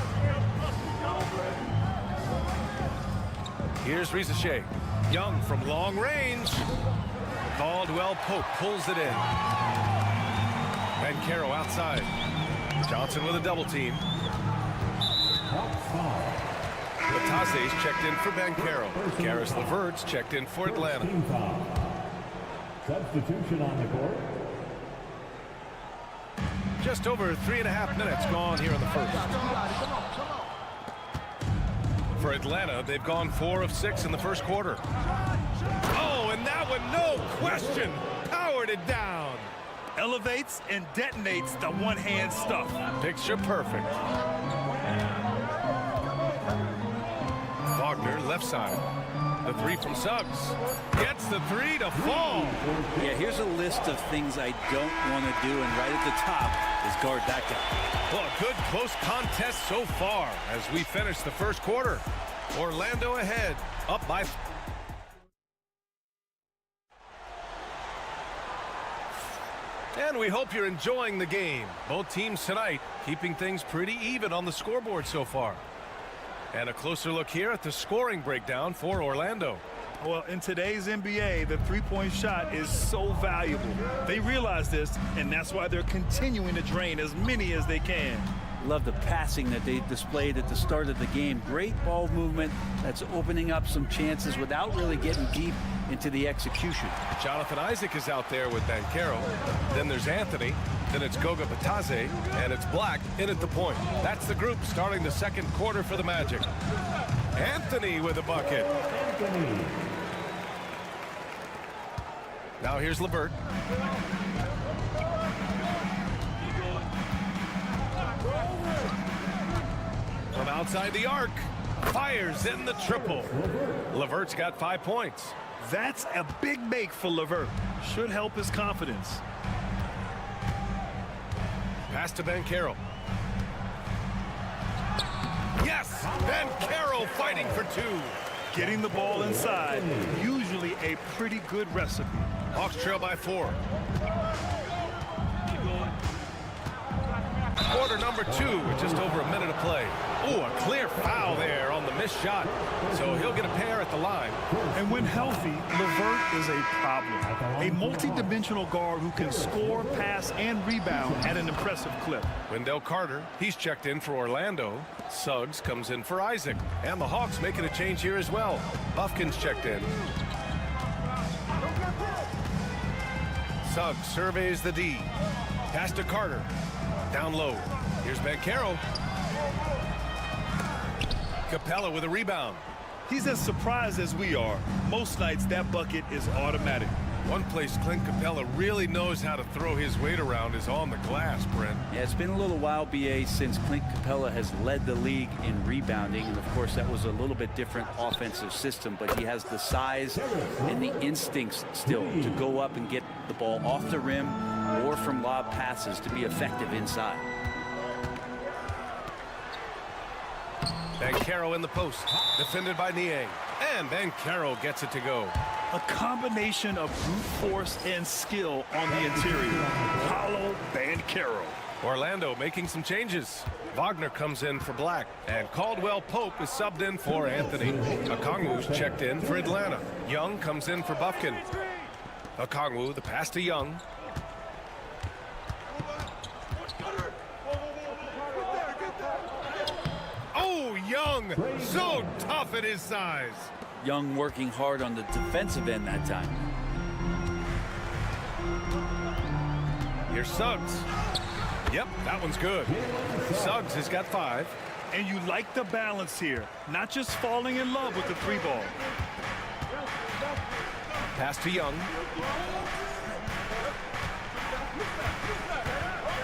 Here's Risacher. Young from long range. Caldwell Pope pulls it in. Banchero outside. Johnson with a double team. Latase's checked in for Banchero. Karis LeVert's checked in for Atlanta. Substitution on the court. Just over 3.5 minutes gone here in the first. For Atlanta, they've gone 4 of 6 in the first quarter. Oh, and that one, no question, powered it down. Elevates and detonates the one-hand stuff. Picture perfect. Wagner, left side. The 3 from Suggs. Gets the 3 to fall. Yeah, here's a list of things I don't want to do, and right at the top is guard that guy. Well, a good close contest so far as we finish the first quarter. Orlando ahead, up by... And we hope you're enjoying the game. Both teams tonight keeping things pretty even on the scoreboard so far. And a closer look here at the scoring breakdown for Orlando. Well, in today's NBA, the three-point shot is so valuable. They realize this, and that's why they're continuing to drain as many as they can. Love the passing that they displayed at the start of the game. Great ball movement that's opening up some chances without really getting deep into the execution. Jonathan Isaac is out there with Banchero. Then there's Anthony. Then it's Goga Batase. And it's Black in at the point. That's the group starting the second quarter for the Magic. Anthony with a bucket. Now here's LeVert. From outside the arc. Fires in the triple. LeVert's got 5 points. That's a big make for LeVert. Should help his confidence. Pass to Banchero. Yes! Banchero fighting for 2. Getting the ball inside, usually a pretty good recipe. Hawks trail by 4. Quarter number 2 with just over a minute to play. Oh, a clear foul there on the missed shot. So he'll get a pair at the line. And when healthy, LeVert is a problem. A multi-dimensional guard who can score, pass, and rebound at an impressive clip. Wendell Carter, he's checked in for Orlando. Suggs comes in for Isaac. And the Hawks making a change here as well. Buffkin's checked in. Suggs surveys the D. Pass to Carter. Down low. Here's Banchero. Capella with a rebound. He's as surprised as we are. Most nights that bucket is automatic. One place Clint Capella really knows how to throw his weight around is on the glass, Brent. Yeah, it's been a little while, B.A., since Clint Capella has led the league in rebounding. And, of course, that was a little bit different offensive system. But he has the size and the instincts still to go up and get the ball off the rim or from lob passes to be effective inside. Banchero in the post, defended by Niang. And Banchero gets it to go. A combination of brute force and skill on the interior. Hollow Banchero. Orlando making some changes. Wagner comes in for Black, and Caldwell Pope is subbed in for Anthony. Okongwu's checked in for Atlanta. Young comes in for Bufkin. Okongwu, the pass to Young. Oh, Young, so tough at his size. Young working hard on the defensive end that time. Here's Suggs. Yep, that one's good. Suggs has got 5. And you like the balance here, not just falling in love with the 3-ball. Pass to Young.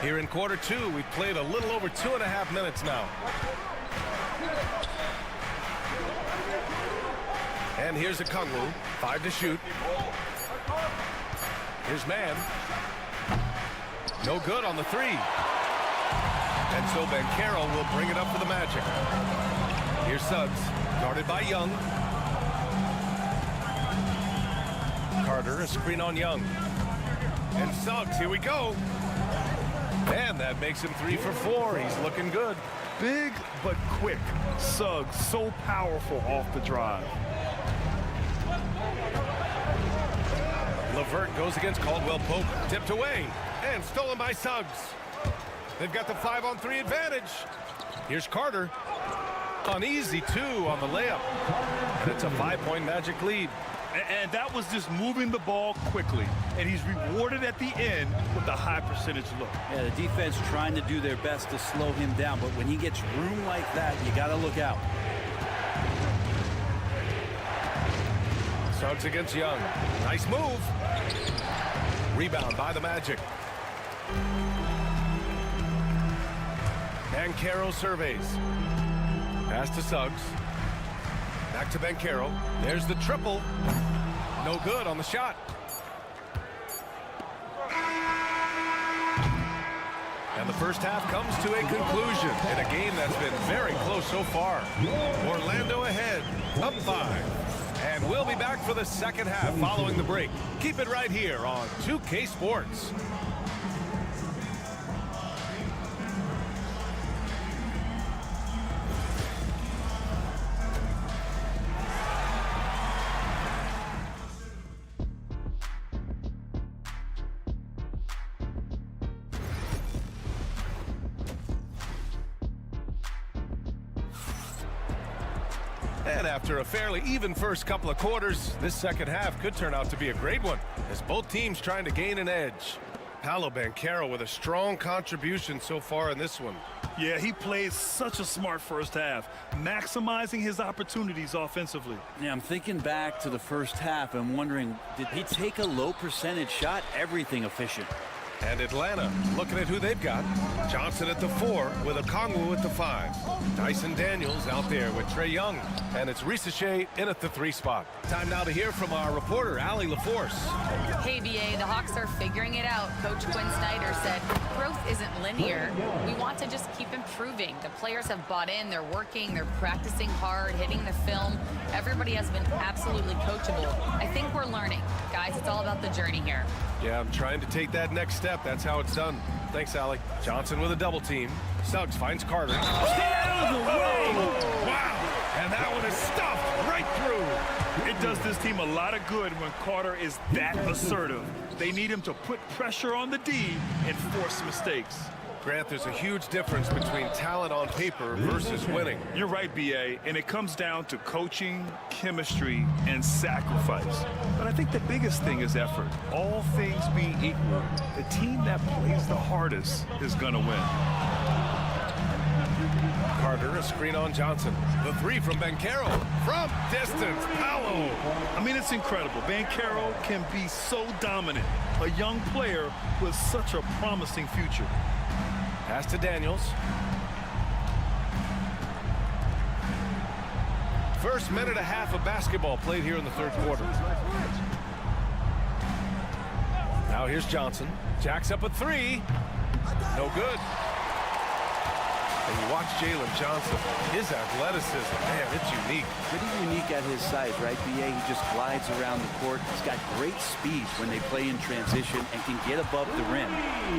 Here in quarter 2, we've played a little over 2.5 minutes now. And here's Okongwu, 5 to shoot. Here's Mann. No good on the 3. And so Banchero will bring it up for the Magic. Here's Suggs, guarded by Young. Carter, a screen on Young. And Suggs, here we go. And that makes him 3 for 4. He's looking good. Big but quick. Suggs so powerful off the drive. LeVert goes against Caldwell Pope. Tipped away and stolen by Suggs. They've got the 5-on-3 advantage. Here's Carter. An easy 2 on the layup. And it's a 5-point Magic lead. And that was just moving the ball quickly. And he's rewarded at the end with a high percentage look. Yeah, the defense trying to do their best to slow him down. But when he gets room like that, you got to look out. Suggs against Young. Nice move. Rebound by the Magic. Banchero surveys. Pass to Suggs. Back to Banchero. There's the triple. No good on the shot. And the first half comes to a conclusion in a game that's been very close so far. Orlando ahead, up 5. And we'll be back for the second half following the break. Keep it right here on 2K Sports. And after a fairly even first couple of quarters, this second half could turn out to be a great one, as both teams trying to gain an edge. Paolo Banchero with a strong contribution so far in this one. Yeah, he played such a smart first half, maximizing his opportunities offensively. Yeah, I'm thinking back to the first half and wondering, did he take a low percentage shot? Everything efficient. And Atlanta, looking at who they've got. Johnson at the 4 with Okongwu at the 5. Dyson Daniels out there with Trae Young. And it's Risache in at the 3 spot. Time now to hear from our reporter, Allie LaForce. Hey, BA, the Hawks are figuring it out. Coach Quinn Snyder said, growth isn't linear. We want to just keep improving. The players have bought in, they're working, they're practicing hard, hitting the film. Everybody has been absolutely coachable. I think we're learning. Guys, it's all about the journey here. Yeah, I'm trying to take that next step. That's how it's done. Thanks, Allie. Johnson with a double team. Suggs finds Carter. Stay out of the way! Wow! And that one is stuffed right through. It does this team a lot of good when Carter is that assertive. They need him to put pressure on the D and force mistakes. Grant, there's a huge difference between talent on paper versus winning. You're right, BA, and it comes down to coaching, chemistry, and sacrifice. But I think the biggest thing is effort. All things being equal, the team that plays the hardest is going to win. Carter, a screen on Johnson. The 3 from Banchero. From distance, Paolo. I mean, it's incredible. Banchero can be so dominant. A young player with such a promising future. Pass to Daniels. First minute and a half of basketball played here in the third quarter. Now here's Johnson. Jacks up a 3. No good. And you watch Jalen Johnson, his athleticism, man, it's unique. Pretty unique at his size, right, B.A.? He just glides around the court. He's got great speed when they play in transition and can get above the rim.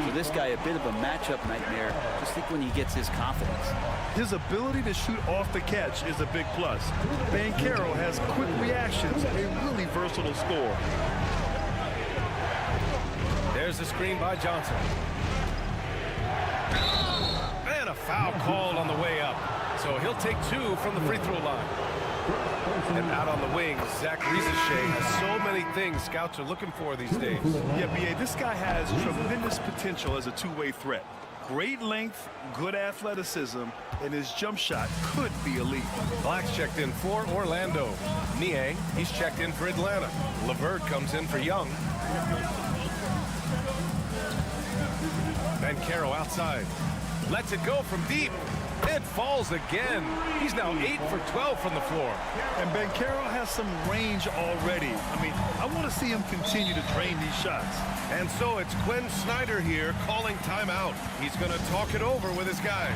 So this guy, a bit of a matchup nightmare. Just think when he gets his confidence. His ability to shoot off the catch is a big plus. Banchero has quick reactions, a really versatile scorer. There's a screen by Johnson. And a foul called on the way up. So he'll take 2 from the free throw line. And out on the wing, Zach Rizachet has so many things scouts are looking for these days. Yeah, B.A., this guy has tremendous potential as a two-way threat. Great length, good athleticism, and his jump shot could be elite. Black's checked in for Orlando. Niang, he's checked in for Atlanta. LeVert comes in for Young. Banchero outside. Lets it go from deep. It falls again. He's now 8 for 12 from the floor. And Banchero has some range already. I mean, I want to see him continue to drain these shots. And so it's Quinn Snyder here calling timeout. He's going to talk it over with his guys.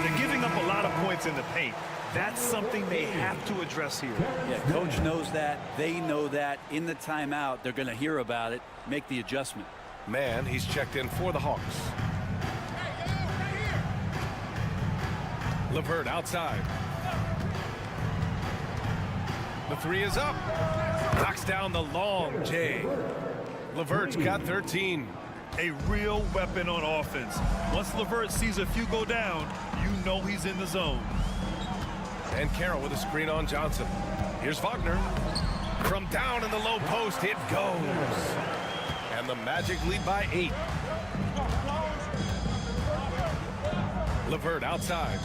They're giving up a lot of points in the paint. That's something they have to address here. Yeah, coach knows that. They know that. In the timeout, they're going to hear about it, make the adjustment. Man, he's checked in for the Hawks. LeVert outside. The 3 is up. Knocks down the long J. LeVert's got 13. A real weapon on offense. Once LeVert sees a few go down, you know he's in the zone. And Carroll with a screen on Johnson. Here's Wagner. From down in the low post, it goes. And the Magic lead by 8. LeVert outside.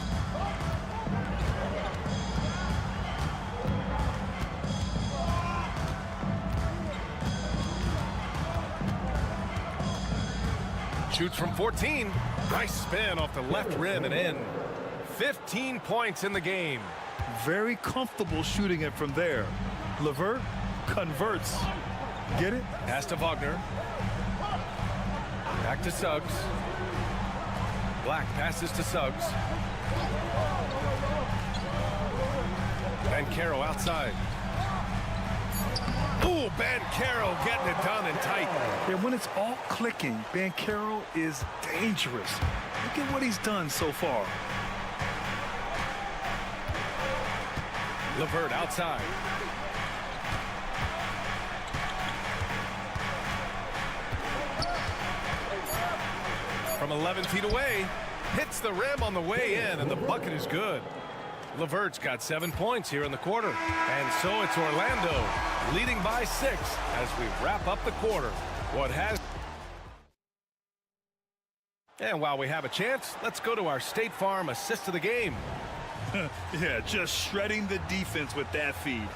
Shoots from 14. Nice spin off the left rim and in. 15 points in the game. Very comfortable shooting it from there. LeVert converts. Get it? Pass to Wagner. Back to Suggs. Black passes to Suggs. Banchero outside. Ooh, Banchero getting it done and tight. And when it's all clicking, Banchero is dangerous. Look at what he's done so far. LeVert outside. From 11 feet away, hits the rim on the way in, and the bucket is good. LeVert's got 7 points here in the quarter. And so it's Orlando leading by 6 as we wrap up the quarter. And while we have a chance, let's go to our State Farm assist of the game. Yeah, just shredding the defense with that feed.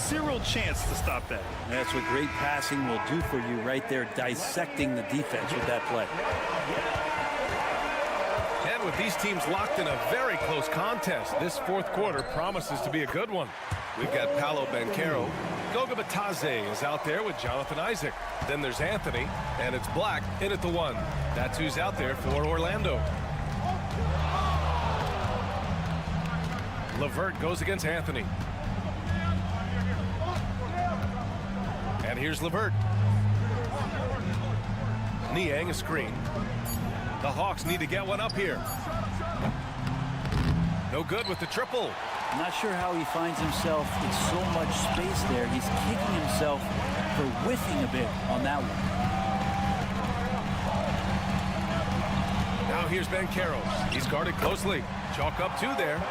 Zero chance to stop that. That's what great passing will do for you right there, dissecting the defense with that play. And with these teams locked in a very close contest, this fourth quarter promises to be a good one. We've got Paolo Banchero. Goga Bitadze is out there with Jonathan Isaac. Then there's Anthony, and it's Black in at the 1. That's who's out there for Orlando. LeVert goes against Anthony. And here's LeVert. Niang a screen. The Hawks need to get one up here. No good with the triple. I'm not sure how he finds himself in so much space there. He's kicking himself for whiffing a bit on that one. Now here's Banchero. He's guarded closely. Chalk up 2 there.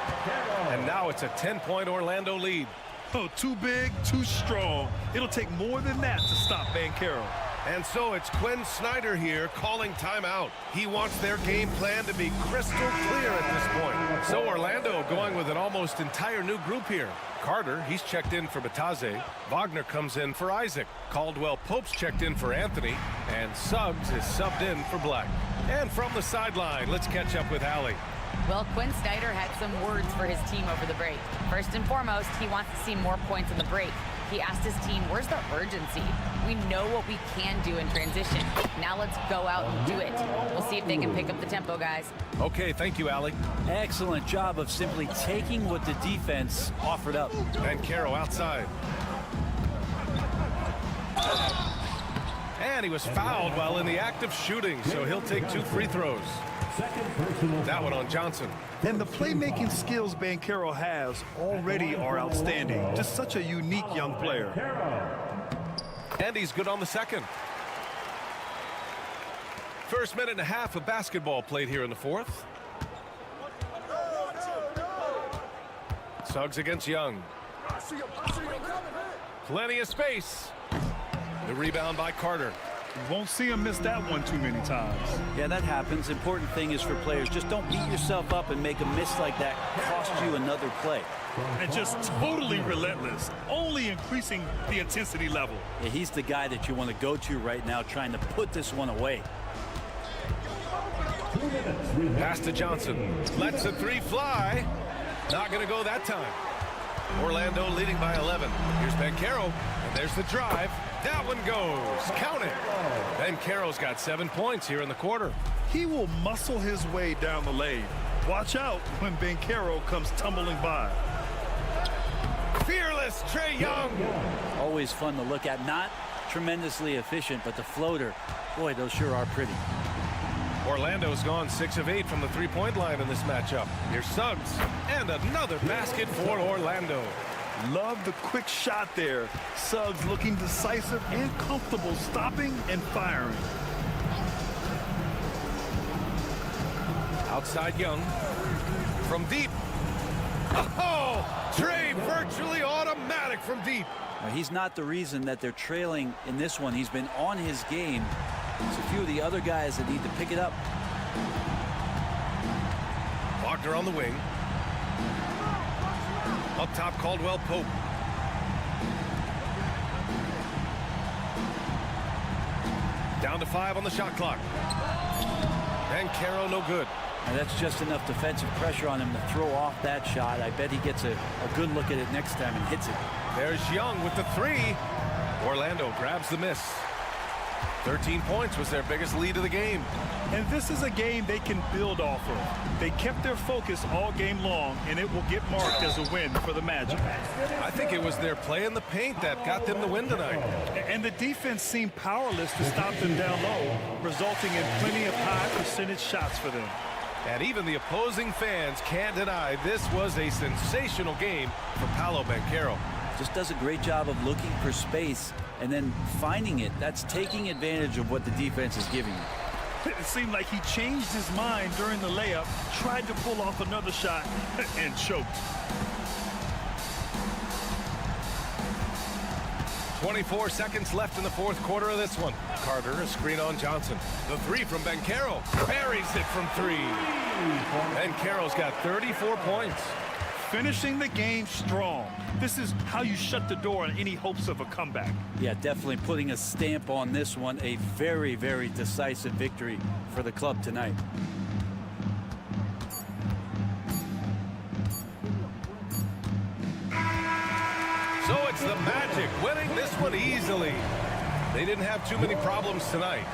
And now it's a 10-point Orlando lead. Oh, too big, too strong. It'll take more than that to stop Banchero. And so it's Quinn Snyder here calling timeout. He wants their game plan to be crystal clear at this point. So Orlando going with an almost entire new group here. Carter, he's checked in for Bitadze. Wagner comes in for Isaac. Caldwell Pope's checked in for Anthony. And Suggs is subbed in for Black. And from the sideline, let's catch up with Allie. Well, Quinn Snyder had some words for his team over the break. First and foremost, he wants to see more points in the break. He asked his team, where's the urgency? We know what we can do in transition. Now let's go out and do it. We'll see if they can pick up the tempo, guys. Okay, thank you, Allie. Excellent job of simply taking what the defense offered up. Banchero outside. And he was fouled while in the act of shooting, so he'll take 2 free throws. That one on Johnson. And the playmaking skills Banchero has already are outstanding. Just such a unique young player. And he's good on the second. First minute and a half of basketball played here in the fourth. Suggs against Young. Plenty of space. The rebound by Carter. You won't see him miss that one too many times. Yeah, that happens. Important thing is for players, just don't beat yourself up and make a miss like that cost you another play. And just totally relentless, only increasing the intensity level. Yeah, he's the guy that you want to go to right now, trying to put this one away. Pass to Johnson. Lets a 3 fly. Not going to go that time. Orlando leading by 11. Here's Banchero, and there's the drive. That one goes. Count it. Banchero's got 7 points here in the quarter. He will muscle his way down the lane. Watch out when Banchero comes tumbling by. Fearless Trae Young. Always fun to look at. Not tremendously efficient, but the floater, boy, those sure are pretty. Orlando's gone 6 of 8 from the three-point line in this matchup. Here's Suggs, and another basket for Orlando. Love the quick shot there. Suggs looking decisive and comfortable stopping and firing. Outside Young. From deep. Oh! Trae virtually automatic from deep. Now, he's not the reason that they're trailing in this one. He's been on his game. There's a few of the other guys that need to pick it up. Wagner on the wing. Up top, Caldwell Pope. Down to 5 on the shot clock. Banchero no good. And that's just enough defensive pressure on him to throw off that shot. I bet he gets a good look at it next time and hits it. There's Young with the 3. Orlando grabs the miss. 13 points was their biggest lead of the game. And this is a game they can build off of. They kept their focus all game long, and it will get marked as a win for the Magic. I think it was their play in the paint that got them the win tonight. And the defense seemed powerless to stop them down low, resulting in plenty of high percentage shots for them. And even the opposing fans can't deny this was a sensational game for Paolo Banchero. Just does a great job of looking for space and then finding it. That's taking advantage of what the defense is giving you. It seemed like he changed his mind during the layup, tried to pull off another shot, and choked. 24 seconds left in the fourth quarter of this one. Carter, a screen on Johnson. The 3 from Banchero. Buries it from 3. Banchero's got 34 points. Finishing the game strong. This is how you shut the door on any hopes of a comeback. Yeah, definitely putting a stamp on this one. A very, very decisive victory for the club tonight. So it's the Magic winning this one easily. They didn't have too many problems tonight.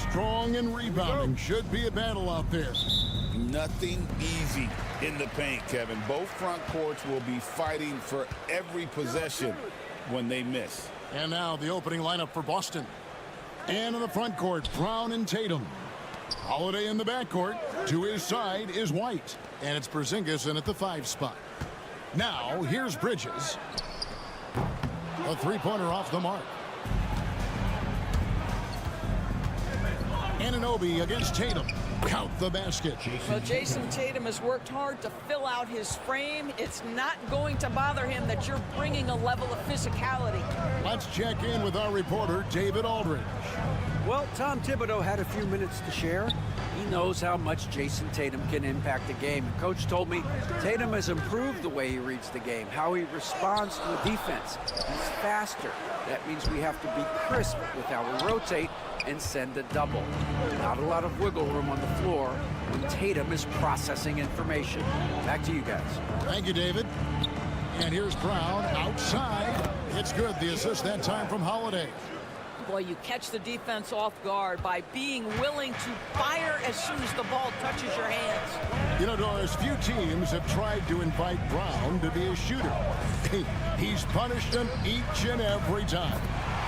Strong and rebounding. Should be a battle out there. Nothing easy in the paint, Kevin. Both front courts will be fighting for every possession when they miss. And now the opening lineup for Boston. And in the front court, Brown and Tatum. Holiday in the backcourt. To his side is White. And it's Porzingis in at the 5 spot. Now, here's Bridges. A three-pointer off the mark. Anunoby against Tatum. Count the basket. Well, Jason Tatum has worked hard to fill out his frame. It's not going to bother him that you're bringing a level of physicality. Let's check in with our reporter, David Aldridge. Well, Tom Thibodeau had a few minutes to share. He knows how much Jason Tatum can impact a game. And Coach told me Tatum has improved the way he reads the game, how he responds to the defense. He's faster. That means we have to be crisp with how we rotate and send a double. Not a lot of wiggle room on the floor when Tatum is processing information. Back to you guys. Thank you, David. And here's Brown outside. It's good. The assist that time from Holiday. Boy, you catch the defense off guard by being willing to fire as soon as the ball touches your hands. You know, Doris, few teams have tried to invite Brown to be a shooter. He's punished them each and every time.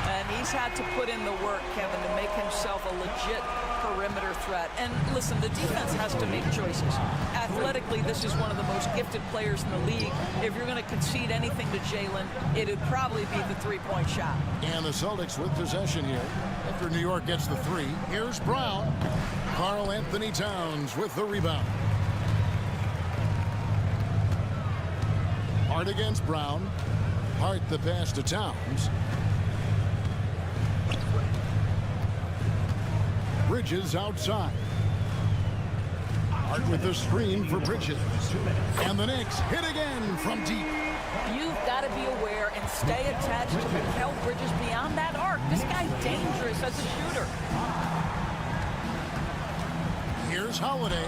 And he's had to put in the work, Kevin, to make himself a legit perimeter threat. And listen, the defense has to make choices. Athletically, this is one of the most gifted players in the league. If you're going to concede anything to Jalen, it would probably be the three-point shot. And the Celtics with possession here. After New York gets the three, here's Brown. Karl Anthony Towns with the rebound. Hart against Brown. Hart the pass to Towns. Bridges outside. Hart with the screen for Bridges. And the Knicks hit again from deep. You've got to be aware and stay attached to Mikal Bridges beyond that arc. This guy's dangerous as a shooter. Here's Holiday.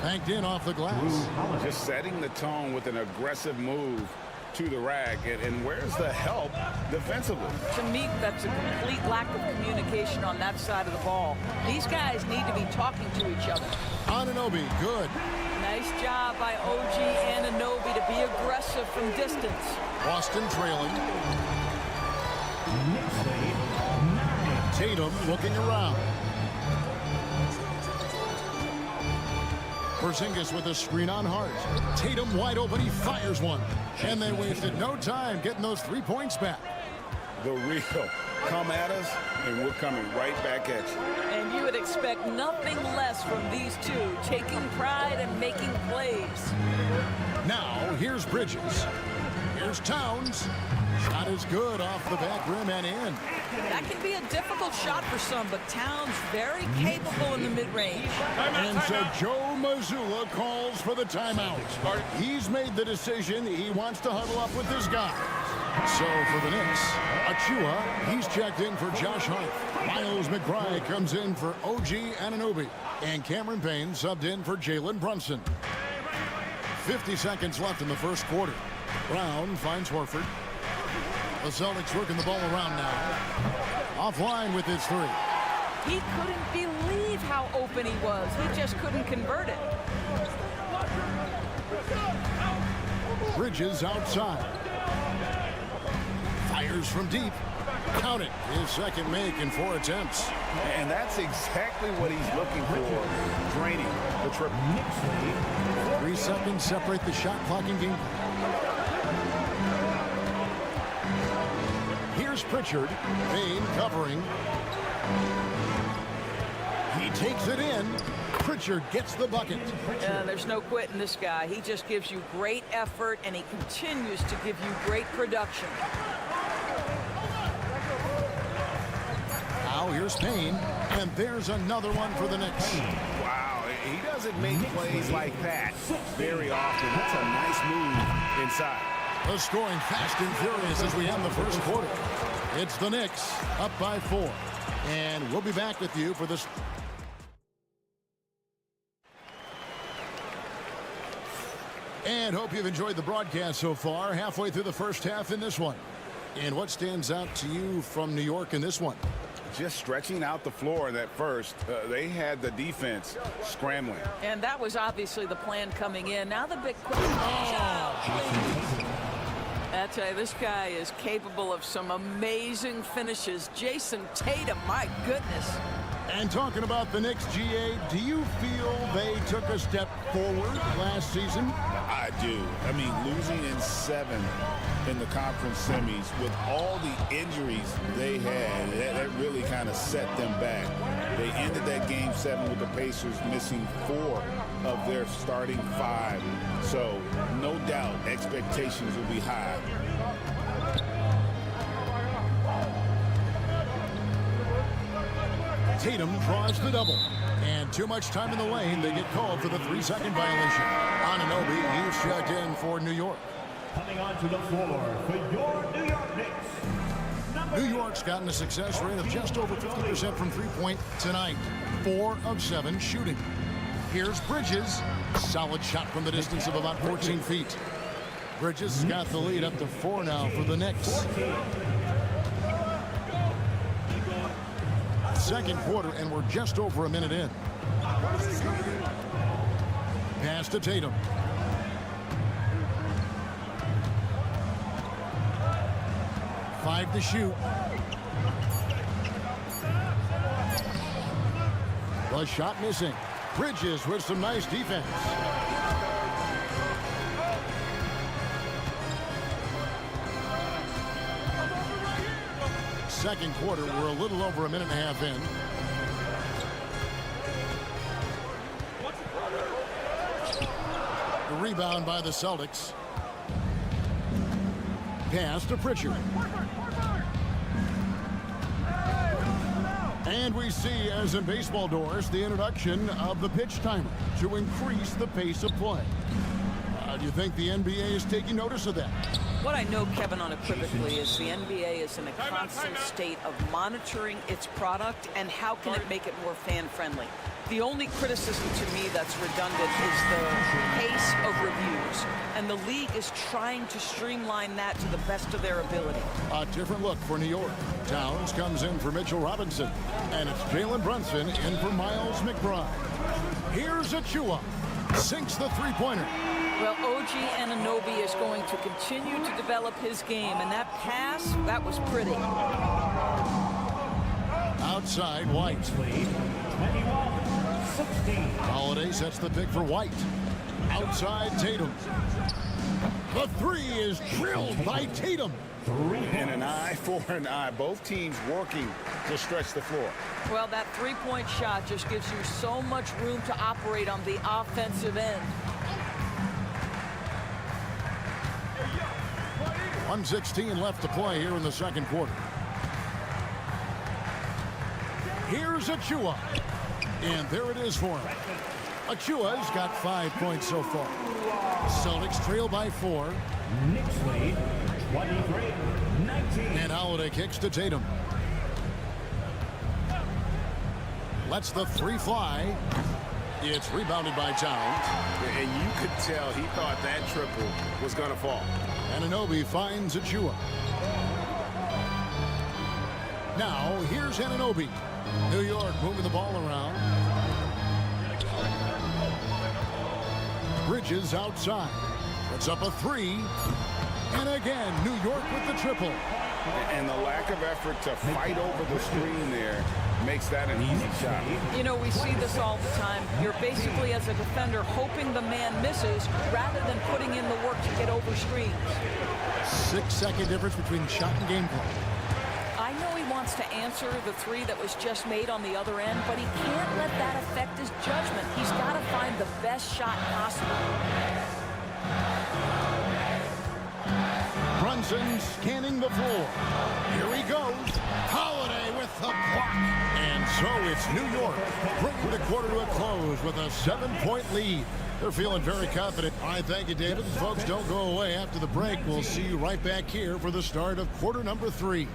Banked in off the glass. Just setting the tone with an aggressive move to the rack. And where's the help defensively? To me, that's a complete lack of communication on that side of the ball. These guys need to be talking to each other. Anunoby, good. Nice job by OG Anunoby to be aggressive from distance. Boston trailing. Tatum looking around. Porzingis with a screen on Hart. Tatum wide open, he fires one. And they wasted no time getting those 3 points back. The real come at us, and we're coming right back at you. And you would expect nothing less from these two, taking pride and making plays. Now, here's Bridges. Here's Towns. Shot is good off the back rim and in. That can be a difficult shot for some, but Towns very capable in the mid-range. And so Joe Mazzulla calls for the timeout. He's made the decision. He wants to huddle up with this guy. So for the Knicks, Achua, he's checked in for Josh Hart. Miles McBride comes in for OG Anunoby. And Cameron Payne subbed in for Jalen Brunson. 50 seconds left in the first quarter. Brown finds Horford. The Celtics working the ball around now. Offline with his three. He couldn't believe how open he was. He just couldn't convert it. Bridges outside. Fires from deep. Count it. His second make in 4 attempts. And that's exactly what he's looking for. Draining the triple. 3 seconds separate the shot clock and game. Here's Pritchard. Payne covering. He takes it in. Pritchard gets the bucket. There's no quitting this guy. He just gives you great effort, and he continues to give you great production. Payne, and there's another one for the Knicks. Wow, he doesn't make plays like that very often. That's a nice move inside. The scoring fast and furious as we end the first quarter. It's the Knicks up by 4. And we'll be back with you for this. And hope you've enjoyed the broadcast so far. Halfway through the first half in this one. And what stands out to you from New York in this one? Just stretching out the floor that first. They had the defense scrambling. And that was obviously the plan coming in. Now the big question. I tell you, this guy is capable of some amazing finishes. Jason Tatum, my goodness. And talking about the Knicks, GA, do you feel they took a step forward last season? I do. I mean, losing in 7 in the conference semis with all the injuries they had, that really kind of set them back. They ended that game 7 with the Pacers missing 4 of their starting 5. So, no doubt, expectations will be high. Tatum draws the double. And too much time in the lane, they get called for the 3-second violation. Anunoby, he's checked in for New York. Coming onto the floor for your New York Knicks. New York's gotten a success rate of just over 50% from three-point tonight. 4 of 7 shooting. Here's Bridges. Solid shot from the distance of about 14 feet. Bridges has got the lead up to 4 now for the Knicks. Second quarter, and we're just over a minute in. Pass to Tatum. Five to shoot. The shot missing. Bridges with some nice defense. Second quarter, we're a little over a minute and a half in. The rebound by the Celtics. Pass to Pritchard. And we see, as in baseball doors, the introduction of the pitch timer to increase the pace of play. Do you think the NBA is taking notice of that? What I know, Kevin, unequivocally is the NBA is in a constant state of monitoring its product and how can it make it more fan-friendly. The only criticism to me that's redundant is the pace of reviews, and the league is trying to streamline that to the best of their ability. A different look for New York. Towns comes in for Mitchell Robinson, and it's Jalen Brunson in for Miles McBride. Here's Achua. Sinks the three-pointer. Well, OG Anunoby is going to continue to develop his game, and that pass, that was pretty. Outside, White. 21-16. Holiday sets the pick for White. Outside, Tatum. The three is drilled by Tatum. And an eye for an eye. Both teams working to stretch the floor. Well, that three-point shot just gives you so much room to operate on the offensive end. 1:16 left to play here in the second quarter. Here's Achua. And there it is for him. Achua's got 5 points so far. Celtics trail by 4. Knicks lead 23-19. And Holiday kicks to Tatum. Lets the three fly. It's rebounded by Towns. And you could tell he thought that triple was going to fall. Anunoby finds Achua. Now, here's Anunoby. New York moving the ball around. Bridges outside. Puts up a three. And again, New York with the triple. And the lack of effort to fight over the screen there makes that an easy shot. You know, we see this all the time. You're basically, as a defender, hoping the man misses rather than putting in the work to get over screens. 6-second difference between shot and game play. I know he wants to answer the three that was just made on the other end, but he can't let that affect his judgment. He's got to find the best shot possible. Brunson scanning the floor. Here he goes. Holiday with the block. And It's New York bringing the quarter to a close with a 7-point lead. They're feeling very confident. All right, thank you, David. Folks, don't go away after the break. We'll see you right back here for the start of quarter number 3.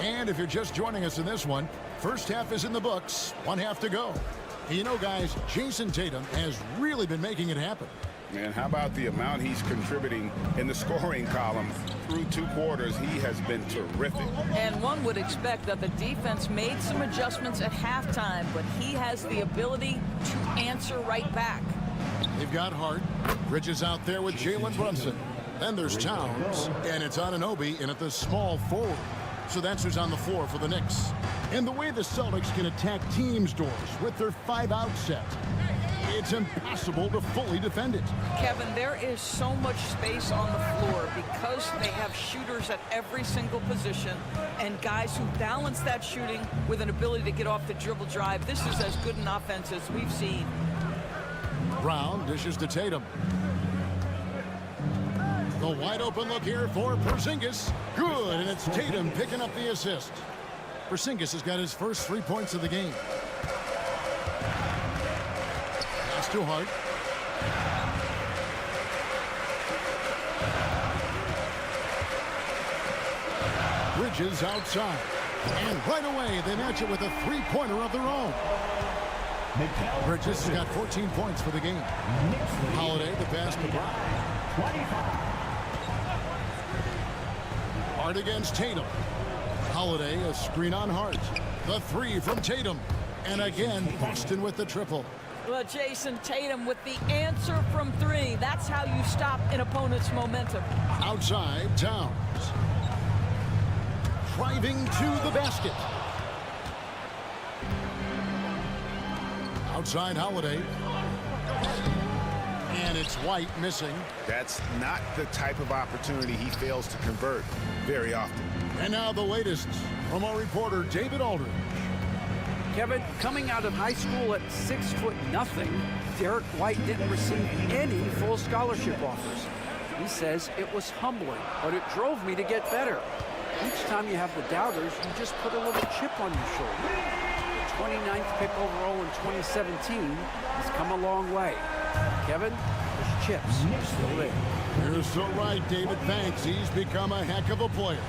And if you're just joining us in this one, first half is in the books, 1 half to go. You know, guys, Jason Tatum has really been making it happen. Man, how about the amount he's contributing in the scoring column? Through 2 quarters, he has been terrific. And one would expect that the defense made some adjustments at halftime, but he has the ability to answer right back. They've got Hart. Bridges out there with Jalen Brunson. Then there's Towns, and it's Anunoby in at the small forward. So that's who's on the floor for the Knicks. And the way the Celtics can attack teams' doors with their 5-out set, it's impossible to fully defend it. Kevin, there is so much space on the floor because they have shooters at every single position and guys who balance that shooting with an ability to get off the dribble drive. This is as good an offense as we've seen. Brown dishes to Tatum. The wide open look here for Porzingis. Good, and it's Tatum picking up the assist. Porzingis has got his first 3 points of the game. That's too hard. Bridges outside. And right away, they match it with a 3-pointer of their own. Bridges has got 14 points for the game. Holiday, the pass to Brown. 25. Hart against Tatum. Holiday, a screen on Hart. The 3 from Tatum. And again, Boston with the triple. Well, Jason Tatum with the answer from 3. That's how you stop an opponent's momentum. Outside, Towns. Driving to the basket. Outside, Holiday. And it's White missing. That's not the type of opportunity he fails to convert very often. And now the latest from our reporter, David Aldridge. Kevin, coming out of high school at 6'0", Derek White didn't receive any full scholarship offers. He says it was humbling, but it drove me to get better. Each time you have the doubters, you just put a little chip on your shoulder. The 29th pick overall in 2017 has come a long way. Kevin, there's chips still there. You're so right, David. Thanks. He's become a heck of a player.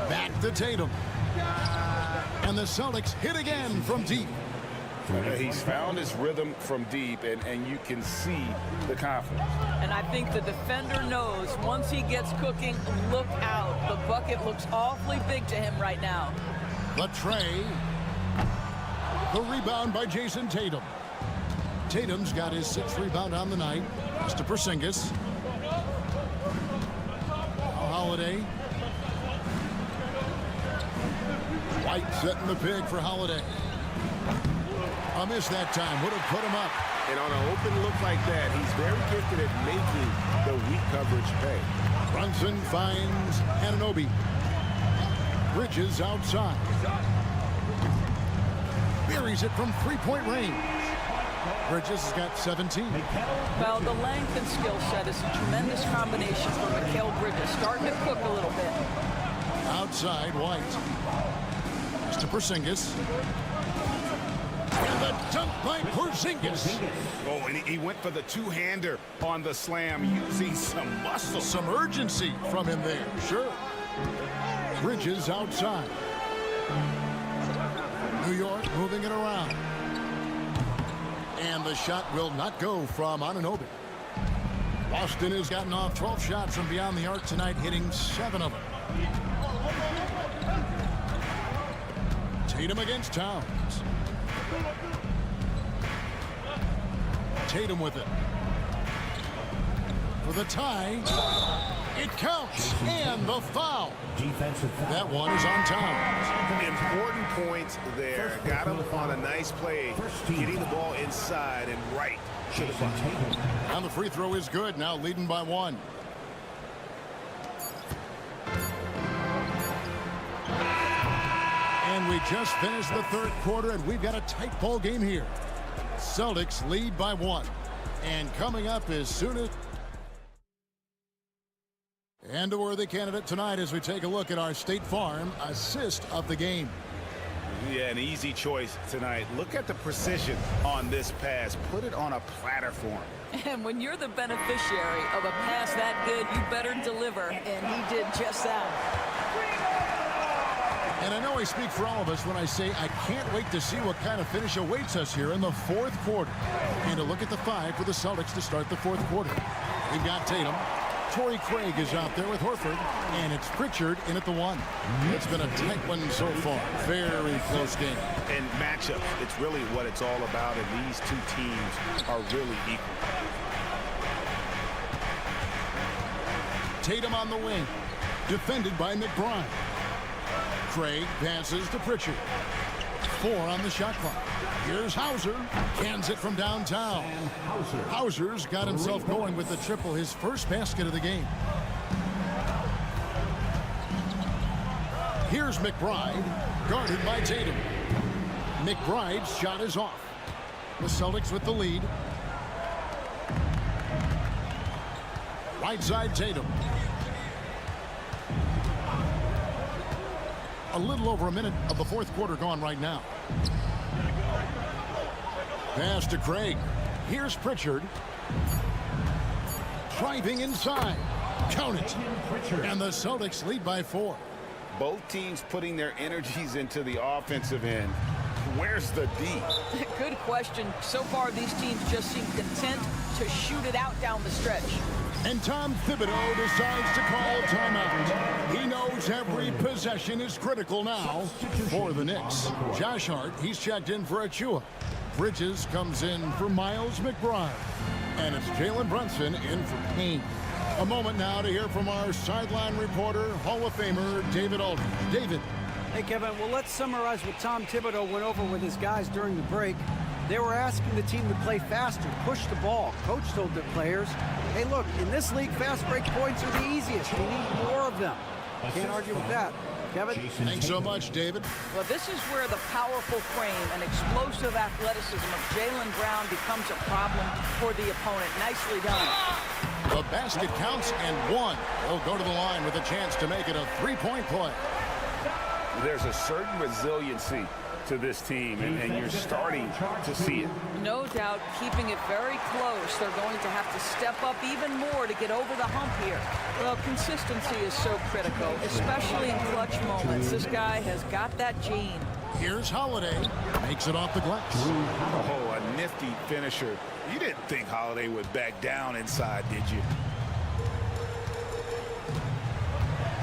Back to Tatum. And the Celtics hit again from deep. He's found his rhythm from deep, and you can see the confidence. And I think the defender knows once he gets cooking, look out. The bucket looks awfully big to him right now. The tray. The rebound by Jason Tatum. Tatum's got his 6th rebound on the night. It's to Porzingis. Holiday. White setting the pick for Holiday. A miss that time. Would have put him up. And on an open look like that, he's very gifted at making the weak coverage pay. Brunson finds Anunoby. Bridges outside. Buries it from 3-point range. Bridges has got 17. Well, the length and skill set is a tremendous combination for Mikal Bridges. Starting to cook a little bit. Outside, White. It's to Porzingis. And the dunk by Porzingis. Oh, and he went for the two-hander on the slam, using some muscle. Some urgency from him there, sure. Bridges outside. New York moving it around. And the shot will not go from Anunoby. Boston has gotten off 12 shots from beyond the arc tonight, hitting 7 of them. Tatum against Towns. Tatum with it. For the tie. It counts. And the foul. That one is on Towns. Important points there. Got him on a nice play. Getting the ball inside and right to the bucket. And the free throw is good. Now leading by 1. And we just finished the third quarter, and we've got a tight ball game here. Celtics lead by 1. And coming up as soon as... And a worthy candidate tonight as we take a look at our State Farm assist of the game. Yeah, an easy choice tonight. Look at the precision on this pass. Put it on a platter for him. And when you're the beneficiary of a pass that good, you better deliver. And he did just that. And I know I speak for all of us when I say I can't wait to see what kind of finish awaits us here in the fourth quarter. And a look at the 5 for the Celtics to start the fourth quarter. We've got Tatum. Torrey Craig is out there with Horford, and it's Pritchard in at the 1. It's been a tight one so far. Very close game. And matchup, it's really what it's all about, and these two teams are really equal. Tatum on the wing, defended by McBride. Craig passes to Pritchard. 4 on the shot clock. Here's Hauser. Cans it from downtown. Hauser's got himself going with the triple, his first basket of the game. Here's McBride, guarded by Tatum. McBride's shot is off. The Celtics with the lead. Right side Tatum. A little over a minute of the fourth quarter gone right now. Pass to Craig. Here's Pritchard. Driving inside. Count it. And the Celtics lead by 4. Both teams putting their energies into the offensive end. Where's the D? Good question. So far, these teams just seem content to shoot it out down the stretch. And Tom Thibodeau decides to call timeout. He knows every possession is critical now for the Knicks. Josh Hart, he's checked in for Achua. Bridges comes in for Miles McBride. And it's Jalen Brunson in for Payne. A moment now to hear from our sideline reporter, Hall of Famer David Aldridge. David. Hey, Kevin, well, let's summarize what Tom Thibodeau went over with his guys during the break. They were asking the team to play faster, push the ball. Coach told their players, hey, look, in this league, fast break points are the easiest. We need more of them. Can't argue with that. Kevin? Thanks so much, David. Well, this is where the powerful frame and explosive athleticism of Jaylen Brown becomes a problem for the opponent. Nicely done. The basket counts and 1. He'll go to the line with a chance to make it a 3-point play. There's a certain resiliency to this team, and you're starting to see it. No doubt, keeping it very close. They're going to have to step up even more to get over the hump here. Well, consistency is so critical, especially in clutch moments. This guy has got that gene. Here's Holiday. Makes it off the glass. Oh, a nifty finisher. You didn't think Holiday would back down inside, did you?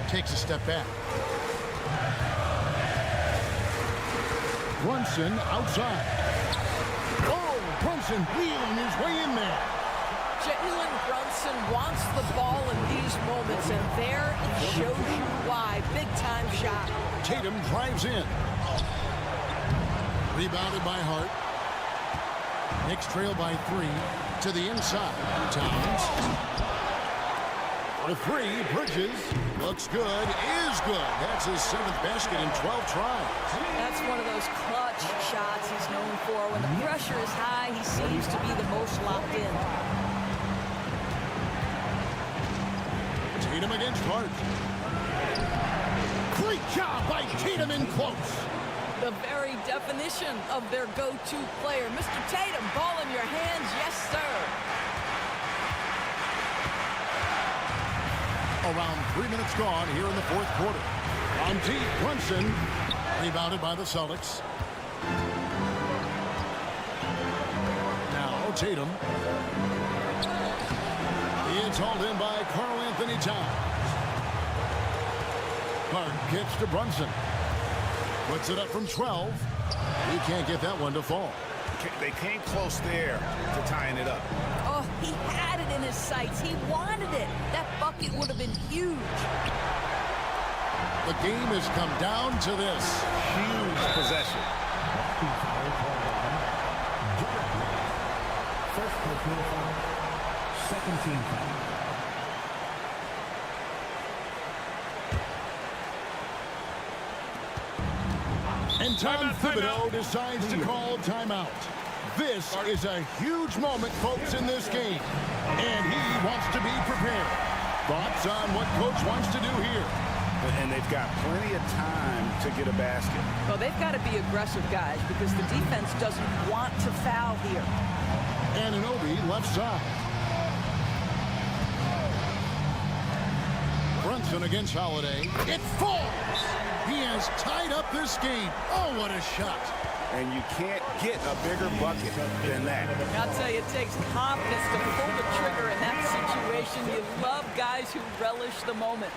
Takes a step back. Brunson outside. Oh, Brunson wheeling his way in there. Jalen Brunson wants the ball in these moments, and there he shows you why. Big-time shot. Tatum drives in. Rebounded by Hart. Knicks trail by 3 to the inside. Towns. For 3, Bridges looks good, is good. That's his 7th basket in 12 tries. That's one of those clutch shots he's known for. When the pressure is high, he seems to be the most locked in. Tatum against Hart. Great job by Tatum in close. The very definition of their go-to player. Mr. Tatum, ball in your hands, yes, sir. Around 3 minutes gone here in the fourth quarter. On deep, Brunson, rebounded by the Celtics. Now Tatum. It's hauled in by Karl Anthony Towns. Hart gets to Brunson. Puts it up from 12. He can't get that one to fall. They came close there to tying it up. Oh, he had it in his sights. He wanted it. That bucket would have been huge. The game has come down to this. Huge possession. First personal foul, second team foul. And Tom Thibodeau decides to call timeout. This is a huge moment, folks, in this game. And he wants to be prepared. Thoughts on what Coach wants to do here? And they've got plenty of time to get a basket. Well, they've got to be aggressive, guys, because the defense doesn't want to foul here. Anunoby left side. Brunson against Holiday. It falls. He has tied up this game. Oh, what a shot. And you can't get a bigger bucket than that. I'll tell you, it takes confidence to pull the trigger in that situation. You love guys who relish the moment.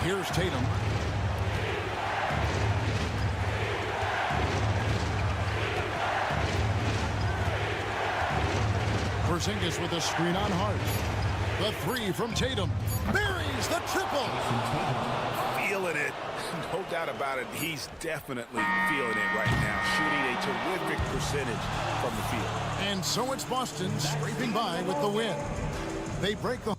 Here's Tatum. Porzingis with a screen on Hart. The three from Tatum. Buries the triple. Feeling it. No doubt about it. He's definitely feeling it right now. Shooting a terrific percentage from the field. And so it's Boston scraping by with the win. They break the...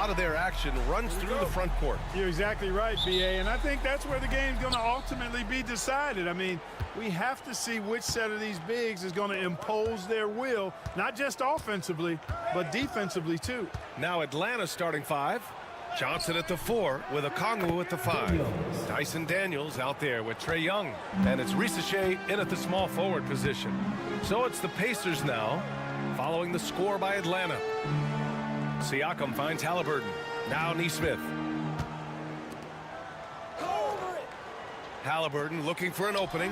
Of their action runs through the front court. You're exactly right, B.A., and I think that's where the game's going to ultimately be decided. I mean, we have to see which set of these bigs is going to impose their will, not just offensively, but defensively, too. Now Atlanta starting five. Johnson at the 4 with Okongwu at the 5. Dyson Daniels out there with Trae Young. And it's Risache in at the small forward position. So it's the Pacers now, following the score by Atlanta. Siakam finds Halliburton. Now Nesmith. Halliburton looking for an opening.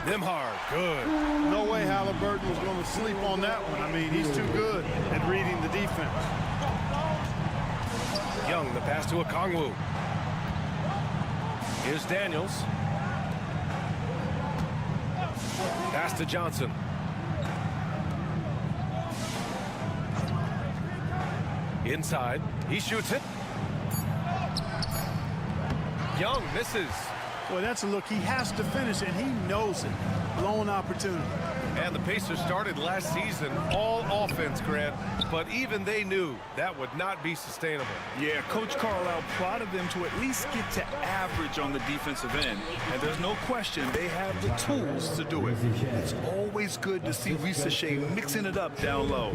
Nembhard, good. No way Halliburton was going to sleep on that one. I mean, he's too good at reading the defense. Young, the pass to Okongwu. Here's Daniels. Pass to Johnson. Inside, he shoots it. Young misses. Boy, that's a look. He has to finish, and he knows it. Blown opportunity. And the Pacers started last season all offense, Grant, but even they knew that would not be sustainable. Yeah, Coach Carlisle prodded them to at least get to average on the defensive end. And there's no question they have the tools to do it. It's always good to see Risache mixing it up down low.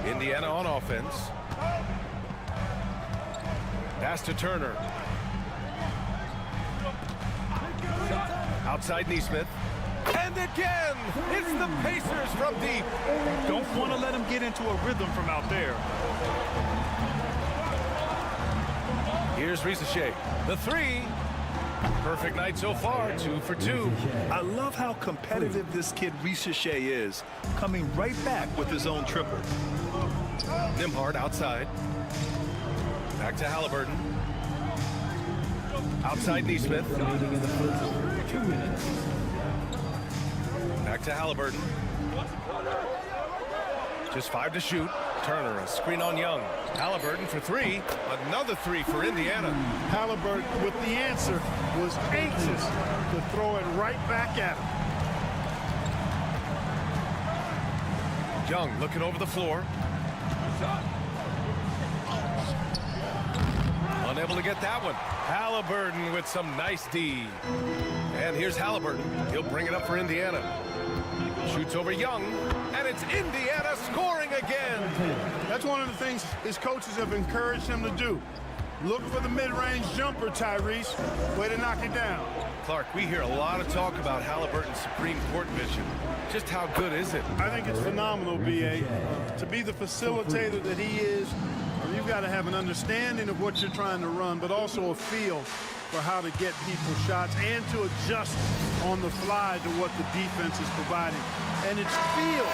Indiana on offense. Pass to Turner. Outside Nesmith. And again, it's the Pacers from deep. Don't want to let him get into a rhythm from out there. Here's Risache. The three. Perfect night so far, 2 for 2. I love how competitive this kid Risache is, coming right back with his own triple. Nembhard outside. Back to Halliburton. Outside Neesmith. Back to Halliburton. Just 5 to shoot. Turner, a screen on Young. Halliburton for 3. Another 3 for Indiana. Halliburton with the answer was anxious to throw it right back at him. Young looking over the floor. Unable to get that one. Halliburton with some nice D. And here's Halliburton. He'll bring it up for Indiana. Shoots over Young. And it's Indiana scoring again. That's one of the things his coaches have encouraged him to do. Look for the mid-range jumper, Tyrese. Way to knock it down. Clark, we hear a lot of talk about Halliburton's supreme court vision. Just how good is it? I think it's phenomenal, B.A. To be the facilitator that he is, you've got to have an understanding of what you're trying to run, but also a feel for how to get people shots and to adjust on the fly to what the defense is providing. And it's feel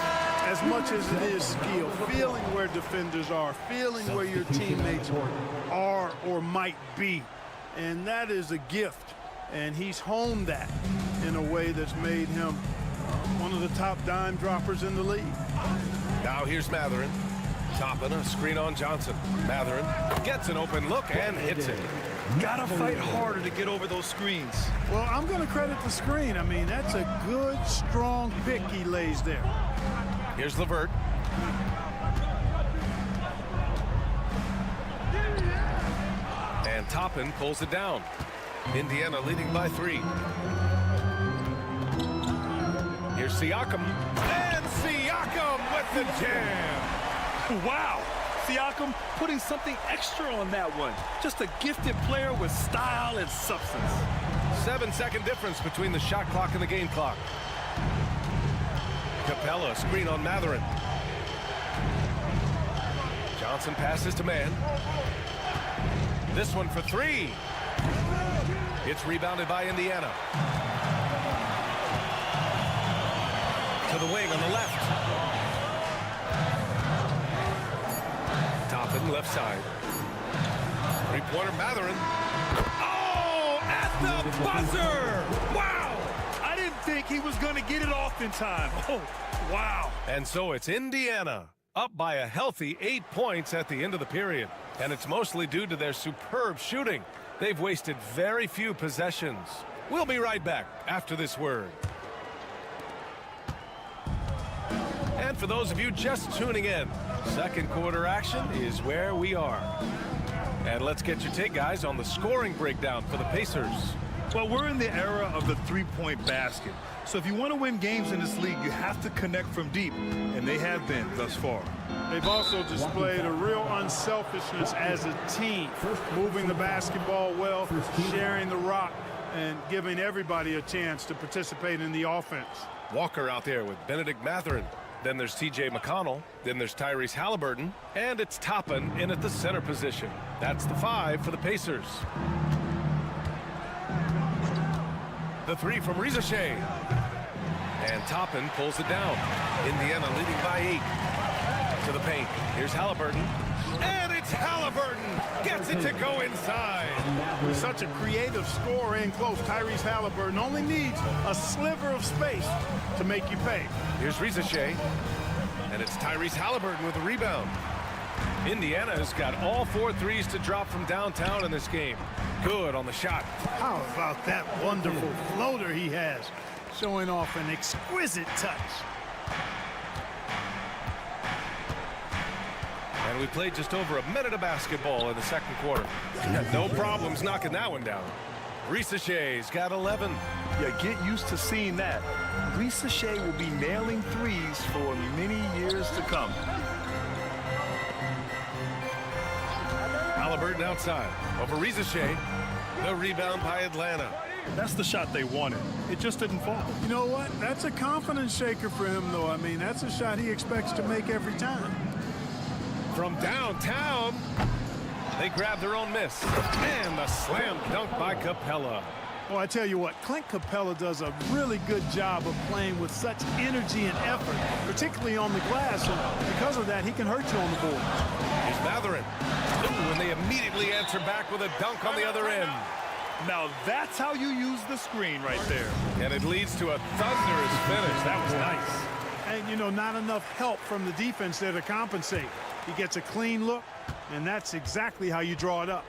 as much as it is skill. Feeling where defenders are, feeling where your teammates are or might be. And that is a gift. And he's honed that in a way that's made him one of the top dime droppers in the league. Now here's Mathurin. Toppin, a screen on Johnson. Mathurin gets an open look and hits it. Gotta fight harder to get over those screens. Well, I'm going to credit the screen. I mean, that's a good, strong pick he lays there. Here's LeVert. And Toppin pulls it down. Indiana leading by 3. Here's Siakam. And Siakam with the jam. Wow. Siakam putting something extra on that one. Just a gifted player with style and substance. 7-second difference between the shot clock and the game clock. Capella, screen on Mathurin. Johnson passes to Mann. This one for 3. It's rebounded by Indiana. To the wing on the left. Toppin, left side. Three-pointer Mathurin. Oh, at the buzzer! Wow! I didn't think he was going to get it off in time. Oh, wow. And so it's Indiana, up by a healthy 8 points at the end of the period. And it's mostly due to their superb shooting. They've wasted very few possessions. We'll be right back after this word. And for those of you just tuning in, second quarter action is where we are. And let's get your take, guys, on the scoring breakdown for the Pacers. Well, we're in the era of the three-point basket. So if you want to win games in this league, you have to connect from deep, and they have been thus far. They've also displayed a real unselfishness as a team, moving the basketball well, sharing the rock, and giving everybody a chance to participate in the offense. Walker out there with Benedict Mathurin. Then there's T.J. McConnell. Then there's Tyrese Halliburton. And it's Toppin in at the center position. That's the 5 for the Pacers. The 3 from Risache. And Toppin pulls it down. Indiana leading by 8. To the paint. Here's Halliburton. And it's Halliburton. Gets it to go inside. With such a creative scorer in close, Tyrese Halliburton only needs a sliver of space to make you pay. Here's Risache. And it's Tyrese Halliburton with a rebound. Indiana has got all 4 threes to drop from downtown in this game. Good on the shot. How about that wonderful floater he has, showing off an exquisite touch. And we played just over a minute of basketball in the second quarter. No problems knocking that one down. Risache's got 11. Yeah, get used to seeing that. Risache will be nailing threes for many years to come. Halliburton outside. Over Risache. The rebound by Atlanta. That's the shot they wanted. It just didn't fall. You know what? That's a confidence shaker for him, though. I mean, that's a shot he expects to make every time. From downtown, they grab their own miss. And the slam dunk by Capella. Well, I tell you what, Clint Capella does a really good job of playing with such energy and effort, particularly on the glass, and because of that, he can hurt you on the board. Here's Matherin. Ooh, and they immediately answer back with a dunk on the other end. Now that's how you use the screen right there. And it leads to a thunderous finish. That was nice. And, you know, not enough help from the defense there to compensate. He gets a clean look, and that's exactly how you draw it up.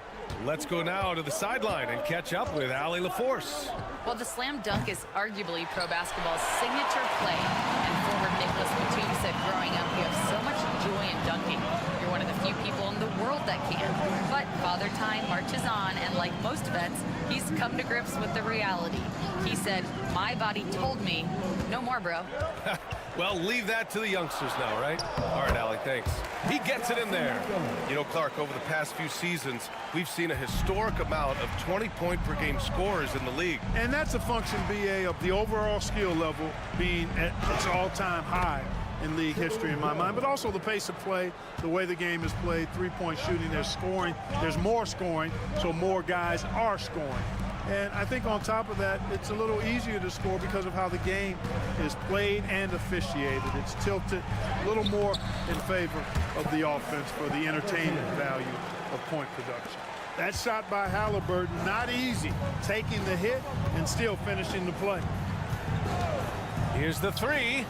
Let's go now to the sideline and catch up with Allie LaForce. Well, the slam dunk is arguably pro basketball's signature play. And forward Nicholas Batum said growing up, you have so much joy in dunking. You're one of the few people in the world that can. But Father Time marches on, and like most vets, he's come to grips with the reality. He said, my body told me, no more, bro. Well, leave that to the youngsters now, right? All right, Allie, thanks. He gets it in there. You know, Clark, over the past few seasons, we've seen a historic amount of 20-point-per-game scorers in the league. And that's a function, BA, of the overall skill level being at its all-time high in league history in my mind, but also the pace of play, the way the game is played, three-point shooting, there's scoring, there's more scoring, so more guys are scoring. And I think on top of that, it's a little easier to score because of how the game is played and officiated. It's tilted a little more in favor of the offense for the entertainment value of point production. That shot by Halliburton, not easy, taking the hit and still finishing the play. Here's the three.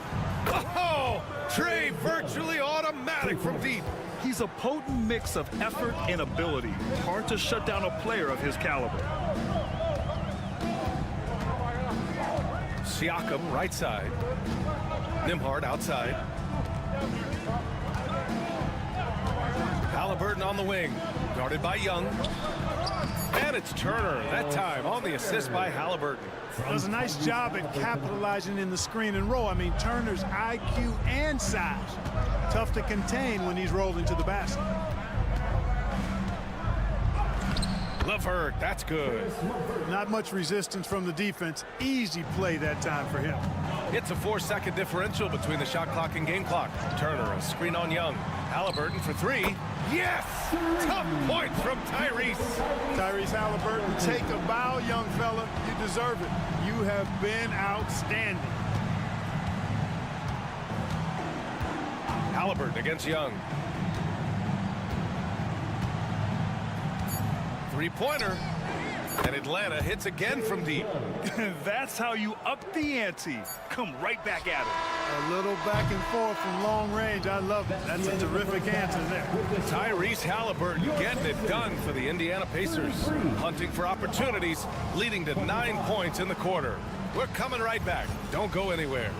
Oh, Trey virtually automatic from deep. He's a potent mix of effort and ability. Hard to shut down a player of his caliber. Siakam, right side. Nembhard, outside. Halliburton on the wing. Guarded by Young. And it's Turner, that time on the assist by Halliburton. Does a nice job at capitalizing in the screen and roll. I mean, Turner's IQ and size. Tough to contain when he's rolling to the basket. Levert, that's good. Not much resistance from the defense. Easy play that time for him. It's a 4-second differential between the shot clock and game clock. Turner, a screen on Young. Halliburton for three. Yes! Tough points from Tyrese. Tyrese Halliburton, take a bow, young fella. You deserve it. You have been outstanding. Halliburton against Young. Three-pointer. And Atlanta hits again from deep. That's how you up the ante. Come right back at it. A little back and forth from long range. I love it. That's a terrific answer there. Tyrese Halliburton getting it done for the Indiana Pacers. Hunting for opportunities, leading to 9 points in the quarter. We're coming right back. Don't go anywhere.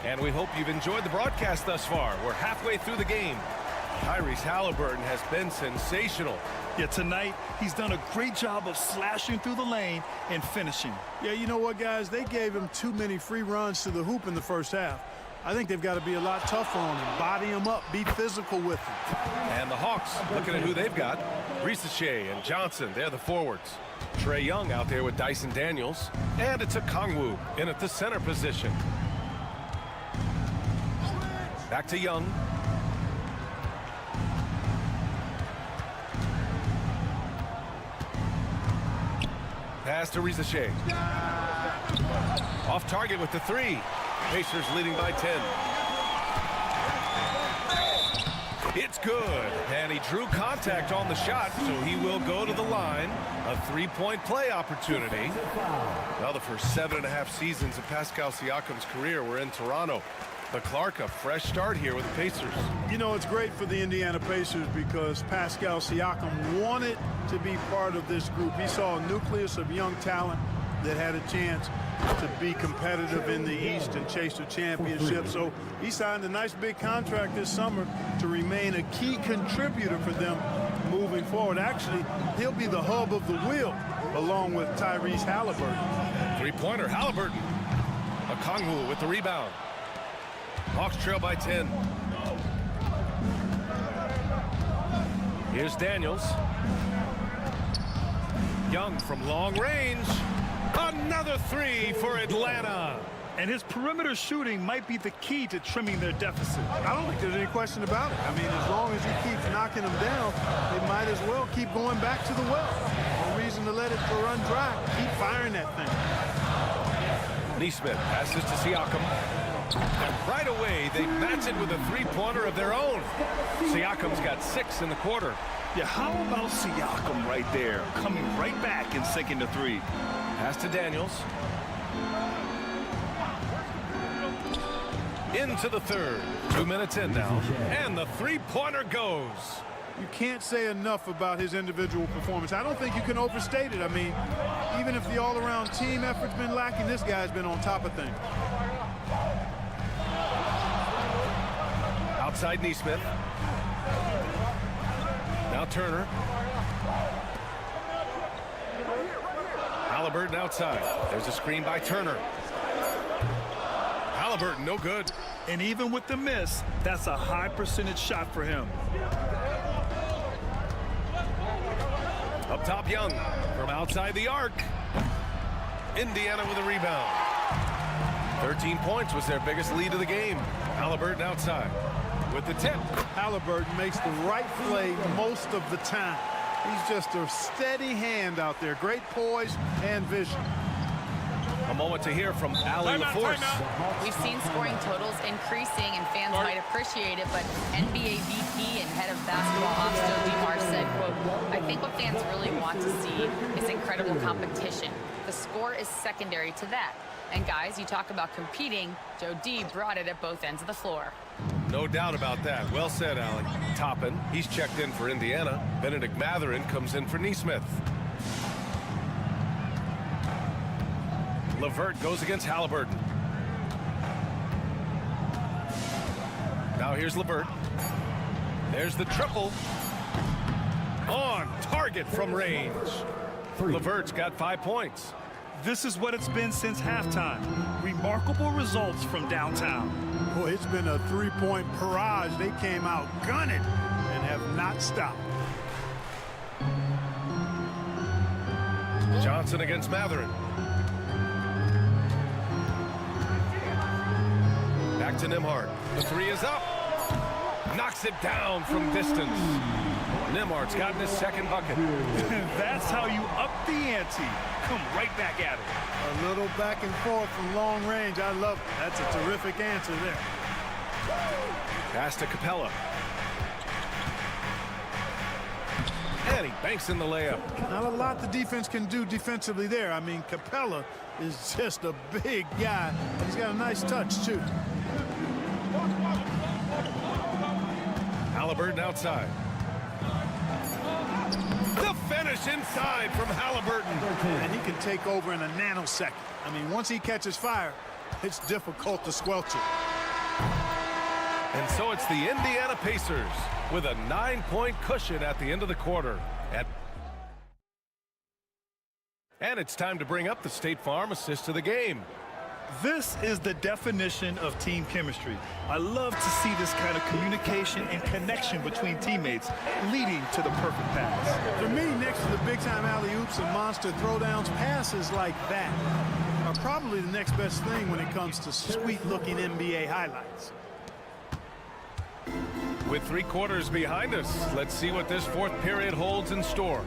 And we hope you've enjoyed the broadcast thus far. We're halfway through the game. Tyrese Halliburton has been sensational. Yeah, tonight he's done a great job of slashing through the lane and finishing. Yeah, you know what, guys? They gave him too many free runs to the hoop in the first half. I think they've got to be a lot tougher on him. Body him up. Be physical with him. And the Hawks, looking at who they've got. Risache and Johnson, they're the forwards. Trae Young out there with Dyson Daniels. And it's a Kongwu in at the center position. Back to Young. Pass to Risache. Off target with the three. Pacers leading by 10. It's good. And he drew contact on the shot, so he will go to the line. A three-point play opportunity. Now the first 7.5 seasons of Pascal Siakam's career were in Toronto. But Clark, a fresh start here with the Pacers. You know, it's great for the Indiana Pacers because Pascal Siakam wanted to be part of this group. He saw a nucleus of young talent that had a chance to be competitive in the East and chase a championship. So he signed a nice big contract this summer to remain a key contributor for them moving forward. Actually, he'll be the hub of the wheel along with Tyrese Halliburton. Three-pointer, Halliburton. Okongwu with the rebound. Hawks trail by 10. Here's Daniels. Young from long range. Another three for Atlanta. And his perimeter shooting might be the key to trimming their deficit. I don't think there's any question about it. I mean, as long as he keeps knocking them down, they might as well keep going back to the well. No reason to let it run dry. Keep firing that thing. Neesmith passes to Siakam. And right away, they match it with a three-pointer of their own. Siakam's got 6 in the quarter. Yeah, how about Siakam right there, coming right back and sinking the three? Pass to Daniels. Into the third. 2 minutes in now. And the three-pointer goes. You can't say enough about his individual performance. I don't think you can overstate it. I mean, even if the all-around team effort's been lacking, this guy's been on top of things. Outside Neesmith. Now Turner. Halliburton outside. There's a screen by Turner. Halliburton, no good. And even with the miss, that's a high percentage shot for him. Up top, Young from outside the arc. Indiana with a rebound. 13 points was their biggest lead of the game. Halliburton outside with the tip. Halliburton makes the right play most of the time. He's just a steady hand out there. Great poise and vision. A moment to hear from Allie LaForce. We've seen scoring totals increasing, and fans might appreciate it, but NBA VP and head of basketball ops Joe DeMar said, quote, "I think what fans really want to see is incredible competition. The score is secondary to that. And guys, you talk about competing, Joe D brought it at both ends of the floor." No doubt about that. Well said, Allie. Toppin, he's checked in for Indiana. Benedict Mathurin comes in for Neesmith. LeVert goes against Halliburton. Now here's LeVert. There's the triple. On target from range. LeVert's got 5 points. This is what it's been since halftime. Remarkable results from downtown. Boy, it's been a three-point barrage. They came out gunning and have not stopped. Johnson against Mathurin. Back to Nembhard. The three is up. Knocks it down from distance. Nembhard's gotten his second bucket. That's how you up the ante. Come right back at it. A little back and forth from long range. I love it. That's a terrific answer there. Pass to Capella. And he banks in the layup. Not a lot the defense can do defensively there. I mean, Capella is just a big guy. He's got a nice touch, too. Halliburton outside. The finish inside from Halliburton. And he can take over in a nanosecond. I mean, once he catches fire, it's difficult to squelch it. And so it's the Indiana Pacers with a 9-point cushion at the end of the quarter. And it's time to bring up the State Farm assist to the game. This is the definition of team chemistry. I love to see this kind of communication and connection between teammates leading to the perfect pass. For me, next to the big-time alley-oops and monster throwdowns, passes like that are probably the next best thing when it comes to sweet-looking NBA highlights. With 3 quarters behind us, let's see what this fourth period holds in store.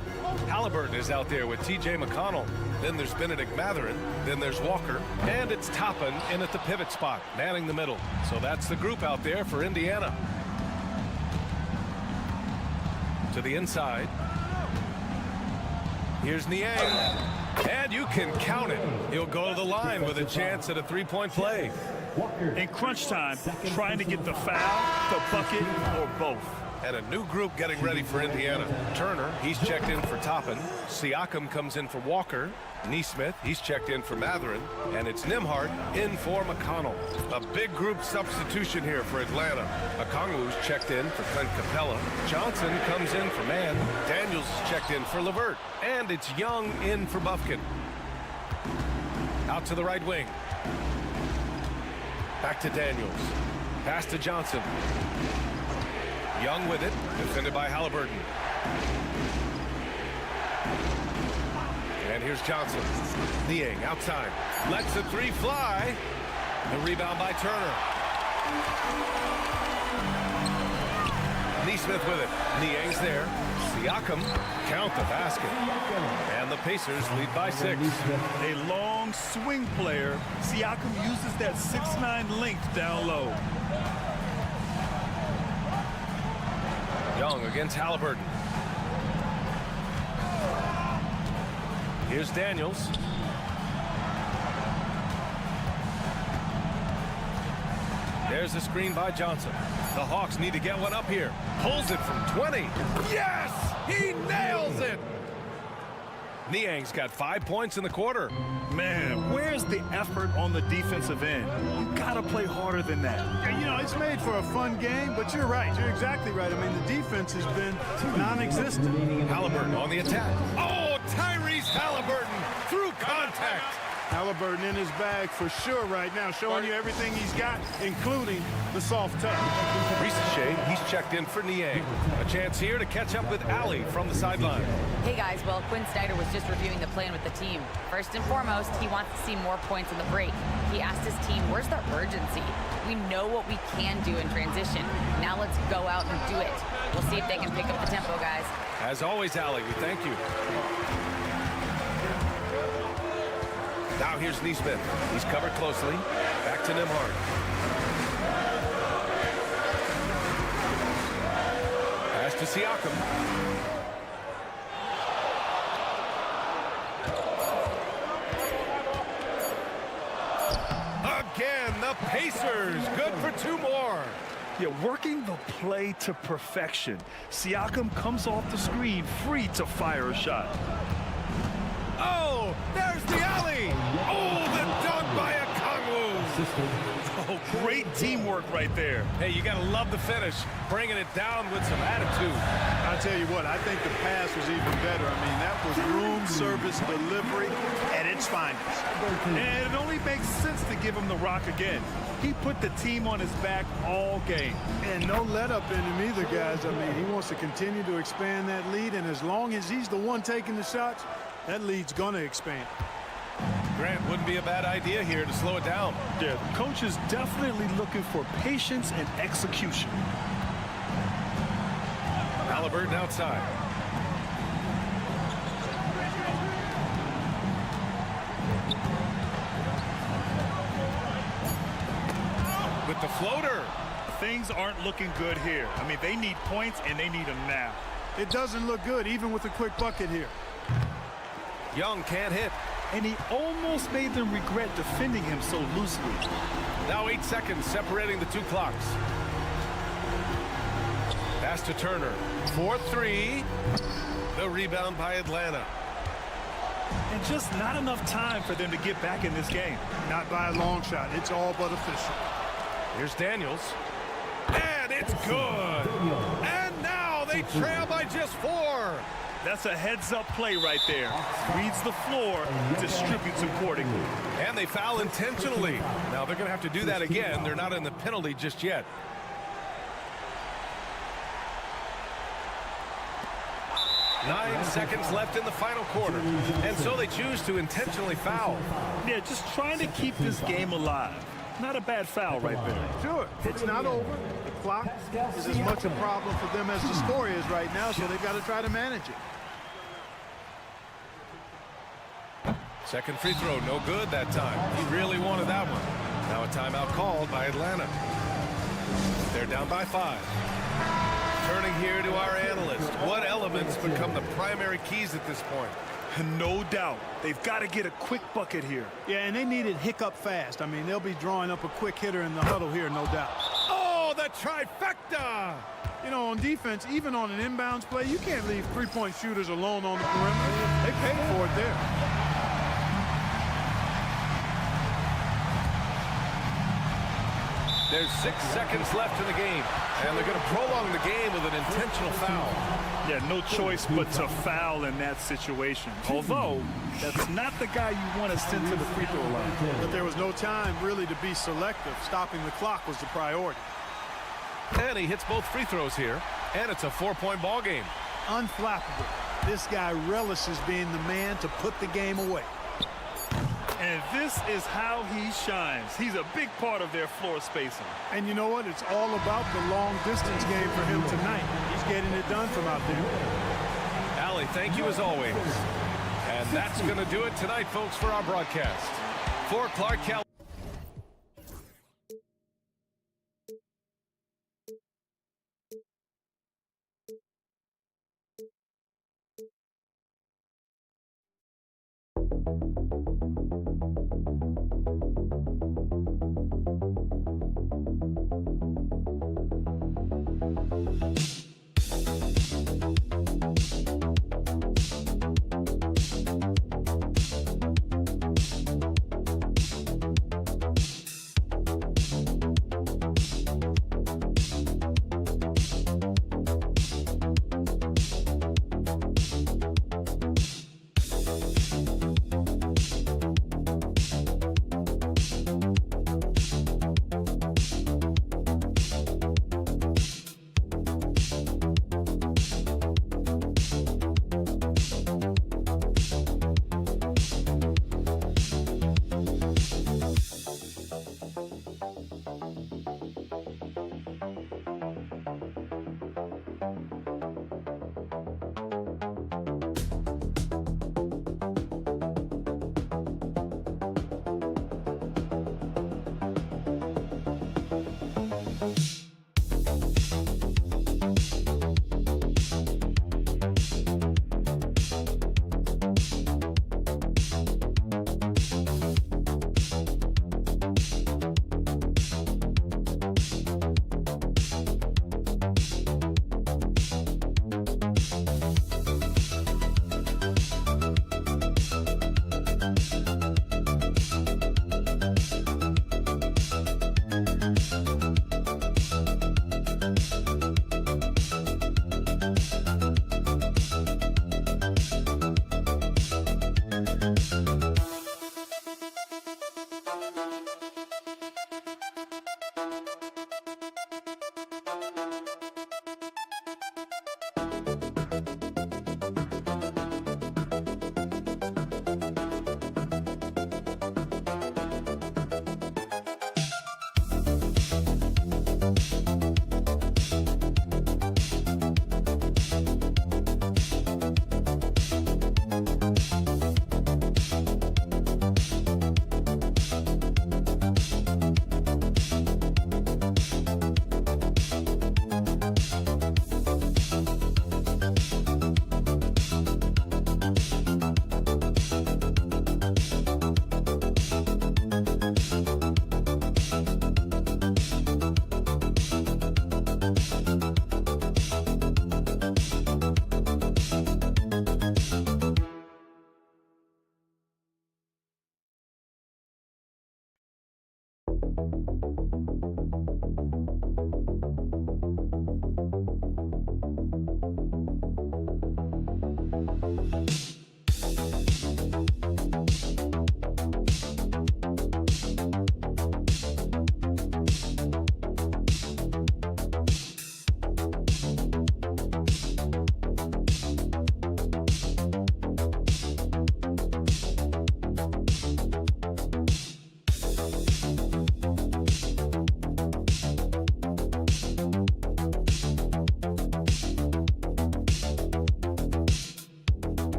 Halliburton is out there with T.J. McConnell. Then there's Benedict Mathurin. Then there's Walker. And it's Toppin in at the pivot spot, manning the middle. So that's the group out there for Indiana. To the inside. Here's Niang. And you can count it. He'll go to the line with a chance at a 3-point play. In crunch time, trying to get the foul, the bucket, or both. And a new group getting ready for Indiana. Turner, he's checked in for Toppin. Siakam comes in for Walker. Neesmith, he's checked in for Matherin. And it's Nembhard in for McConnell. A big group substitution here for Atlanta. Okongwu's checked in for Clint Capella. Johnson comes in for Mann. Daniels is checked in for LeVert. And it's Young in for Bufkin. Out to the right wing. Back to Daniels. Pass to Johnson. Young with it. Defended by Halliburton. And here's Johnson. Niang outside. Lets the three fly. The rebound by Turner. Neesmith with it. Niang's there. Siakam count the basket. And the Pacers lead by 6. A long swing player. Siakam uses that 6'9" length down low. Young against Halliburton. Here's Daniels. There's a screen by Johnson. The Hawks need to get one up here. Pulls it from 20. Yes! He nails it! Niang's got 5 points in the quarter. Man, where's the effort on the defensive end? You gotta play harder than that. You know, it's made for a fun game, but you're right. You're exactly right. I mean, the defense has been non-existent. Halliburton on the attack. Oh, Tyrese Halliburton through contact. Halliburton in his bag for sure right now, showing you everything he's got, including the soft touch. Ricochet, he's checked in for Niang. A chance here to catch up with Allie from the sideline. Hey guys, well, Quinn Snyder was just reviewing the plan with the team. First and foremost, he wants to see more points in the break. He asked his team, where's the urgency? We know what we can do in transition. Now let's go out and do it. We'll see if they can pick up the tempo, guys. As always, Allie, we thank you. Now here's Neesmith. He's covered closely. Back to Nembhard. Pass to Siakam. Again, the Pacers. Good for 2 more. Yeah, working the play to perfection. Siakam comes off the screen, free to fire a shot. Oh, there's the alley. Oh, the dunk by Okongwu. Oh, great teamwork right there. Hey, you got to love the finish. Bringing it down with some attitude. I tell you what, I think the pass was even better. I mean, that was room service delivery at its finest. And it only makes sense to give him the rock again. He put the team on his back all game. And no let up in him either, guys. I mean, he wants to continue to expand that lead, and as long as he's the one taking the shots, that lead's going to expand. Grant, wouldn't be a bad idea here to slow it down. Yeah, the coach is definitely looking for patience and execution. Halliburton outside. With the floater. Things aren't looking good here. I mean, they need points, and they need them now. It doesn't look good, even with a quick bucket here. Young can't hit. And he almost made them regret defending him so loosely. Now 8 seconds separating the 2 clocks. Pass to Turner. 4-3. The rebound by Atlanta. And just not enough time for them to get back in this game. Not by a long shot. It's all but official. Here's Daniels. And it's good. And now they trail by just 4. That's a heads-up play right there. Reads the floor, distributes accordingly. And they foul intentionally. Now they're going to have to do that again. They're not in the penalty just yet. Nine seconds left in the final quarter. And so they choose to intentionally foul. Yeah, just trying to keep this game alive. Not a bad foul right there. Sure, it's not over. The clock is as much a problem for them as the score is right now, so they've got to try to manage it. Second free throw, no good that time. He really wanted that one. Now a timeout called by Atlanta. They're down by 5. Turning here to our analyst. What elements become the primary keys at this point? No doubt. They've got to get a quick bucket here. Yeah, and they need it hiccup fast. I mean, they'll be drawing up a quick hitter in the huddle here, no doubt. Oh, the trifecta! You know, on defense, even on an inbounds play, you can't leave three-point shooters alone on the perimeter. They paid for it there. There's 6 seconds left in the game, and they're going to prolong the game with an intentional foul. Yeah, no choice but to foul in that situation. Although, that's not the guy you want to send to the free throw line. But there was no time really to be selective. Stopping the clock was the priority. And he hits both free throws here, and it's a 4-point ball game. Unflappable. This guy relishes being the man to put the game away. And this is how he shines. He's a big part of their floor spacing. And you know what? It's all about the long distance game for him tonight. He's getting it done from out there. Allie, thank you as always. And that's going to do it tonight, folks, for our broadcast. For Clark Cal.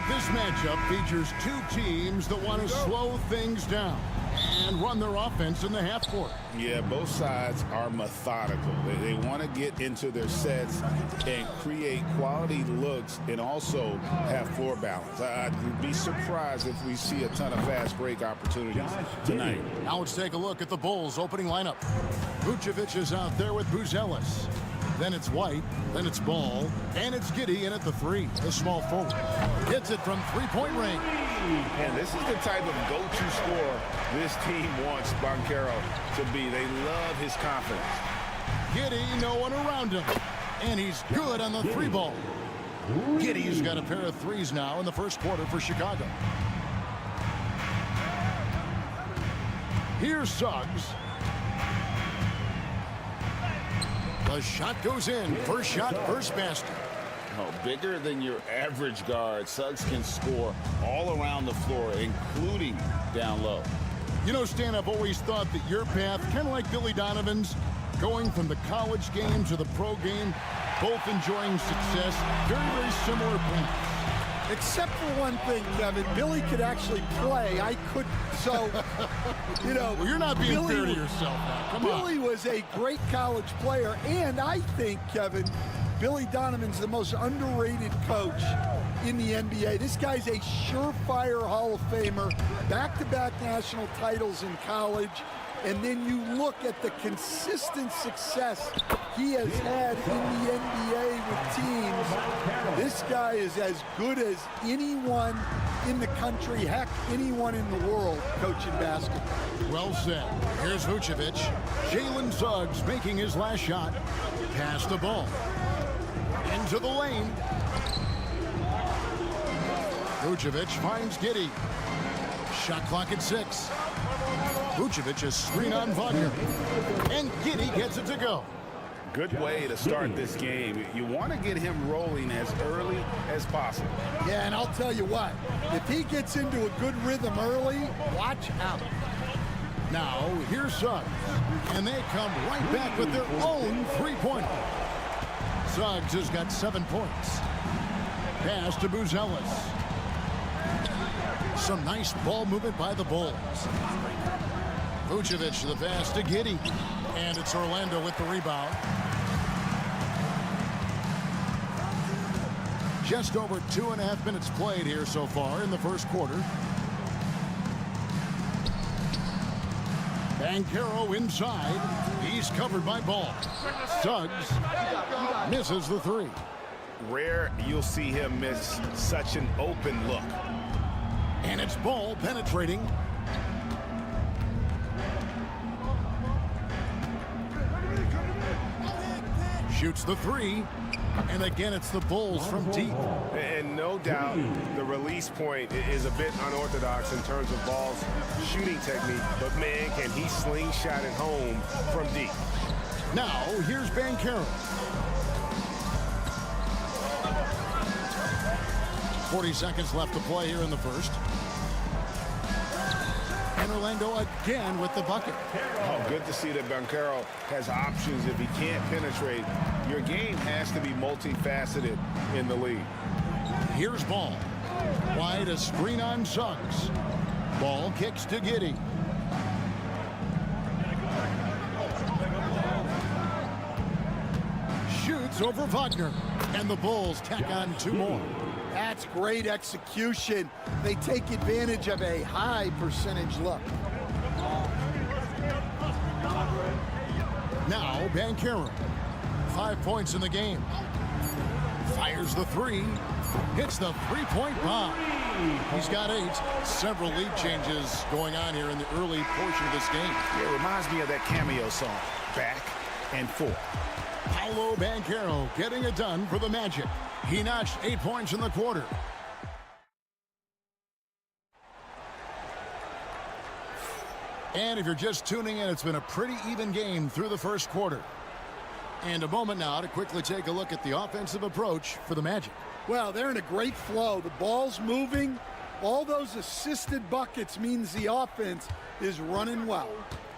This matchup features two teams that want to slow things down and run their offense in the half court. Yeah, both sides are methodical. They want to get into their sets and create quality looks and also have floor balance. I'd be surprised if we see a ton of fast break opportunities tonight. Now let's take a look at the Bulls' opening lineup. Vucevic is out there with Buzelis. Then it's White, then it's Ball, and it's Giddey in at the 3, the small forward. Gets it from three-point range. And this is the type of go-to scorer this team wants Banchero to be. They love his confidence. Giddey, no one around him. And he's good on the 3-ball. Giddey's got a pair of threes now in the first quarter for Chicago. Here's Suggs. The shot goes in. First shot, first basket. Oh, bigger than your average guard. Suggs can score all around the floor, including down low. You know, Stan, I've always thought that your path, kind of like Billy Donovan's, going from the college game to the pro game, both enjoying success, very, very similar paths. Except for one thing, Kevin, Billy could actually play. I couldn't. So, you know. Well, you're not being fair to yourself now. Come on. Billy was a great college player, and I think, Kevin, Billy Donovan's the most underrated coach in the NBA. This guy's a surefire Hall of Famer, back-to-back national titles in college, and then you look at the consistent success he has had in the NBA with teams. This guy is as good as anyone in the country, heck, anyone in the world coaching basketball. Well said. Here's Vucevic. Jalen Suggs making his last shot. Pass the ball. Into the lane. Vucevic finds Giddey. Shot clock at 6. Vucevic is screen on Wagner. And Giddey gets it to go. Good way to start this game. You want to get him rolling as early as possible. Yeah, and I'll tell you what, if he gets into a good rhythm early, watch out. Now, here's Suggs. And they come right back with their own three-pointer. Suggs has got 7 points. Pass to Buzelis. Some nice ball movement by the Bulls. Vucevic the pass to Giddey. And it's Orlando with the rebound. Just over 2.5 minutes played here so far in the first quarter. Banchero inside. He's covered by Ball. Suggs misses the three. Rare you'll see him miss such an open look. And it's Ball penetrating. Shoots the three. And again, it's the Bulls from deep. And no doubt the release point is a bit unorthodox in terms of Ball's shooting technique. But, man, can he slingshot it home from deep. Now, here's Banchero. 40 seconds left to play here in the first. And Orlando again with the bucket. Oh, good to see that Banchero has options if he can't penetrate. Your game has to be multifaceted in the league. Here's Ball. Wide, a screen on Suggs. Ball kicks to Giddey. Shoots over Wagner. And the Bulls tack on two more. That's great execution. They take advantage of a high percentage look. Now Banchero. 5 points in the game. Fires the three. Hits the three-point bomb. He's got 8. Several lead changes going on here in the early portion of this game. It reminds me of that cameo song, Back and Forth. Paolo Banchero getting it done for the Magic. He notched 8 points in the quarter. And if you're just tuning in, it's been a pretty even game through the first quarter. And a moment now to quickly take a look at the offensive approach for the Magic. Well, they're in a great flow. The ball's moving. All those assisted buckets means the offense is running well.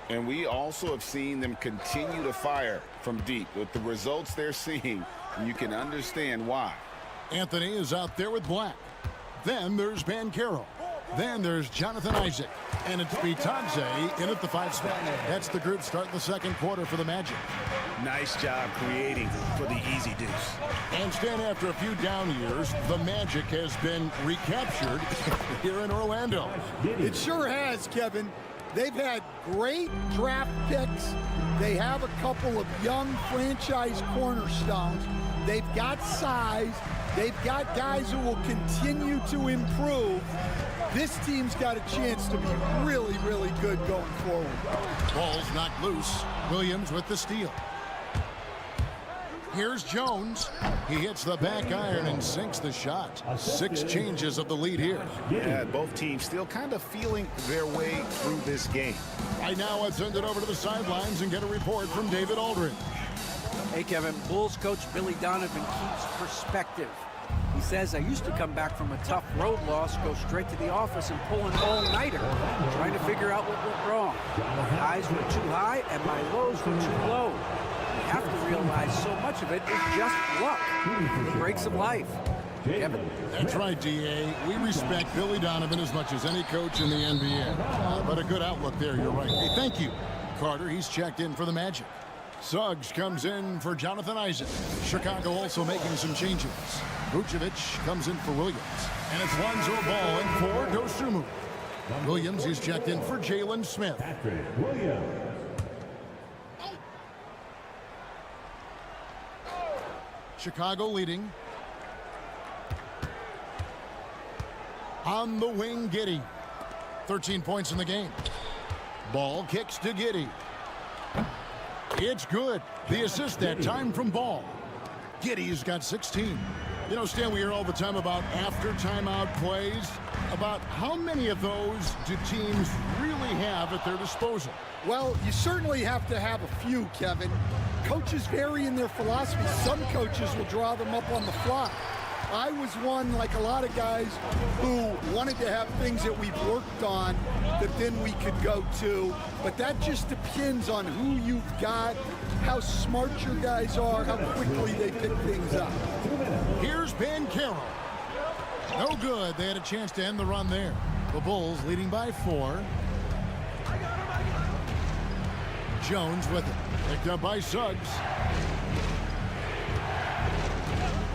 And we also have seen them continue to fire from deep. With the results they're seeing, you can understand why. Anthony is out there with Black. Then there's Banchero. Then there's Jonathan Isaac. And it's Bitadze in at the 5 spot. That's the group starting the second quarter for the Magic. Nice job creating for the easy deuce. And Stan, after a few down years, the Magic has been recaptured here in Orlando. It sure has, Kevin. They've had great draft picks. They have a couple of young franchise cornerstones. They've got size. They've got guys who will continue to improve. This team's got a chance to be really, really good going forward. Ball's knocked loose. Williams with the steal. Here's Jones. He hits the back iron and sinks the shot. 6 changes of the lead here. Yeah, both teams still kind of feeling their way through this game. Right now, let's send it over to the sidelines and get a report from David Aldridge. Hey, Kevin, Bulls coach Billy Donovan keeps perspective. He says, I used to come back from a tough road loss, go straight to the office and pull an all-nighter, trying to figure out what went wrong. My highs were too high and my lows were too low. You have to realize so much of it is just luck. The breaks of life. Kevin. That's right, D.A. We respect Billy Donovan as much as any coach in the NBA. But a good outlook there, you're right. Hey, thank you. Carter, he's checked in for the Magic. Suggs comes in for Jonathan Isaac. Chicago also making some changes. Vucevic comes in for Williams. And it's Lonzo Ball in for Dosunmu. Williams, he's checked in for Jalen Smith. Chicago leading. On the wing, Giddey. 13 points in the game. Ball kicks to Giddey. It's good. The assist that time from Ball. Giddey's got 16. You know, Stan, we hear all the time about after timeout plays. About how many of those do teams really have at their disposal? Well, you certainly have to have a few, Kevin. Coaches vary in their philosophy. Some coaches will draw them up on the fly. I was one, like a lot of guys, who wanted to have things that we've worked on that then we could go to. But that just depends on who you've got, how smart your guys are, how quickly they pick things up. Here's Banchero. No good. They had a chance to end the run there. The Bulls leading by 4. Jones with it. Picked up by Suggs.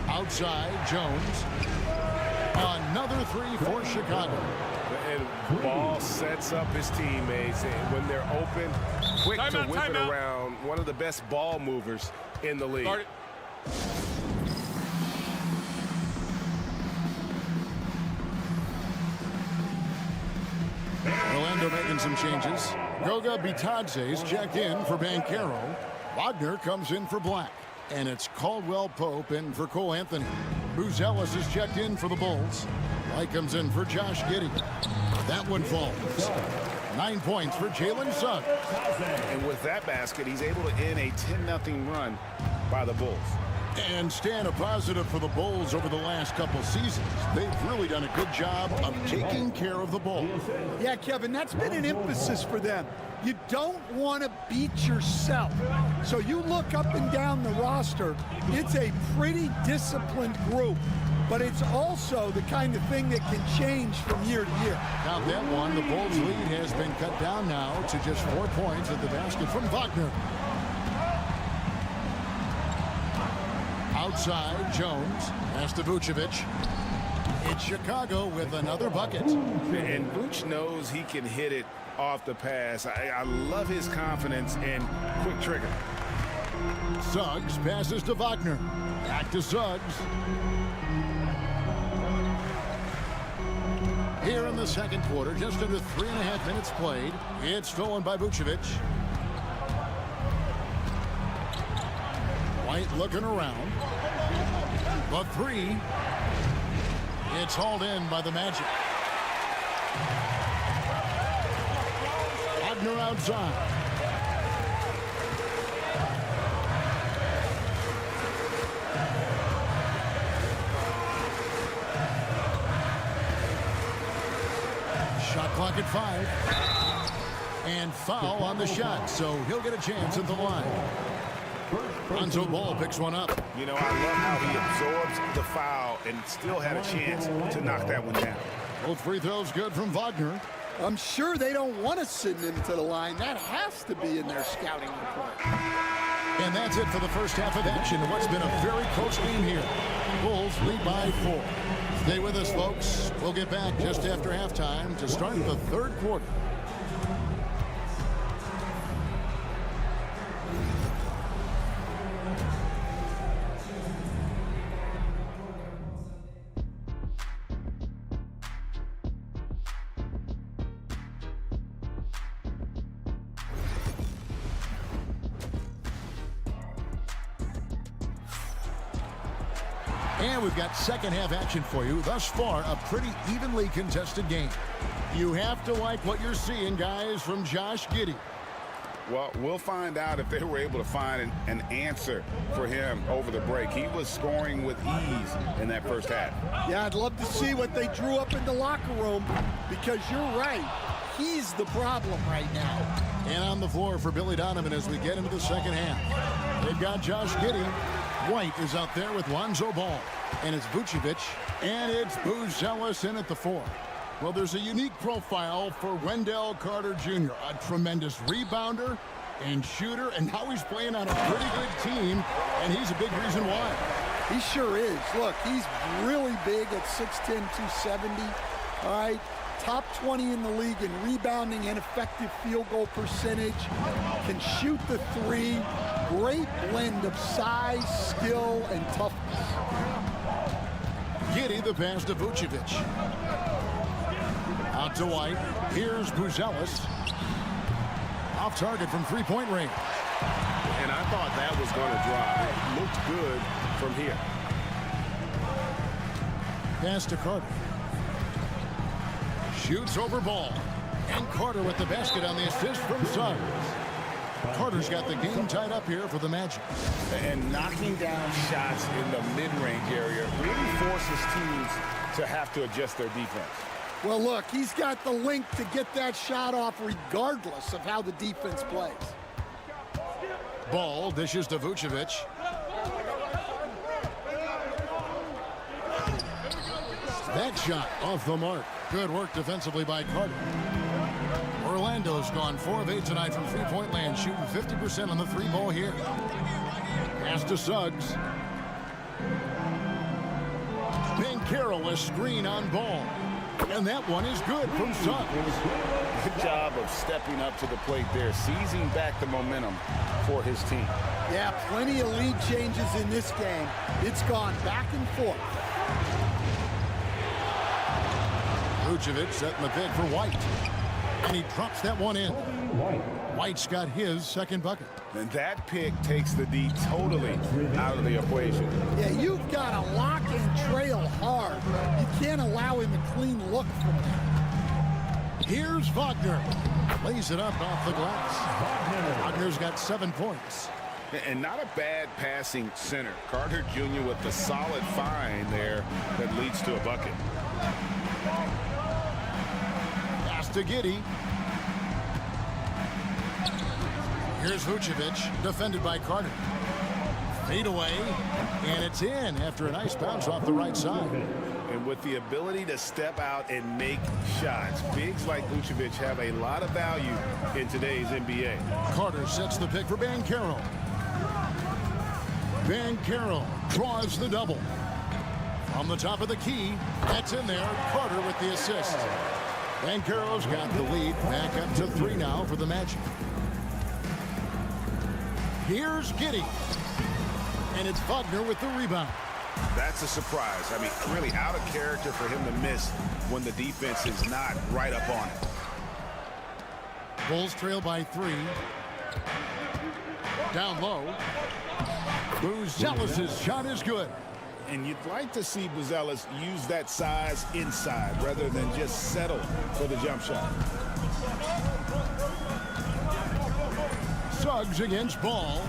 Outside, Jones. Another three for Chicago. And Ball sets up his teammates, and when they're open, quick to whip it around. One of the best ball movers in the league. Orlando making some changes. Goga Bitadze's checked in for Banchero. Wagner comes in for Black. And it's Caldwell Pope in for Cole Anthony. Buzelis is checked in for the Bulls. White comes in for Josh Giddey. That one falls. 9 points for Jalen Suggs. And with that basket, he's able to end a 10-0 run by the Bulls. And staying a positive for the Bulls over the last couple seasons. They've really done a good job of taking care of the ball. Yeah, Kevin, that's been an emphasis for them. You don't want to beat yourself. So you look up and down the roster, it's a pretty disciplined group. But it's also the kind of thing that can change from year to year. Count that one. The Bulls' lead has been cut down now to just 4 points at the basket from Wagner. Outside, Jones. Pass to Vucevic. It's Chicago with another bucket. And Vooch knows he can hit it off the pass. I love his confidence and quick trigger. Suggs passes to Wagner. Back to Suggs. Here in the second quarter, just under 3.5 minutes played. It's stolen by Vucevic. White looking around. The three. It's hauled in by the Magic. Wagner outside. Shot clock at 5. And foul on the shot, so he'll get a chance at the line. Lonzo Ball picks one up. You know, I love how he absorbs the foul and still had a chance to knock that one down. Both free throws good from Wagner. I'm sure they don't want to send him to the line. That has to be in their scouting report. And that's it for the first half of action. What's been a very close game here. Bulls lead by 4. Stay with us, folks. We'll get back just after halftime to start the third quarter. And we've got second half action for you. Thus far, a pretty evenly contested game. You have to like what you're seeing, guys, from Josh Giddey. Well, we'll find out if they were able to find an answer for him over the break. He was scoring with ease in that first half. Yeah, I'd love to see what they drew up in the locker room, because you're right. He's the problem right now. And on the floor for Billy Donovan as we get into the second half. They've got Josh Giddey. White is out there with Lonzo Ball. And it's Vucevic. And it's Buzelis in at the 4. Well, there's a unique profile for Wendell Carter Jr. A tremendous rebounder and shooter. And now he's playing on a pretty good team. And he's a big reason why. He sure is. Look, he's really big at 6'10", 270. All right. Top 20 in the league in rebounding and effective field goal percentage. Can shoot the 3. Great blend of size, skill, and toughness. Giddey the pass to Vucevic. Out to White. Here's Buzelis. Off target from three-point range. And I thought that was going to drop. It looked good from here. Pass to Carter. Shoots over Ball. And Carter with the basket on the assist from Suggs. Carter's got the game tied up here for the Magic. And knocking down shots in the mid-range area really forces teams to have to adjust their defense. Well, look, he's got the length to get that shot off regardless of how the defense plays. Ball dishes to Vucevic. That shot off the mark. Good work defensively by Carter. Orlando's gone 4 of 8 tonight from three-point land, shooting 50% on the 3-ball here. Pass to Suggs. Carroll a screen on ball. And that one is good from Suggs. Good job of stepping up to the plate there, seizing back the momentum for his team. Yeah, plenty of lead changes in this game. It's gone back and forth. Vucevic setting the bid for White. And he drops that one in. White's got his second bucket. And that pick takes the D totally out of the equation. Yeah, you've got to lock and trail hard. You can't allow him a clean look from that. Here's Wagner. Lays it up off the glass. Wagner's got 7 points. And not a bad passing center. Carter Jr. with the solid find there that leads to a bucket. Pass to Giddey. Here's Vucevic, defended by Carter. Fade away, and it's in after a nice bounce off the right side. And with the ability to step out and make shots, bigs like Vucevic have a lot of value in today's NBA. Carter sets the pick for Banchero. Banchero draws the double. From the top of the key, that's in there. Carter with the assist. Banchero's got the lead, back up to 3 now for the Magic. Here's Giddey. And it's Wagner with the rebound. That's a surprise. I mean, really out of character for him to miss when the defense is not right up on it. Bulls trail by 3. Down low. Buzelis' shot is good. And you'd like to see Buzelis use that size inside rather than just settle for the jump shot. Suggs against Ball.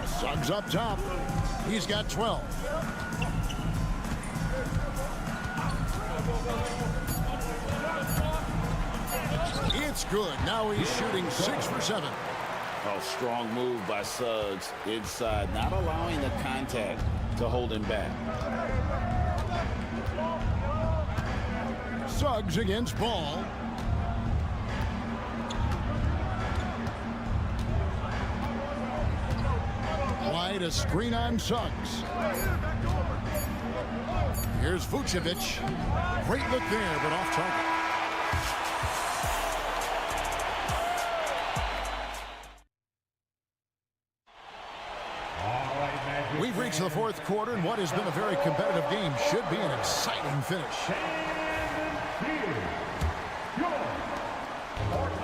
Suggs up top. He's got 12. It's good. Now he's shooting 6 for 7. Oh, strong move by Suggs inside, not allowing the contact to hold him back. Suggs against Ball. White a screen on Suggs. Here's Vucevic. Great look there, but off target. We've reached the fourth quarter, and what has been a very competitive game should be an exciting finish.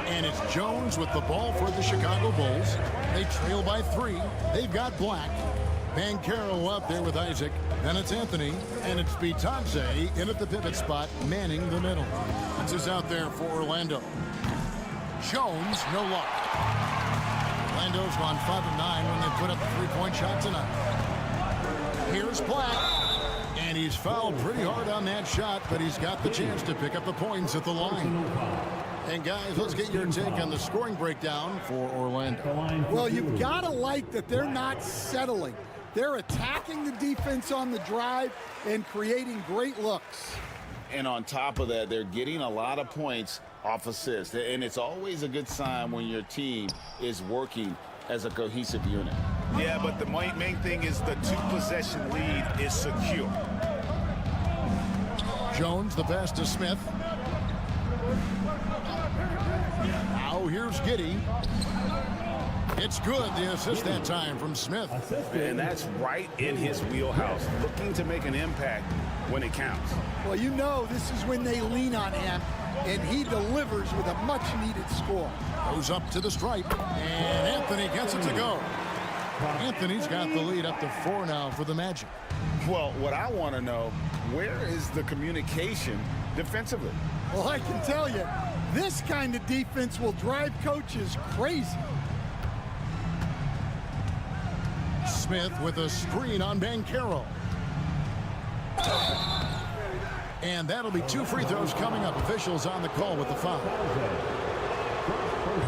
And it's Jones with the ball for the Chicago Bulls. They trail by 3. They've got Black. Banchero up there with Isaac. Then it's Anthony. And it's Bitadze in at the pivot spot, manning the middle. This is out there for Orlando. Jones, no luck. Orlando's gone 5 of 9 when they put up a 3-point shot tonight. Here's Black. And he's fouled pretty hard on that shot, but he's got the chance to pick up the points at the line. And guys, let's get your take on the scoring breakdown for Orlando. Well, you've got to like that they're not settling. They're attacking the defense on the drive and creating great looks. And on top of that, they're getting a lot of points off assists. And it's always a good sign when your team is working as a cohesive unit. Yeah, but the main thing is the 2-possession lead is secure. Jones, the pass to Smith. Now here's Giddey. It's good, the assist that time from Smith. And that's right in his wheelhouse, looking to make an impact when it counts. Well, you know this is when they lean on him, and he delivers with a much-needed score. Goes up to the stripe, and Anthony gets it to go. Anthony's got the lead up to 4 now for the Magic. Well, what I want to know, where is the communication defensively? Well, I can tell you, this kind of defense will drive coaches crazy. Smith with a screen on Banchero. And that'll be 2 free throws coming up. Officials on the call with the foul.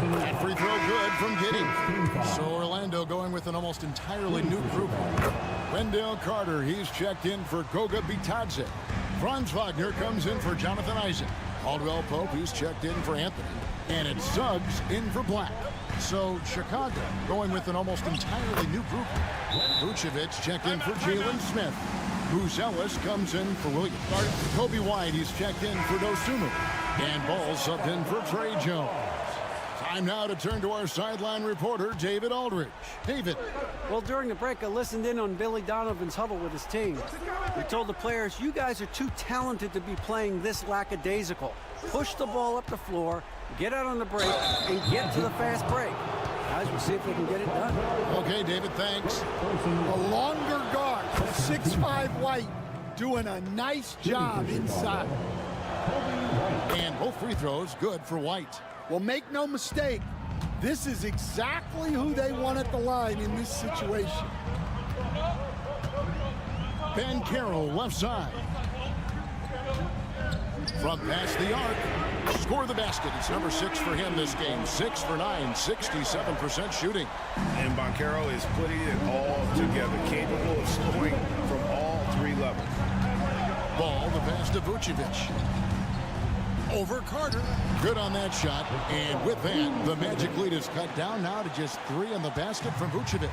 That free throw good from Giddey. So Orlando going with an almost entirely new group. Wendell Carter, he's checked in for Goga Bitadze. Franz Wagner comes in for Jonathan Isaac. Caldwell Pope, he's checked in for Anthony. And it's Suggs in for Black. So Chicago going with an almost entirely new group. Vucevic checked in for Jalen Smith. Buzelis comes in for Williams. Kobe White, he's checked in for Dosunmu. And Ball subbed in for Trey Jones. Time now to turn to our sideline reporter, David Aldridge. David. Well, during the break, I listened in on Billy Donovan's huddle with his team. He told the players, you guys are too talented to be playing this lackadaisical. Push the ball up the floor, get out on the break, and get to the fast break. Guys, we'll see if they can get it done. Okay, David, thanks. A longer guard, 6'5" White, doing a nice job inside. And both free throws good for White. Well, make no mistake, this is exactly who they want at the line in this situation. Banchero left side. From past the arc. Score the basket. It's number 6 for him this game. 6 for 9, 67% shooting. And Banchero is putting it all together, capable of scoring from all 3 levels. Ball, the pass to Vucevic. Over Carter. Good on that shot. And with that, the Magic lead is cut down now to just 3 on the basket from Vucevic.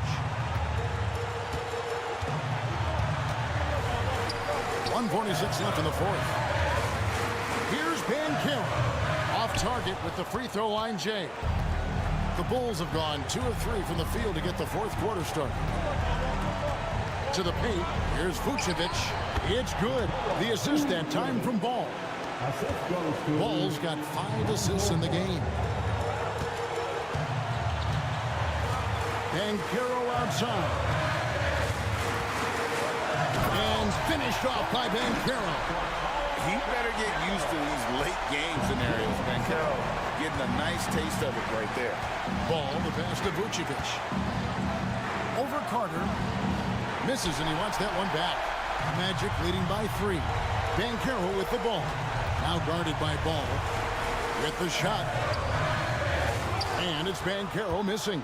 1:46 left in the fourth. Here's Banchero. Off target with the free throw line, Jay. The Bulls have gone 2 of 3 from the field to get the fourth quarter started. To the paint. Here's Vucevic. It's good. The assist that time from Ball. Ball's got 5 assists in the game. Banchero outside. And finished off by Banchero. He better get used to these late game scenarios. Banchero getting a nice taste of it right there. Ball, the pass to Vucevic. Over Carter. Misses, and he wants that one back. Magic leading by 3. Banchero with the ball. Now guarded by Ball. With the shot. And it's Banchero missing.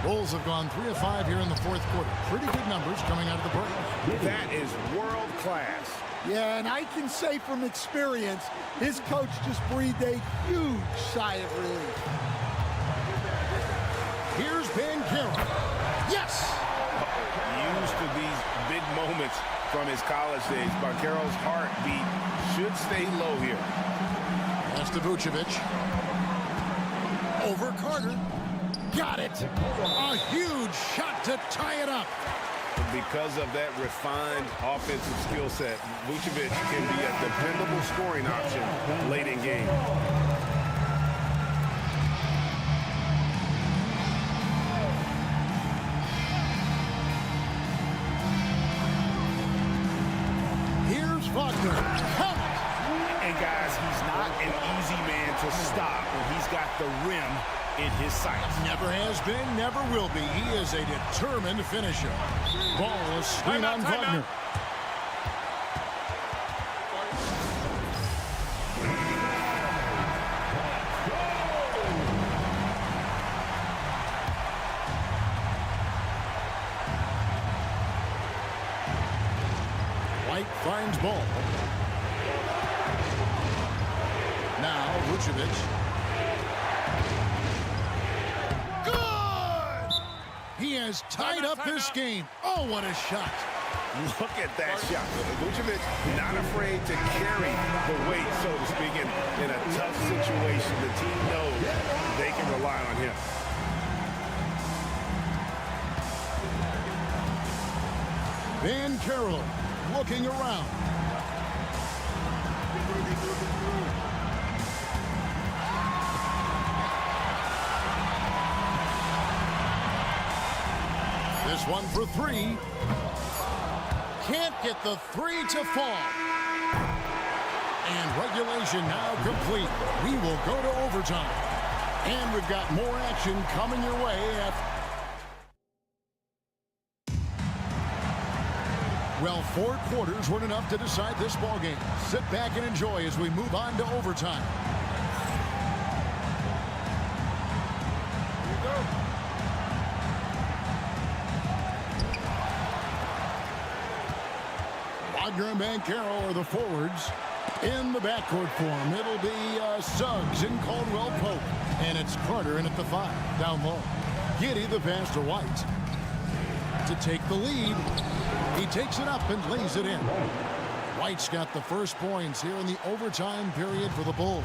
Bulls have gone 3 of 5 here in the fourth quarter. Pretty good numbers coming out of the break. That is world class. Yeah, and I can say from experience, his coach just breathed a huge sigh of relief. Here's Banchero. Yes! Used to these big moments from his college days. Banchero's heartbeat should stay low here. Pass to Vucevic. Over Carter. Got it. A huge shot to tie it up. Because of that refined offensive skill set, Vucevic can be a dependable scoring option late in game. Here's Wagner. And guys, he's not an easy man to stop when he's got the rim in his sights. Never has been, never will be. He is a determined finisher. Ball is screen on Wagner. White finds Ball. Now Vucevic. He has tied up this game. Oh, what a shot. Look at that shot. Vucevic not afraid to carry the weight, so to speak, in a tough situation. The team knows they can rely on him. Banchero looking around. This one for 3. Can't get the 3 to fall. And regulation now complete. We will go to overtime. And we've got more action coming your way Well, 4 quarters weren't enough to decide this ballgame. Sit back and enjoy as we move on to overtime. Here we go. Wagner and Banchero are the forwards. In the backcourt form, it'll be Suggs and Caldwell Pope. And it's Carter in at the 5, down low. Giddey the pass to White. To take the lead. He takes it up and lays it in. White's got the first points here in the overtime period for the Bulls.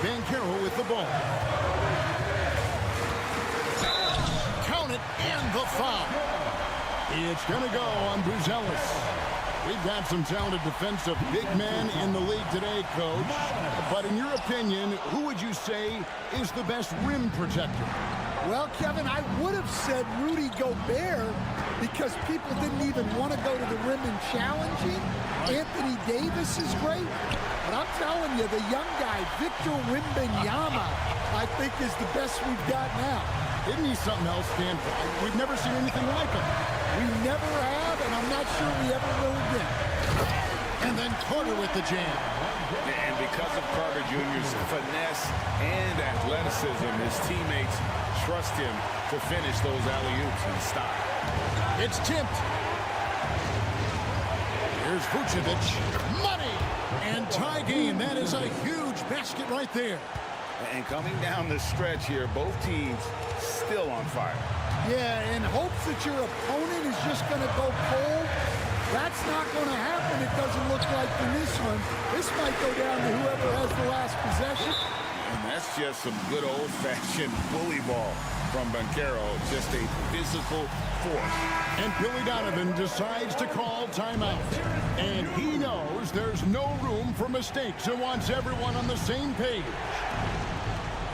Banchero with the ball. Count it, and the foul. It's going to go on Buzelis. We've got some talented defensive big men in the league today, Coach. But in your opinion, who would you say is the best rim protector? Well, Kevin, I would have said Rudy Gobert because people didn't even want to go to the rim and challenge him. Anthony Davis is great. But I'm telling you, the young guy, Victor Wembanyama, I think is the best we've got now. Isn't he something else, Dan? We've never seen anything like him. We never have, and I'm not sure we ever will again. And then Carter with the jam. And because of Carter Jr.'s finesse and athleticism, his teammates trust him to finish those alley-oops in style. It's tipped. Here's Vucevic. Money! And tie game. That is a huge basket right there. And coming down the stretch here, both teams still on fire. Yeah, in hopes that your opponent is just going to go cold. That's not going to happen, it doesn't look like in this one. This might go down to whoever has the last possession. And that's just some good old-fashioned bully ball from Banchero, just a physical force. And Billy Donovan decides to call timeout. And he knows there's no room for mistakes and wants everyone on the same page.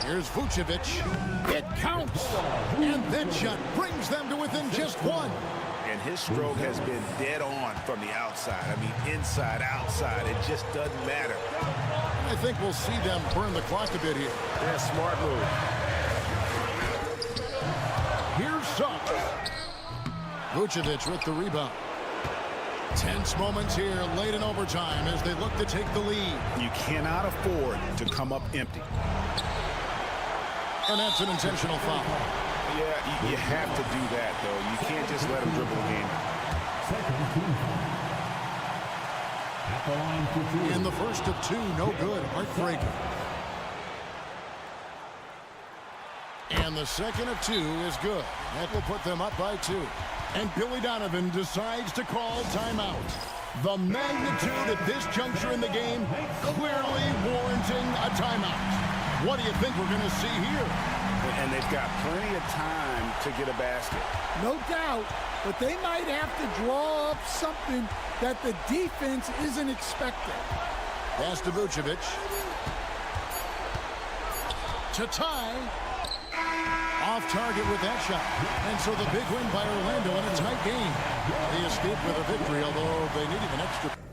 Here's Vucevic. It counts. And that shot brings them to within just one. And his stroke has been dead on from the outside. I mean, inside, outside, it just doesn't matter. I think we'll see them burn the clock a bit here. Yeah, smart move. Here's Suggs. Vucevic with the rebound. Tense moments here late in overtime as they look to take the lead. You cannot afford to come up empty. And that's an intentional foul. Yeah, you have to do that, though. You can't just let him dribble the game. In the first of two, no good. Heartbreaking. And the second of two is good. That will put them up by 2. And Billy Donovan decides to call timeout. The magnitude at this juncture in the game clearly warranting a timeout. What do you think we're going to see here? And they've got plenty of time to get a basket. No doubt, but they might have to draw up something that the defense isn't expecting. Pass to Vucevic. To tie. Off target with that shot. And so the big win by Orlando in a tight game. They escaped with a victory, although they needed an extra.